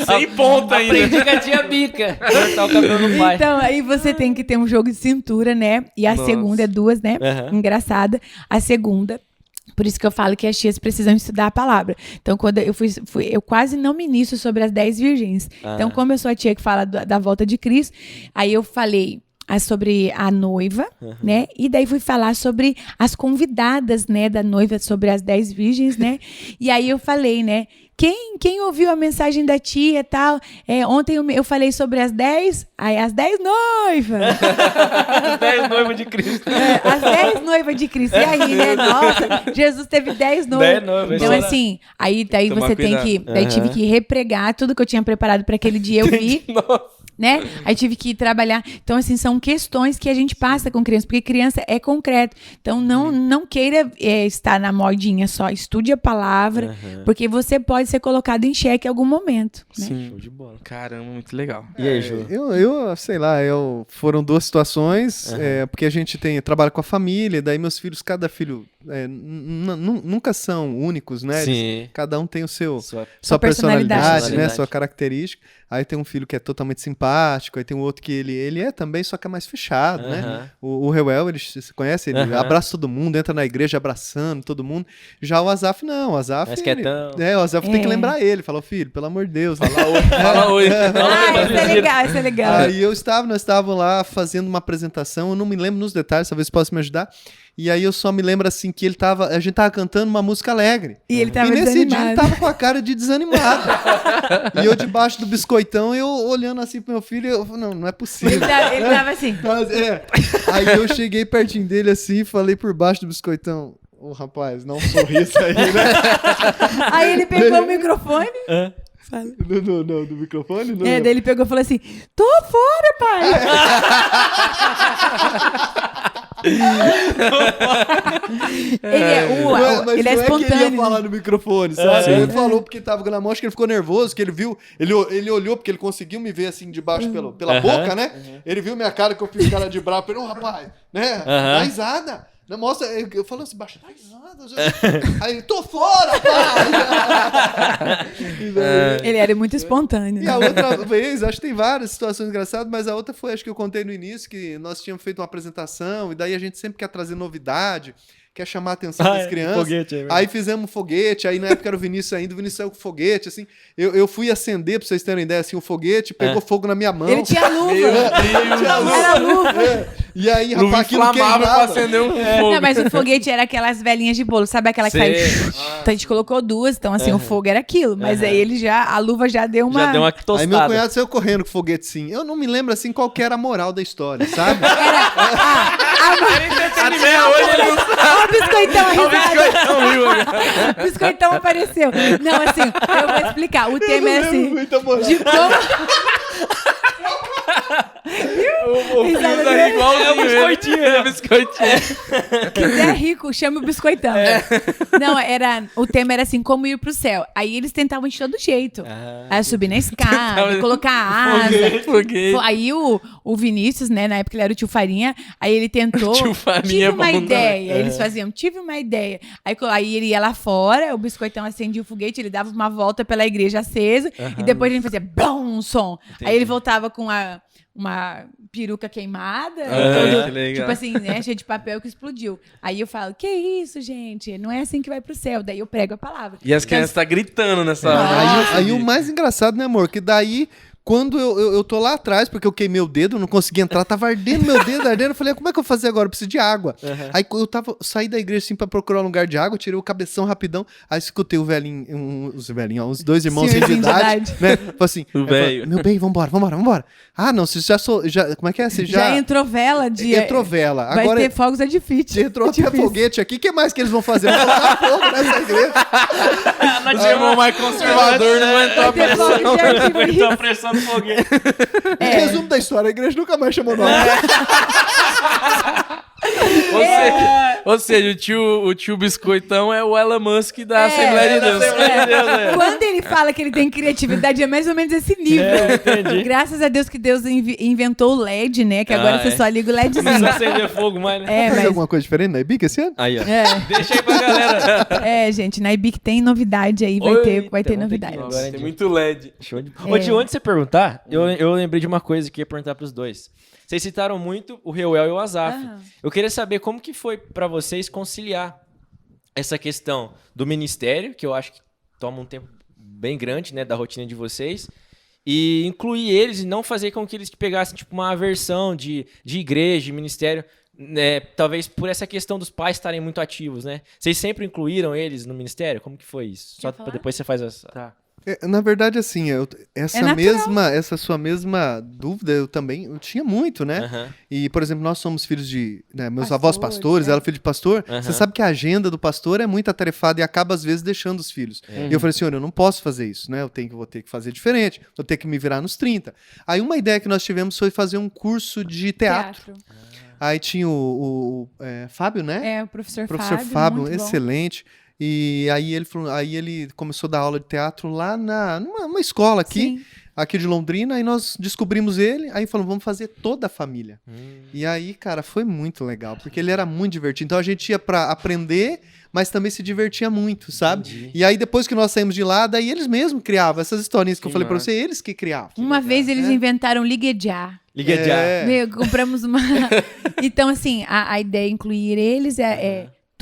Sem ponta ainda. Aprendi com a tia Bica. Cortar o cabelo no pai. Então, aí você tem que ter um jogo de cintura, né? E a segunda é duas, né? Engraçada. A segunda... Por isso que eu falo que as tias precisam estudar a palavra. Então, quando eu quase não ministro sobre as 10 virgens. Então, como eu sou a tia que fala da volta de Cristo, aí eu falei sobre a noiva, né? E daí fui falar sobre as convidadas, né, da noiva, sobre as 10 virgens, né? E aí eu falei, né? Quem ouviu a mensagem da tia e tal? Ontem eu falei sobre as 10, aí as 10 noivas. As 10 noivas de Cristo. As 10 noivas de Cristo. E aí, né? Nossa, Jesus teve 10 noivas. 10 noivas. Então, assim, aí daí Tomar você tem cuidado. que... Daí tive que repregar tudo que eu tinha preparado para aquele dia, eu vi. Né? Aí tive que trabalhar. Então, assim, são questões que a gente passa com criança, porque criança é concreto. Então, não queira estar na modinha só. Estude a palavra, porque você pode ser colocado em xeque em algum momento. Né? Sim. Show de bola. Caramba, muito legal. E aí, Ju? Eu sei lá, foram duas situações, porque a gente trabalha com a família, daí meus filhos, cada filho nunca são únicos, né? Sim. Cada um tem o sua Sua personalidade. né? Sua característica. Aí tem um filho que é totalmente simpático, aí tem um outro que ele é também, só que é mais fechado, né? O Reuel, você conhece? Ele abraça todo mundo, entra na igreja abraçando todo mundo. Já o Azaf, não. O Azaf, Mais quietão. o Azaf tem que lembrar ele. Fala, filho, pelo amor de Deus. Fala oi. Isso é legal. Aí nós estávamos lá fazendo uma apresentação, eu não me lembro nos detalhes, talvez possa me ajudar. E aí eu só me lembro assim que a gente tava cantando uma música alegre. E ele tava nesse dia ele desanimado. tava com a cara de desanimado. E eu debaixo do biscoitão, eu olhando assim pro meu filho, eu falei, não é possível. Ele tava assim. Mas, Aí eu cheguei pertinho dele assim e falei por baixo do biscoitão, ô rapaz, não sorri isso aí, né? Aí ele pegou o microfone. Fala. Do microfone? Não. Daí ele pegou e falou assim: tô fora, pai! Ele é espontâneo. Que ele ia falar no microfone, sabe? Ele falou porque tava na mão, acho que ele ficou nervoso, que ele viu, ele olhou porque ele conseguiu me ver assim de baixo pela boca, né? Ele viu minha cara que eu fiz cara de bravo, falei, rapaz, né? Dá risada. Mostra, eu falo assim, baixa, dá risada. Aí ele, tô fora, pai! Ele era muito espontâneo. E a outra vez, acho que tem várias situações engraçadas, mas a outra foi, acho que eu contei no início, que nós tínhamos feito uma apresentação, e daí a gente sempre quer trazer novidade, quer chamar a atenção das crianças. Foguete, aí fizemos um foguete, aí na época era o Vinícius ainda, o Vinícius saiu com foguete, assim, eu fui acender, pra vocês terem uma ideia, assim, o foguete pegou fogo na minha mão. Ele tinha luva. Era luva. E aí, rapaz, aquilo queimava. Pra acender um fogo. Não, mas o foguete era aquelas velhinhas de bolo, sabe aquela que sai... Então a gente colocou duas, então assim, o fogo era aquilo, mas aí a luva já deu uma... Já deu uma tostada. Aí meu cunhado saiu correndo com o foguete, sim. Eu não me lembro, assim, qual que era a moral da história, sabe? O biscoitão, a risada. O biscoitão apareceu. Não, assim, eu vou explicar. O tema é assim... De como... O filho tá igualzinho. É um biscoitinho. É biscoitinho. Quiser rico, chama o biscoitão. Não, o tema era assim, como ir pro céu. Aí eles tentavam de todo jeito. Aí subir na escada, colocar asa. Foguete. Aí o Vinícius, né, na época ele era o tio Farinha, aí ele tentou, Tio Farinha tive é uma bom, ideia. Eles faziam, tive uma ideia. Aí ele ia lá fora, o biscoitão acendia o foguete, ele dava uma volta pela igreja acesa, e depois a gente fazia blum, um som. Aí ele voltava com uma peruca queimada, que legal. tipo assim, né, cheio de papel que explodiu. Aí eu falo, que isso, gente? Não é assim que vai pro céu. Daí eu prego a palavra. E as crianças tá gritando nessa hora. Aí o mais engraçado, né, amor? Que daí, quando eu tô lá atrás, porque eu queimei o dedo, não consegui entrar, tava ardendo meu dedo, ardendo. Eu falei, como é que eu vou fazer agora? Eu preciso de água. Aí eu saí da igreja assim pra procurar um lugar de água, tirei o cabeção rapidão, aí escutei o velhinho, os dois irmãos de idade, né? Falei assim, velho. meu bem, vambora. Ah, não, você já como é que é? Você Já entrou vela de... Entrou vela. Vai Agora ter fogos de artifício. entrou até foguete aqui, o que mais que eles vão fazer? Vão colocar fogo nessa igreja. Nós irmão mais conservador, não entrou a Vai ter fogos de artifício. Então a pressão do foguete. Resumo da história, a igreja nunca mais chamou nós. Ou seja, o tio Biscoitão é o Elon Musk da Assembleia de Deus. Quando ele fala que ele tem criatividade, é mais ou menos esse nível. Entendi. Graças a Deus que Deus inventou o LED, né? Que agora você só liga o LEDzinho. Não precisa acender fogo mais, né? Fazer alguma coisa diferente na IBIC esse ano? Aí, ó. Deixa aí pra galera. Gente, na IBIC tem novidade aí, vai ter novidade. Agora Tem muito LED. Show de... Ô, Tio, antes de você perguntar, eu lembrei de uma coisa que ia perguntar pros dois. Vocês citaram muito o Reuel e o Azaf. Eu queria saber como que foi pra vocês conciliar essa questão do ministério, que eu acho que toma um tempo bem grande, né, da rotina de vocês, e incluir eles e não fazer com que eles pegassem tipo uma aversão de igreja, de ministério, né, talvez por essa questão dos pais estarem muito ativos, né? Vocês sempre incluíram eles no ministério? Como que foi isso? Só pra depois você faz essa... Tá. Na verdade, assim, essa sua mesma dúvida eu tinha muito, né? E, por exemplo, nós somos filhos de... Né, meus avós pastores, ela é filho de pastor. Você sabe que a agenda do pastor é muito atarefada e acaba, às vezes, deixando os filhos. E eu falei assim, olha, eu não posso fazer isso, né? Vou ter que fazer diferente. Vou ter que me virar nos 30. Aí uma ideia que nós tivemos foi fazer um curso de teatro. Aí tinha o Fábio, né? O professor Fábio, excelente. E aí ele começou a dar aula de teatro lá numa escola aqui de Londrina, aí nós descobrimos ele, aí falamos, vamos fazer toda a família. E aí, cara, foi muito legal, porque ele era muito divertido. Então a gente ia pra aprender, mas também se divertia muito, sabe? Entendi. E aí depois que nós saímos de lá, daí eles mesmos criavam essas historinhas que eu falei pra você, eles que criavam. Uma vez eles inventaram Liguejá. Liguejá. Compramos uma... Então, assim, a ideia é incluir eles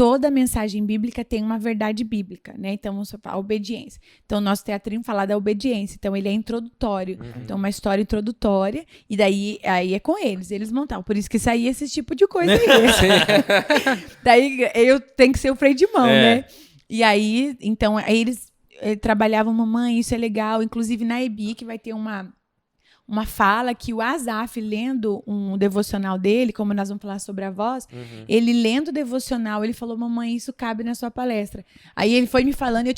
toda mensagem bíblica tem uma verdade bíblica, né? Então, vamos falar a obediência. Então, o nosso teatrinho fala da obediência. Então, ele é introdutório. Então, uma história introdutória. E daí, aí é com eles montavam. Por isso que saía esse tipo de coisa aí. Daí, eu tenho que ser o freio de mão, né? E aí, então, aí eles trabalhavam, mamãe, isso é legal. Inclusive, na EBI, que vai ter uma fala que o Asaf, lendo um devocional dele, como nós vamos falar sobre a voz, ele lendo o devocional, ele falou, mamãe, isso cabe na sua palestra. Aí ele foi me falando, eu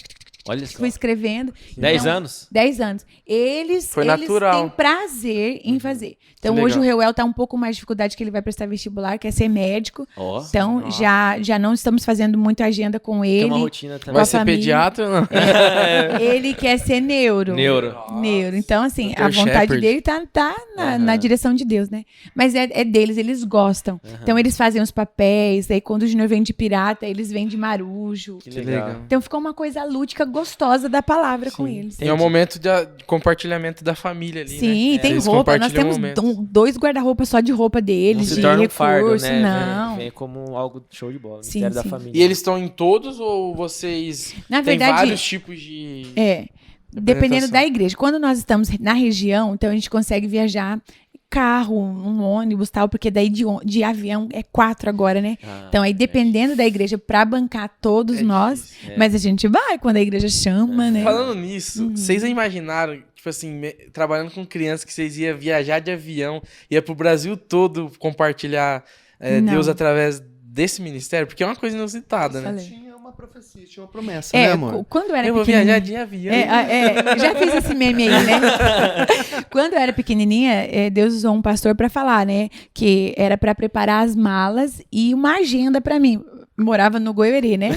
fui escrevendo. 10 anos? 10 anos. Eles têm prazer em fazer. Então, hoje o Reuel tá um pouco mais de dificuldade, que ele vai prestar vestibular, quer ser médico. Então, já não estamos fazendo muita agenda com ele. Tem uma rotina também. Vai ser pediatra ou não? Ele quer ser neuro. Neuro. Então, assim, a vontade dele tá na direção de Deus, né? Mas é deles, eles gostam. Então, eles fazem os papéis, aí quando o Júnior vem de pirata, eles vêm de marujo. Que legal. Então, ficou uma coisa lúdica, gostosa da palavra com eles. Tem um momento de compartilhamento da família ali, Sim, né? tem roupa. Nós temos 2 guarda-roupa só de roupa deles, não se de torna recurso, um fardo, né? não. Vem como algo show de bola, Sim, mistério da sim. família. E eles estão em todos ou vocês Na têm verdade, vários tipos de... Dependendo da igreja. Quando nós estamos na região, então a gente consegue viajar carro, um ônibus, tal, porque daí de avião é 4 agora, né? Então aí dependendo da igreja para bancar todos nós, mas a gente vai quando a igreja chama, né? Falando nisso, vocês já imaginaram, tipo assim, trabalhando com crianças, que vocês iam viajar de avião, ia pro Brasil todo compartilhar Deus através desse ministério? Porque é uma coisa inusitada, né? Tinha uma profecia, tinha uma promessa, né, amor? Quando eu era Eu vou viajar de avião. Já fiz esse meme aí, né? Quando eu era pequenininha, Deus usou um pastor para falar, né? Que era para preparar as malas e uma agenda para mim. Morava no Goiôerê, né?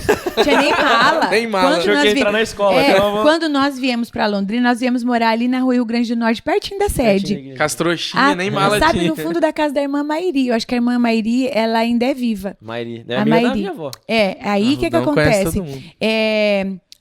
Tinha nem mala. Nem mala. Tinha que entrar na escola. Quando nós viemos para Londrina, nós viemos morar ali na Rua Rio Grande do Norte, pertinho da sede. Castrochinha, nem mala sabe, tinha. no fundo da casa da irmã Mairi. Eu acho que a irmã Mairi, ela ainda é viva. Mairi, né? Amiga da minha avó. Aí o que acontece?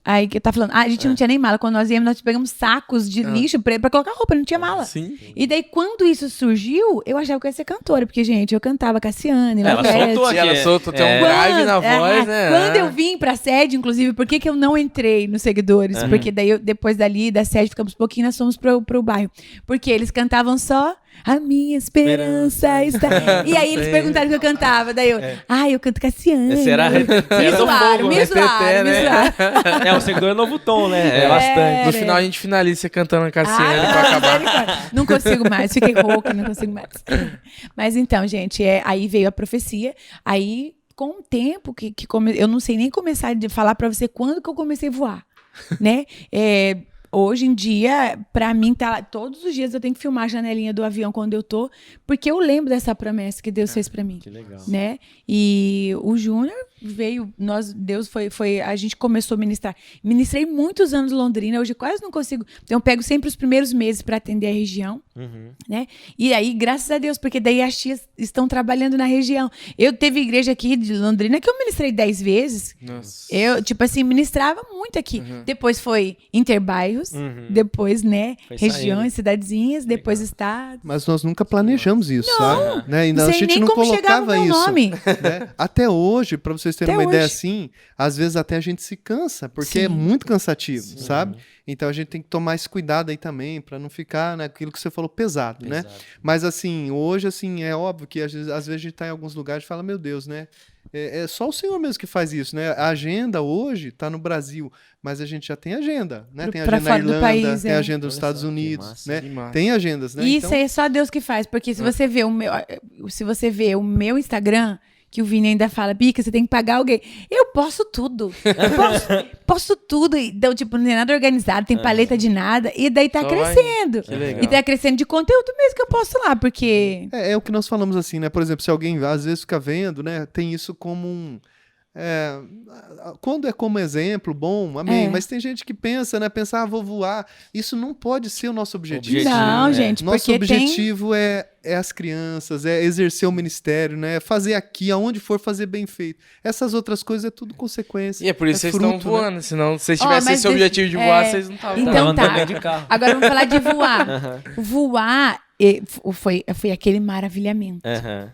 Aí que tá falando, a gente não tinha nem mala. Quando nós viemos, nós pegamos sacos de lixo pra colocar roupa, não tinha mala. Sim. E daí, quando isso surgiu, eu achava que eu ia ser cantora, porque, gente, eu cantava Cassiane, ela soltou aqui. Ela soltou, tem um drive na voz, né? Quando eu vim pra sede, inclusive, por que eu não entrei nos seguidores? Porque daí, depois dali, da sede, ficamos um pouquinho, nós fomos pro bairro. Porque eles cantavam só a minha esperança está... E aí eles perguntaram o que eu cantava. Daí eu canto Cassiane. Será? Me zoaram. O seguidor é Novo Tom, né? É bastante. No final a gente finaliza você cantando a Cassiane pra acabar. Não consigo mais, fiquei rouca, não consigo mais. Mas então, gente, aí veio a profecia. Aí, com o tempo eu não sei nem começar a falar pra você quando que eu comecei a voar, né? Hoje em dia, pra mim, todos os dias eu tenho que filmar a janelinha do avião quando eu tô, porque eu lembro dessa promessa que Deus fez pra mim. Que legal. Né? E o Júnior veio, a gente começou a ministrar. Ministrei muitos anos em Londrina, hoje quase não consigo. Então eu pego sempre os primeiros meses para atender a região, né? E aí, graças a Deus, porque daí as tias estão trabalhando na região. Eu teve igreja aqui de Londrina que eu ministrei 10 vezes. Nossa. Eu, ministrava muito aqui. Depois foi interbairros, depois, né, foi regiões, saindo. cidadezinhas, depois estados. Mas nós nunca planejamos isso, sabe? Né? E Não a sei gente nem não como chegar no colocava meu isso. nome. Né? Até hoje, para vocês terem Até uma ideia hoje. assim, às vezes até a gente se cansa, porque Sim. é muito cansativo, sabe? Então a gente tem que tomar esse cuidado aí também, para não ficar naquilo que você falou pesado, né? Mas assim, hoje assim, é óbvio que às vezes a gente tá em alguns lugares e fala, meu Deus, né? É só o Senhor mesmo que faz isso, né? A agenda hoje tá no Brasil, mas a gente já tem agenda, né? Tem Pra agenda na fora do Irlanda, país, tem é. agenda nos Olha Estados só, que Unidos, massa, né? que massa. Tem agendas, né? Isso é só Deus que faz, porque se você vê o meu Instagram, que o Vini ainda fala, Bica, você tem que pagar alguém. Eu posto tudo. Posto tudo. Então, tipo, não tem nada organizado, tem paleta de nada. E daí tá Só crescendo. Que legal. E tá crescendo de conteúdo mesmo que eu posto lá, porque... É o que nós falamos assim, né? Por exemplo, se alguém às vezes fica vendo, né? Tem isso como um... quando é como exemplo, bom, amém. Mas tem gente que pensa, né? Pensa, vou voar. Isso não pode ser o nosso objetivo. Não, gente, Nosso porque objetivo é as crianças, é exercer o ministério, né? Fazer aqui, aonde for, fazer bem feito. Essas outras coisas é tudo consequência. E é por isso que vocês estão fruto, voando, senão se vocês Ó, tivessem mas esse objetivo de voar, vocês não estavam. Então Não, tá. andando de carro. Agora vamos falar de voar. Voar foi aquele maravilhamento. Aham.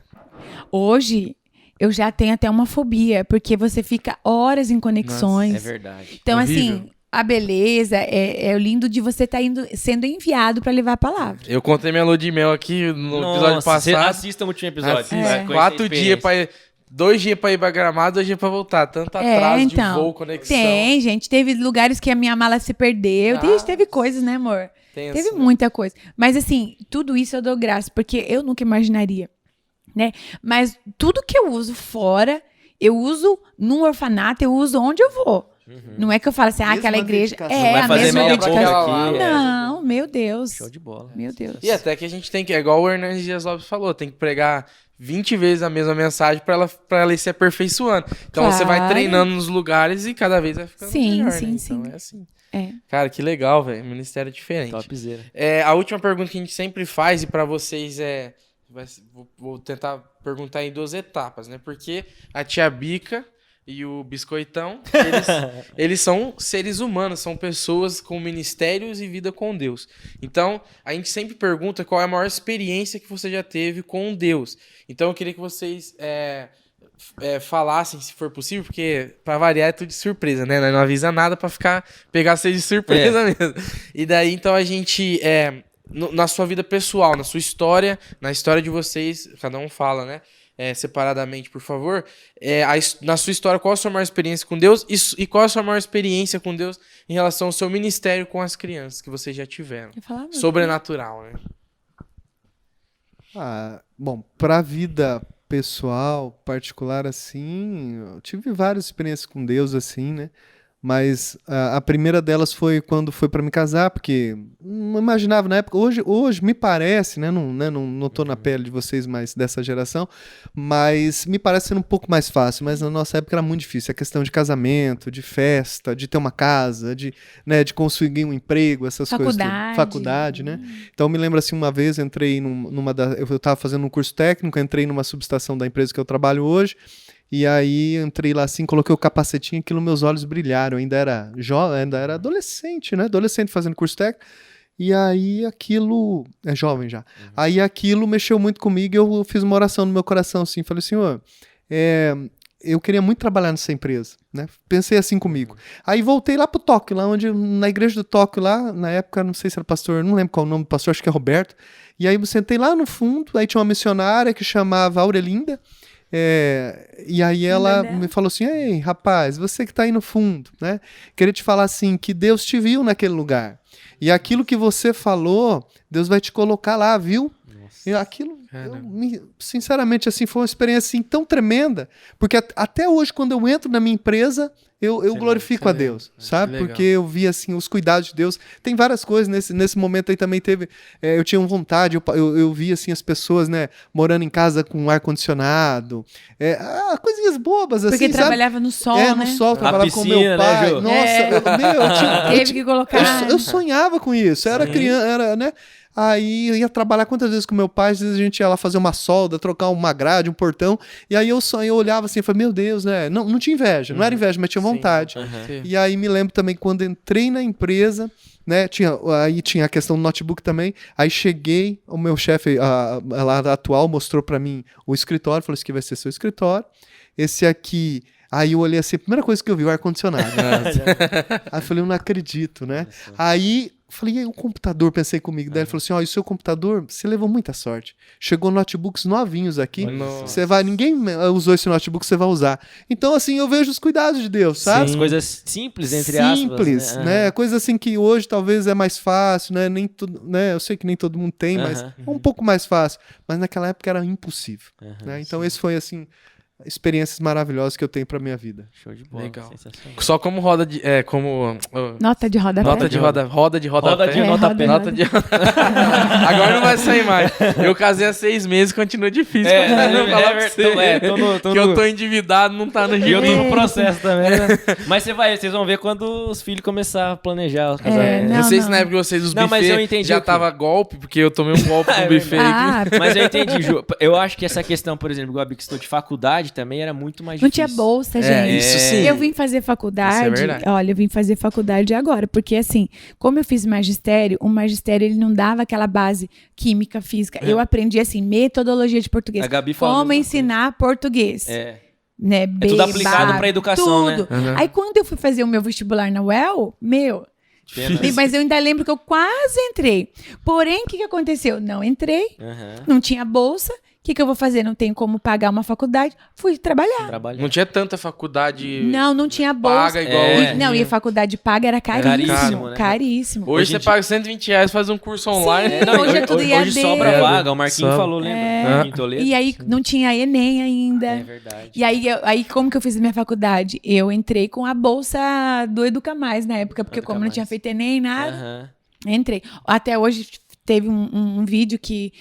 Hoje, eu já tenho até uma fobia, porque você fica horas em conexões. É verdade. Então, Horrível. assim, a beleza é o lindo de você estar sendo enviado para levar a palavra. Eu contei minha lua de mel aqui no episódio passado. Assista o último episódio. Assista. Vai conhecer a 4 dias experiência. 2 dias pra ir pra Gramado, 2 dias pra voltar. Tanto atraso de voo, conexão. Tem, gente. Teve lugares que a minha mala se perdeu. Teve coisas, né, amor? Tenso, Teve né? muita coisa. Mas, assim, tudo isso eu dou graça, porque eu nunca imaginaria, né? Mas tudo que eu uso fora, eu uso num orfanato, eu uso onde eu vou. Não é que eu falo assim, Mesma aquela igreja... dedicação. Não vai a fazer mesma meia boca dedicação. aqui, Não, meu Deus. Show de bola. Meu Deus. E até que a gente tem que, é igual o Hernandes Dias Lopes falou, tem que pregar 20 vezes a mesma mensagem pra ela ir se aperfeiçoando. Então você vai Claro. treinando nos lugares e cada vez vai ficando Sim, melhor, sim, né? sim. Então é assim. É. Cara, que legal, velho. Ministério diferente. Topzera. A última pergunta que a gente sempre faz, e pra vocês vou tentar perguntar em 2 etapas, né? Porque a tia Bica e o Biscoitão, eles são seres humanos, são pessoas com ministérios e vida com Deus. Então, a gente sempre pergunta qual é a maior experiência que você já teve com Deus. Então, eu queria que vocês falassem, se for possível, porque pra variar é tudo de surpresa, né? Não avisa nada pra pegar vocês de surpresa mesmo. E daí, então, a gente... na sua vida pessoal, na sua história, na história de vocês, cada um fala, né? Separadamente, por favor. Na sua história, qual a sua maior experiência com Deus e qual a sua maior experiência com Deus em relação ao seu ministério com as crianças que vocês já tiveram? Quer falar, amor? Sobrenatural, né? Bom, pra vida pessoal, particular, assim, eu tive várias experiências com Deus, assim, né? Mas a primeira delas foi quando foi para me casar, porque não imaginava na época. Hoje me parece, né? Não tô na pele de vocês mais dessa geração, mas me parece ser um pouco mais fácil. Mas na nossa época era muito difícil. A questão de casamento, de festa, de ter uma casa, de conseguir um emprego, essas coisas. Faculdade, né? Então eu me lembro assim, uma vez entrei eu estava fazendo um curso técnico, entrei numa subestação da empresa que eu trabalho hoje. E aí entrei lá assim, coloquei o capacetinho, aquilo meus olhos brilharam, ainda era adolescente, né? Adolescente fazendo curso técnico. E aí aquilo, jovem já. Aí aquilo mexeu muito comigo e eu fiz uma oração no meu coração assim, falei, Senhor, eu queria muito trabalhar nessa empresa, né? Pensei assim comigo. Aí voltei lá pro Tóquio, na igreja do Tóquio lá, na época, não sei se era pastor, não lembro qual o nome do pastor, acho que é Roberto. E aí eu sentei lá no fundo, aí tinha uma missionária que chamava Aurelinda. E aí ela me falou assim, ei, rapaz, você que tá aí no fundo, né? Queria te falar assim, que Deus te viu naquele lugar. E aquilo que você falou, Deus vai te colocar lá, viu? E aquilo, sinceramente, assim, foi uma experiência assim, tão tremenda, porque até hoje, quando eu entro na minha empresa, eu glorifico a Deus, sabe? Porque eu vi, assim, os cuidados de Deus. Tem várias coisas, nesse momento aí também teve, eu tinha vontade, eu vi, assim, as pessoas, né, morando em casa com ar-condicionado, coisinhas bobas, assim, porque sabe? trabalhava no sol, né? No sol, trabalhava piscina, com meu pai. né, Ju? Nossa, Teve que colocar... eu sonhava com isso, era criança, né? Aí eu ia trabalhar quantas vezes com meu pai, às vezes a gente ia lá fazer uma solda, trocar uma grade, um portão, e aí eu olhava assim e falei, meu Deus, né? Não tinha inveja, não era inveja, mas tinha vontade. E aí me lembro também quando entrei na empresa, né? Aí tinha a questão do notebook também, aí cheguei, o meu chefe lá atual mostrou pra mim o escritório, falou, isso aqui vai ser seu escritório, esse aqui... Aí eu olhei assim, a primeira coisa que eu vi, o ar-condicionado. Aí eu falei, eu não acredito, né? Aí falei, e aí o computador? Pensei comigo. Daí ele falou assim, ó, e o seu computador, você levou muita sorte. Chegou notebooks novinhos aqui, ninguém usou esse notebook, você vai usar. Então, assim, eu vejo os cuidados de Deus, sabe? As coisas simples, entre aspas. Simples, né? Coisa assim que hoje talvez é mais fácil, né? né? Eu sei que nem todo mundo tem, mas é um pouco mais fácil. Mas naquela época era impossível, né? Então esse foi, assim... experiências maravilhosas que eu tenho pra minha vida. Show de bola. Legal. Sensacional. Só como roda de... Nota de rodapé. Roda de rodapé. Roda de rodapé. Nota de... Agora não vai sair mais. Eu casei há 6 meses, continua difícil. Que eu tô endividado, não tá no E eu tô no processo também, né? Mas vocês vão ver quando os filhos começarem a planejar o casamento. Não sei se na época de vocês os mas eu entendi já tava golpe, porque eu tomei um golpe no buffet aqui. Mas eu entendi, Ju. Eu acho que essa questão, por exemplo, igual a Bic citou de faculdade, faculdade também era muito mais Não difícil. tinha bolsa, gente. Isso sim. Eu vim fazer faculdade. Isso é verdade. Olha, eu vim fazer faculdade agora. Porque, assim, como eu fiz magistério, o magistério ele não dava aquela base química, física. Eu aprendi, assim, metodologia de português. A Gabi falou a Como mesma ensinar português. Né? É tudo aplicado pra educação, tudo. né? Aí, quando eu fui fazer o meu vestibular na UEL, mas eu ainda lembro que eu quase entrei. Porém, o que aconteceu? Não entrei, não tinha bolsa. O que eu vou fazer? Não tenho como pagar uma faculdade. Fui trabalhar. Não tinha tanta faculdade Não tinha bolsa. paga igual hoje. Não, e a faculdade paga era caríssimo. Caríssimo, né? Caríssimo. Hoje você paga R$120, faz um curso online. Sim. Hoje é tudo hoje IAD. sobra vaga, o Marquinhos Sobra. falou, lembra? Marquinhos Toledo. E aí não tinha Enem ainda. É verdade. E aí, como que eu fiz a minha faculdade? Eu entrei com a bolsa do Educa Mais na época, porque como não tinha feito Enem, nada, entrei. Até hoje teve um vídeo que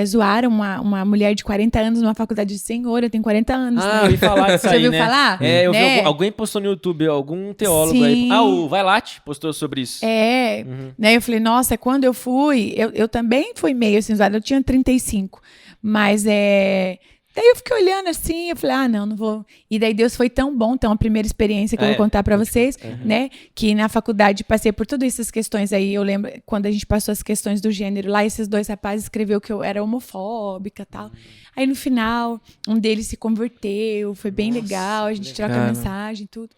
zoaram uma mulher de 40 anos numa faculdade de senhora, tem 40 anos. Eu ouvi falar disso aí, Você ouviu né? falar? Eu vi Né? alguém postou no YouTube, algum teólogo Sim. aí. O Vailate postou sobre isso. Né? Eu falei, nossa, quando eu fui, eu também fui meio assim, eu tinha 35, mas daí eu fiquei olhando assim, eu falei, não vou. E daí Deus foi tão bom, então a primeira experiência que eu vou contar pra vocês, né? Que na faculdade passei por todas essas questões aí. Eu lembro quando a gente passou as questões do gênero lá, esses dois rapazes escreveu que eu era homofóbica e tal. Aí no final, um deles se converteu, foi bem legal, a gente troca mensagem e tudo.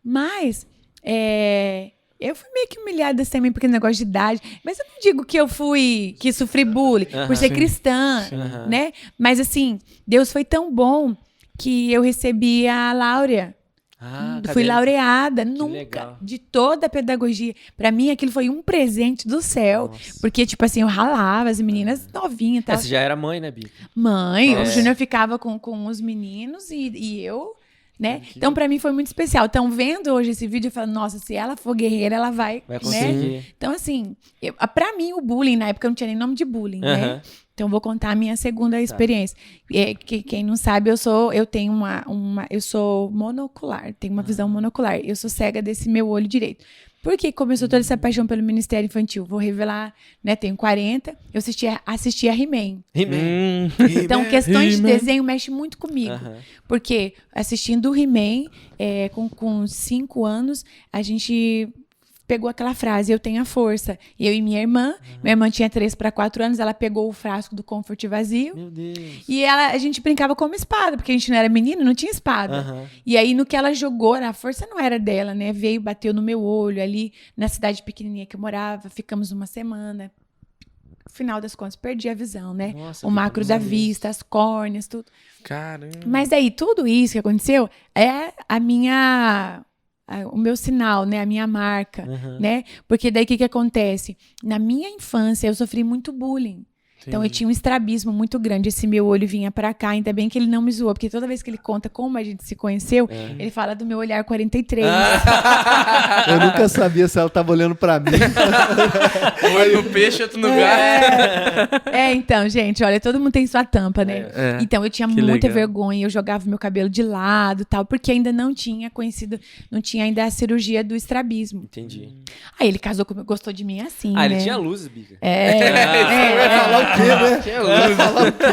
Mas, eu fui meio que humilhada também porque negócio de idade. Mas eu não digo que sofri bullying por ser cristã, né? Mas assim, Deus foi tão bom que eu recebi a Láurea. Fui laureada, nunca, legal. de toda a pedagogia. Pra mim, aquilo foi um presente do céu. Nossa. Porque, tipo assim, eu ralava as meninas novinhas e tal. Você já era mãe, né, Bica? Mãe, o Júnior ficava com os meninos e eu... Né? Então, pra mim, foi muito especial. Então, vendo hoje esse vídeo, eu falo, nossa, se ela for guerreira, ela vai conseguir. Né? Então, assim, pra mim, o bullying, na época, eu não tinha nem nome de bullying, né? Então, vou contar a minha segunda experiência. Quem não sabe, eu sou monocular, tenho uma visão monocular. Eu sou cega desse meu olho direito. Por que começou toda essa paixão pelo Ministério Infantil? Vou revelar, né? Tenho 40, eu assistia He-Man. Então, questões de desenho mexem muito comigo. Porque assistindo o He-Man, com 5 anos, a gente pegou aquela frase, eu tenho a força. Eu e minha irmã tinha 3 para 4 anos, ela pegou o frasco do Comfort vazio. Meu Deus. E a gente brincava como espada, porque a gente não era menino, não tinha espada. E aí, no que ela jogou, a força não era dela, né? Veio, bateu no meu olho ali, na cidade pequenininha que eu morava, ficamos uma semana. No final das contas, perdi a visão, né? Nossa, o macro da vista, as córneas, tudo. Caramba. Mas aí, tudo isso que aconteceu é o meu sinal, né? A minha marca, né? Porque daí o que acontece? Na minha infância, eu sofri muito bullying. Então, eu tinha um estrabismo muito grande. Esse meu olho vinha pra cá. Ainda bem que ele não me zoou. Porque toda vez que ele conta como a gente se conheceu, ele fala do meu olhar 43. Eu nunca sabia se ela tava olhando pra mim. Um olho no peixe, outro no gato. Então, gente, olha, todo mundo tem sua tampa, né? Então, eu tinha muita vergonha. Eu jogava meu cabelo de lado e tal. Porque ainda não tinha ainda a cirurgia do estrabismo. Entendi. Aí ele casou comigo, gostou de mim assim, né? Ele tinha luzes, Bica. Vai falar o quê, né? Vai falar o quê?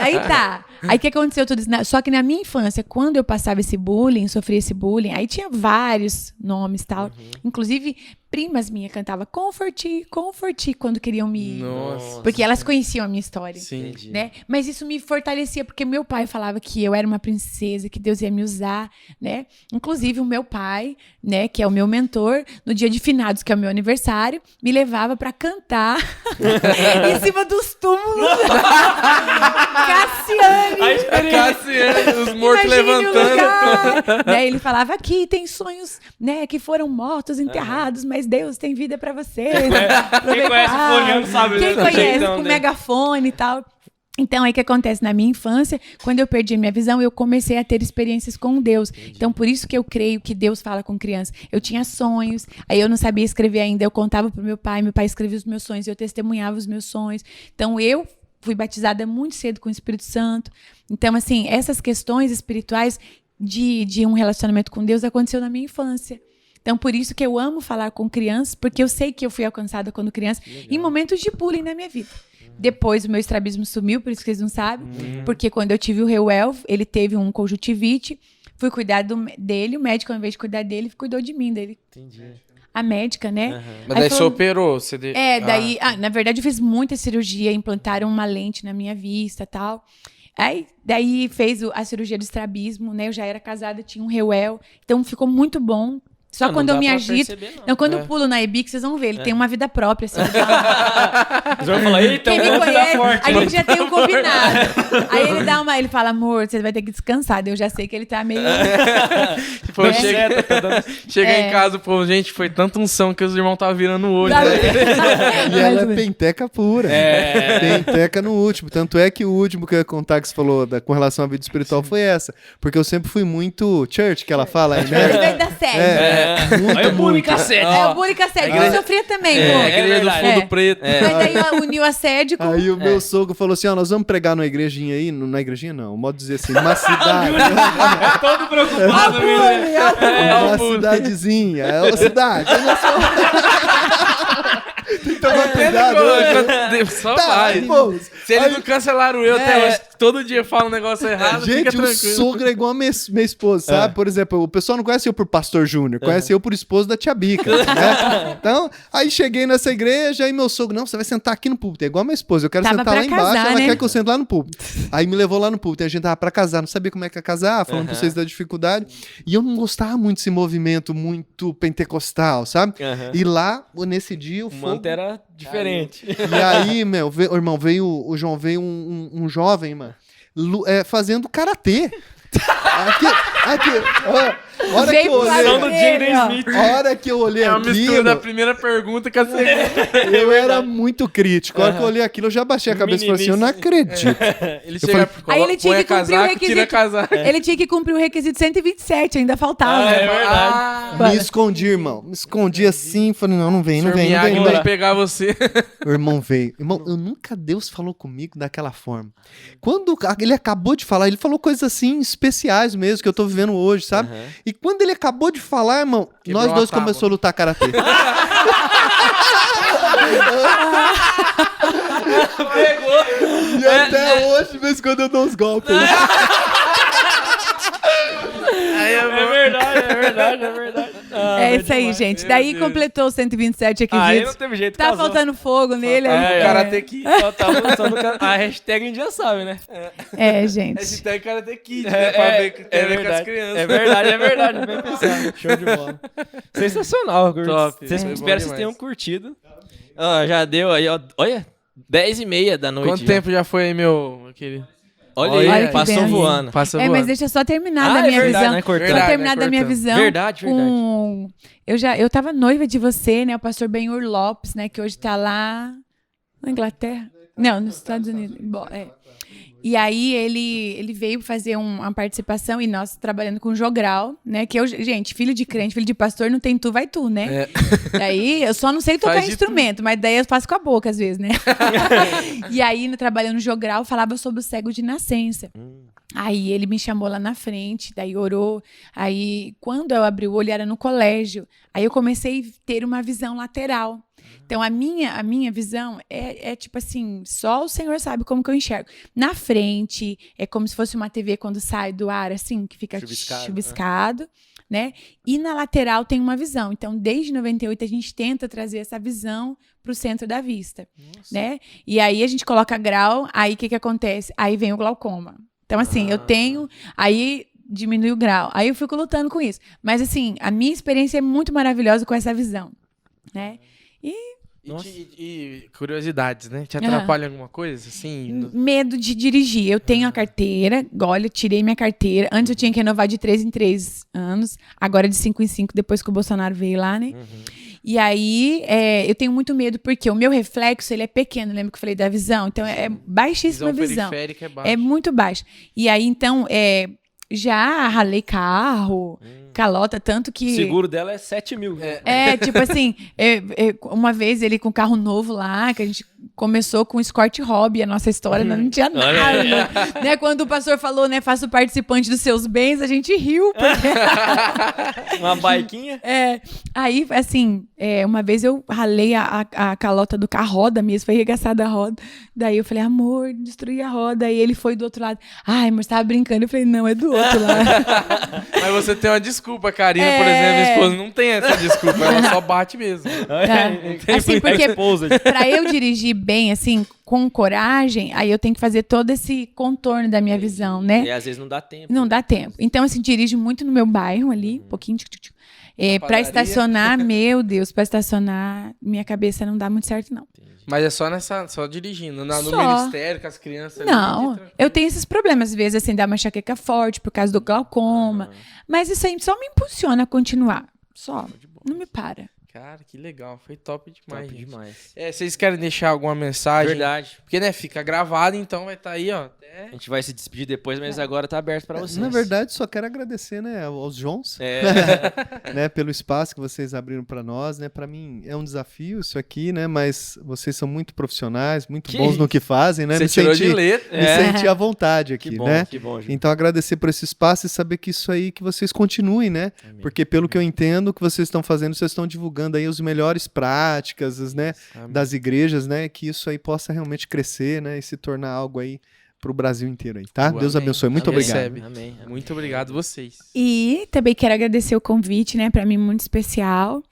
Aí tá. Aí o que aconteceu tudo isso? Só que na minha infância, quando eu passava esse bullying, sofria esse bullying, aí tinha vários nomes e tal. Inclusive, primas minhas cantavam Comforti, Comforti, quando queriam me... Nossa. Porque elas conheciam a minha história. Sim. Né? Mas isso me fortalecia, porque meu pai falava que eu era uma princesa, que Deus ia me usar, né? Inclusive, o meu pai, né, que é o meu mentor, no dia de finados, que é o meu aniversário, me levava pra cantar em cima dos túmulos. Cassiane! Cassiane, os mortos Imagine o levantando. lugar. Daí ele falava, aqui tem sonhos, né, que foram mortos, enterrados, mas Deus tem vida pra vocês. Quem conhece o Foliano sabe, Quem né? conhece Jeitão, com né? megafone e tal. Então, aí o que acontece? Na minha infância, quando eu perdi a minha visão, eu comecei a ter experiências com Deus. Então, por isso que eu creio que Deus fala com criança. Eu tinha sonhos, aí eu não sabia escrever ainda, eu contava pro meu pai escrevia os meus sonhos, eu testemunhava os meus sonhos. Então, eu fui batizada muito cedo com o Espírito Santo. Então, assim, essas questões espirituais de um relacionamento com Deus aconteceu na minha infância. Então, por isso que eu amo falar com crianças, porque eu sei que eu fui alcançada quando criança, em momentos de bullying na minha vida. Depois o meu estrabismo sumiu, por isso que eles não sabem. Porque quando eu tive o Reuel, ele teve um conjuntivite. Fui cuidar dele, o médico, ao invés de cuidar dele, cuidou de mim. Dele. Entendi. A médica, né? Mas daí você operou? Você daí... na verdade, eu fiz muita cirurgia. Implantaram uma lente na minha vista e tal. Daí fez a cirurgia do estrabismo, né? Eu já era casada, tinha um Reuel. Então, ficou muito bom. Só quando eu me agito. Não, quando eu pulo na EBIC, vocês vão ver, ele tem uma vida própria. Assim, Vocês vão falar, eita, quem me conhece, a gente já tem um combinado. Aí ele fala, amor, você vai ter que descansar. Eu já sei que ele tá meio. Tipo, chega em casa, pô, gente, foi tanta unção que os irmãos estavam virando o olho. E ela é penteca pura. Penteca no último. Tanto é que o último que eu ia contar que você falou com relação à vida espiritual foi essa. Porque eu sempre fui muito church, que ela fala aí, né? Ele veio da sede. Muito, muito. O bullying assédio. Eu sofria também, pô. A igreja do fundo preto. Mas daí uniu assédio com... Aí o meu sogro falou assim, nós vamos pregar numa igrejinha aí. Na igrejinha não, modo de dizer assim, numa cidade. Todo preocupado. Uma cidadezinha. É uma cidade. Eu não sou... Tem que tomar cuidado. Só vai. Se eles não cancelaram eu até hoje, todo dia fala um negócio errado, fica gente, o tranquilo. sogro é igual a minha esposa, sabe? Por exemplo, o pessoal não conhece eu por Pastor Júnior, conhece eu por esposo da tia Bica, né? Então, aí cheguei nessa igreja, aí meu sogro, não, você vai sentar aqui no púlpito, é igual a minha esposa, eu quero sentar lá embaixo, ela quer que eu sente lá no púlpito. Aí me levou lá no púlpito, a gente tava pra casar, não sabia como é que ia casar, falando pra vocês da dificuldade, e eu não gostava muito desse movimento muito pentecostal, sabe? E lá, nesse dia, o fogo... era diferente. E aí, irmão, o João veio um jovem, mano, fazendo karatê. Aqui, a hora que eu olhei. A hora que eu olhei aquilo. É uma mistura da primeira pergunta com a segunda. Eu era muito crítico. A hora que eu olhei aquilo, eu já baixei a cabeça e falei assim: eu não acredito. Aí ele tinha que cumprir o requisito. Ele tinha que cumprir o requisito 127, ainda faltava. É verdade. Me escondi, irmão. Me escondi assim, falei: não vem. Vai pegar você. O irmão veio. Irmão, Deus falou comigo daquela forma. Quando ele acabou de falar, ele falou coisas assim especiais mesmo, que eu tô vivendo hoje, sabe? E quando ele acabou de falar, irmão, nós dois começamos a lutar karatê. Pegou! E até hoje, de vez em quando eu dou uns golpes. É verdade. É isso aí, gente. Daí completou o 127 aqui. Aí não teve jeito. Tá faltando fogo nele. Karate Kid. A hashtag a gente já sabe, né? Gente. Hashtag Karate Kid, né? Pra ver que tem a ver com as crianças. É verdade. Bem pensado. Show de bola. Sensacional. Top. Espero que vocês tenham curtido. Já deu aí, ó. Olha, 10h30 da noite. Quanto tempo já foi aí, meu querido? Olha aí, passou voando. Mas deixa eu só terminar da minha visão. Né? Só terminar da minha visão. Verdade. Eu tava noiva de você, né? O pastor Benhur Lopes, né? Que hoje tá lá na Inglaterra. Não, nos Estados Unidos. E aí ele veio fazer uma participação e nós trabalhando com jogral, né? Que gente, filho de crente, filho de pastor, não tem tu, vai tu, né? Daí eu só não sei tocar instrumento, mas daí eu faço com a boca às vezes, né? E aí, trabalhando no jogral, falava sobre o cego de nascença. Aí ele me chamou lá na frente, daí orou. Aí, quando eu abri o olho, era no colégio. Aí eu comecei a ter uma visão lateral. Então, a minha visão é tipo assim, só o Senhor sabe como que eu enxergo. Na frente, é como se fosse uma TV quando sai do ar, assim, que fica chuviscado, né? E na lateral tem uma visão. Então, desde 98, a gente tenta trazer essa visão para o centro da vista, né? E aí, a gente coloca grau, aí o que acontece? Aí vem o glaucoma. Então, assim, eu tenho... Aí diminui o grau. Aí eu fico lutando com isso. Mas, assim, a minha experiência é muito maravilhosa com essa visão, né? E curiosidades, né? Te atrapalha alguma coisa, assim? Medo de dirigir. Eu tenho a carteira, olha, tirei minha carteira. Antes eu tinha que renovar de 3 em 3 anos, agora de 5 em 5, depois que o Bolsonaro veio lá, né? E aí, eu tenho muito medo, porque o meu reflexo, ele é pequeno, lembra que eu falei da visão? Então, é baixíssima visão. Periférica é baixa. É muito baixa. E aí, então, já ralei carro, calota, tanto que... O seguro dela é 7 mil. Tipo assim, uma vez ele com um carro novo lá, que a gente começou com o Escort Hobby, a nossa história não tinha nada. Né? Quando o pastor falou, né, faço participante dos seus bens, a gente riu. Porque... Uma baiquinha? Aí, assim, uma vez eu ralei a calota do carro, a roda mesmo, foi arregaçada a roda. Daí eu falei, amor, destruí a roda. Aí ele foi do outro lado. Ai, mas tava brincando. Eu falei, não, é do outro lado. Mas você tem uma desculpa, Karina, por exemplo, minha esposa não tem essa desculpa, ela só bate mesmo. Assim, porque pra eu dirigir bem, assim, com coragem, aí eu tenho que fazer todo esse contorno da minha visão, né? E às vezes não dá tempo. Não dá tempo. Então, assim, dirijo muito no meu bairro ali, um pouquinho. Pra estacionar, meu Deus, pra estacionar, minha cabeça não dá muito certo, não. Mas é só dirigindo, no ministério, com as crianças. Não, ali, eu tenho esses problemas, às vezes, assim, dá uma enxaqueca forte por causa do glaucoma. Mas isso aí só me impulsiona a continuar. Só, não me para. Cara, que legal. Foi top demais. Top gente. demais. Vocês querem deixar alguma mensagem? Verdade. Porque, né, fica gravado, então vai estar aí, ó. A gente vai se despedir depois, mas agora tá aberto pra vocês. Na verdade, só quero agradecer, né, aos Jones, né, pelo espaço que vocês abriram para nós, né? Para mim é um desafio isso aqui, né? Mas vocês são muito profissionais, muito bons no que fazem, né? Você tirou de letra. Me senti à vontade aqui, que bom, né? Que bom, gente. Então agradecer por esse espaço e saber que isso aí que vocês continuem, né? Amém. Porque pelo que eu entendo, o que vocês estão fazendo, vocês estão divulgando aí os melhores práticas, né, das igrejas, né? Que isso aí possa realmente crescer, né? E se tornar algo aí pro Brasil inteiro aí, tá? Amém. Deus abençoe. Muito Amém. obrigado. Recebe. Amém. Muito obrigado vocês. E também quero agradecer o convite, né? Para mim, muito especial.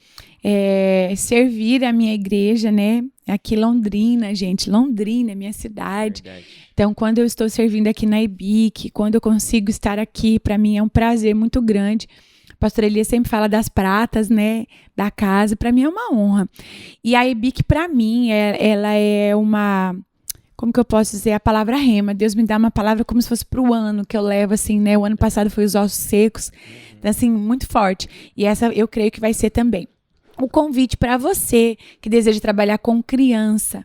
Servir a minha igreja, né? Aqui em Londrina, gente. Londrina, minha cidade. Verdade. Então, quando eu estou servindo aqui na EBIC, quando eu consigo estar aqui, para mim é um prazer muito grande. A pastora Elia sempre fala das pratas, né, da casa. Para mim é uma honra. E a EBIC, para mim, ela é uma... Como que eu posso dizer? A palavra rema. Deus me dá uma palavra como se fosse pro ano que eu levo, assim, né? O ano passado foi os ossos secos. Então, assim, muito forte. E essa eu creio que vai ser também. O convite para você que deseja trabalhar com criança.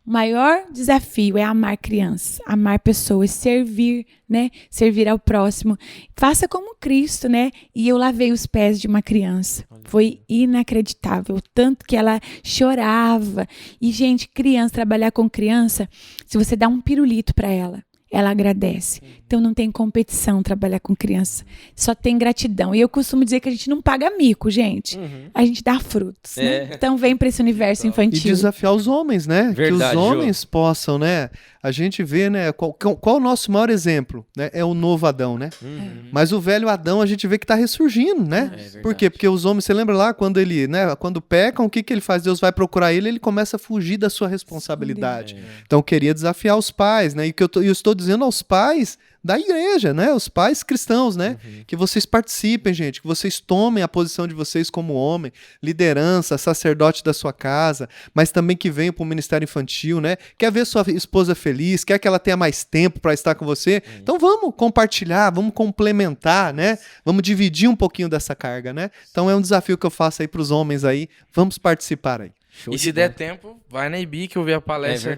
O maior desafio é amar crianças, amar pessoas, servir, né? Servir ao próximo. Faça como Cristo, né? E eu lavei os pés de uma criança. Foi inacreditável, o tanto que ela chorava. E, gente, criança, trabalhar com criança, se você dá um pirulito para ela agradece. Então não tem competição trabalhar com criança. Só tem gratidão. E eu costumo dizer que a gente não paga mico, gente. A gente dá frutos. Né? Então vem para esse universo infantil. E desafiar os homens, né? Verdade, que os homens possam, né? A gente vê, né? Qual o nosso maior exemplo? Né? É o novo Adão, né? Mas o velho Adão a gente vê que está ressurgindo, né? Por quê? Porque os homens, você lembra lá quando ele, né? Quando pecam, o que ele faz? Deus vai procurar ele começa a fugir da sua responsabilidade. Então eu queria desafiar os pais, né? E que eu estou dizendo aos pais da igreja, né? Os pais cristãos, né? Que vocês participem, gente, que vocês tomem a posição de vocês como homem, liderança, sacerdote da sua casa, mas também que venham para o ministério infantil, né? Quer ver sua esposa feliz, quer que ela tenha mais tempo para estar com você? Então vamos compartilhar, vamos complementar, né? Vamos dividir um pouquinho dessa carga, né? Então é um desafio que eu faço aí para os homens aí, vamos participar aí. Show E se der tempo, vai na EBIC ouvir a palestra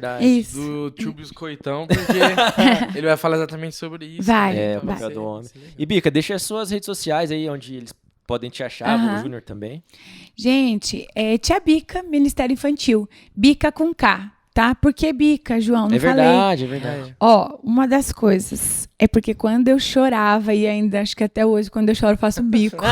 do Tio Biscoitão, porque ele vai falar exatamente sobre isso. Vai. O papel do homem. E Bica, deixa as suas redes sociais aí, onde eles podem te achar, o Júnior também. Gente, Tia Bica, Ministério Infantil. Bica com K, tá? Por que Bica, João? Não falei. É verdade. Ó, uma das coisas é porque quando eu chorava, e ainda acho que até hoje, quando eu choro, eu faço bico.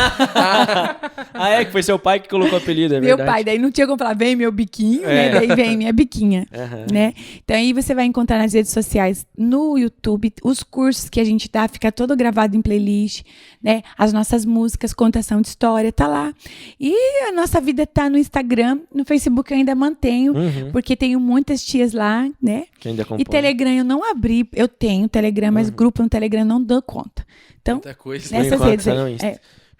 Que foi seu pai que colocou o apelido, é meu verdade. pai, daí não tinha como falar, vem meu biquinho, né? Daí vem minha biquinha, né? Então aí você vai encontrar nas redes sociais, no YouTube, os cursos que a gente dá, fica todo gravado em playlist, né? As nossas músicas, contação de história, tá lá. E a nossa vida tá no Instagram, no Facebook eu ainda mantenho, porque tenho muitas tias lá, né? Que ainda acompanha. E Telegram eu não abri, eu tenho Telegram, mas grupo no Telegram não dou conta. Então, muita coisa. nessas redes aí.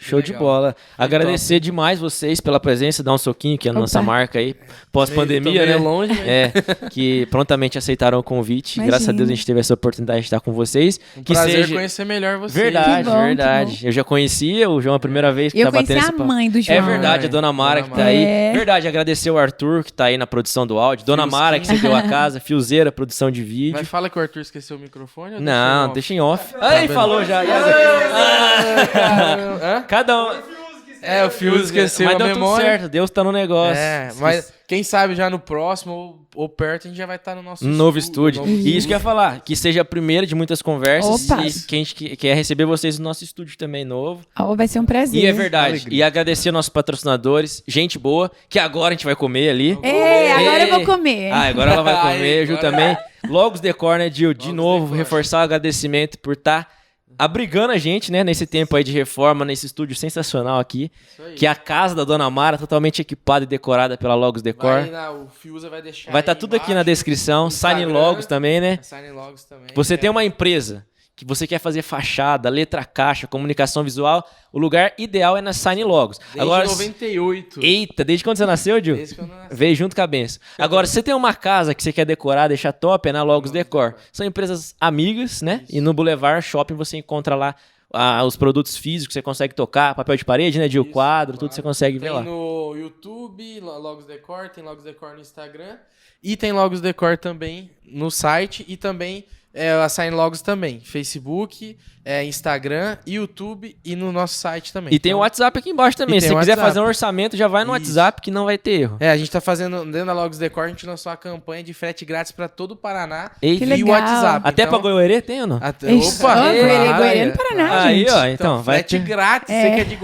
Show de bola. Agradecer demais vocês pela presença, dar um soquinho que é a nossa marca aí, pós-pandemia, né? Longe, que prontamente aceitaram o convite. Imagina. Graças a Deus a gente teve essa oportunidade de estar com vocês. Prazer conhecer melhor vocês. Verdade, Que bom, verdade. que bom. Eu já conhecia o João a primeira vez que Eu tá batendo conheci esse a papo. mãe do João. É verdade, a Dona Mara que tá aí. Verdade, agradecer o Arthur que tá aí na produção do áudio. Dona Mara que cedeu a casa, Fiozeira, produção de vídeo. Mas fala que o Arthur esqueceu o microfone? Ou Não, deixa em off. Tá Aí, bem. falou já. Cada um... O Fius esqueceu mas a deu memória. tudo certo, Deus tá no negócio. Mas quem sabe já no próximo ou perto a gente já vai estar no nosso novo estúdio. E isso que eu ia falar, que seja a primeira de muitas conversas. Opa. E que a gente quer receber vocês no nosso estúdio também novo. Vai ser um prazer. E é verdade. E agradecer aos nossos patrocinadores, gente boa, que agora a gente vai comer ali. Agora eu vou comer. Agora ela vai comer, Ju também. Logos Decor, né, Gil? De novo, reforçar o agradecimento por estar abrigando a gente, né, nesse tempo aí de reforma, nesse estúdio sensacional aqui, que é a casa da Dona Mara, totalmente equipada e decorada pela Logos Decor. O Fiusa vai deixar. Vai estar tudo aqui na descrição, Sign Logos também, né? Sign Logos também. Você tem uma empresa que você quer fazer fachada, letra caixa, comunicação visual, o lugar ideal é na Sign Logos. Desde Agora, 98. Eita, desde quando você nasceu, Gil? Desde quando eu nasci. Veio junto com a benção. Agora, se você tem uma casa que você quer decorar, deixar top, é na Logos Decor. São empresas amigas, né? E no Boulevard Shopping você encontra lá os produtos físicos que você consegue tocar, papel de parede, né, Gil? Quadro, tudo você consegue ver lá. Tem no YouTube, Logos Decor, tem Logos Decor no Instagram. E tem Logos Decor também no site e também a Sign Logos também. Facebook, Instagram, YouTube e no nosso site também. E tem o WhatsApp aqui embaixo também. Se você quiser fazer um orçamento, já vai no WhatsApp que não vai ter erro. A gente tá fazendo, dentro da Logos Decor, a gente lançou a campanha de frete grátis pra todo o Paraná Eita. Que e o legal. WhatsApp. Até pra Goiôerê tem ou não? Goiôerê no Paraná, Aí, gente. ó, então vai frete ter... grátis, você quer de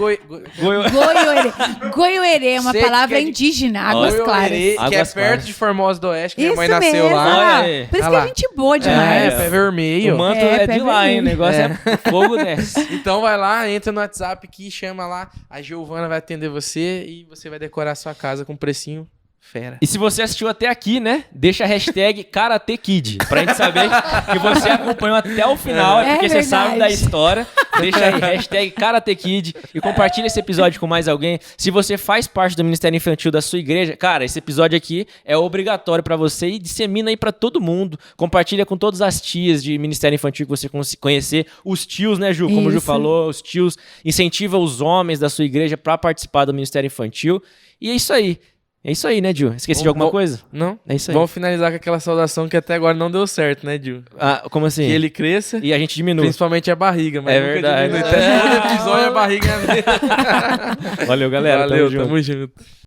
Goiôerê é uma Sei palavra que é de- indígena, Águas Goiôerê, Claras. que é Águas perto Claras. de Formosa do Oeste, que minha Isso mãe nasceu mesmo. lá. Olha aí. Por isso Ah que lá. é gente boa demais. Pé vermelho. O manto É, é de pé lá, hein? O vermelho. negócio é fogo desce. Então vai lá, entra no WhatsApp aqui, chama lá, a Giovana vai atender você e você vai decorar a sua casa com um precinho fera. E se você assistiu até aqui, né? Deixa a hashtag KarateKid, pra gente saber que você acompanhou até o final, É porque você sabe verdade. da história. Deixa aí, hashtag KarateKid e compartilha esse episódio com mais alguém. Se você faz parte do Ministério Infantil da sua igreja, cara, esse episódio aqui é obrigatório pra você e dissemina aí pra todo mundo. Compartilha com todas as tias de Ministério Infantil que você conhecer. Os tios, né, Ju? Como o Ju Isso. falou, os tios. Incentiva os homens da sua igreja pra participar do Ministério Infantil. E é isso aí. É isso aí, né, Gil? Esqueci de alguma coisa? Não? É isso aí. Vamos finalizar com aquela saudação que até agora não deu certo, né, Gil? Como assim? Que ele cresça, E a gente diminui. principalmente a barriga, mas É nunca verdade. diminui. Até todo episódio a barriga é a mesma. Valeu, galera. Valeu, Tamo junto. tamo junto.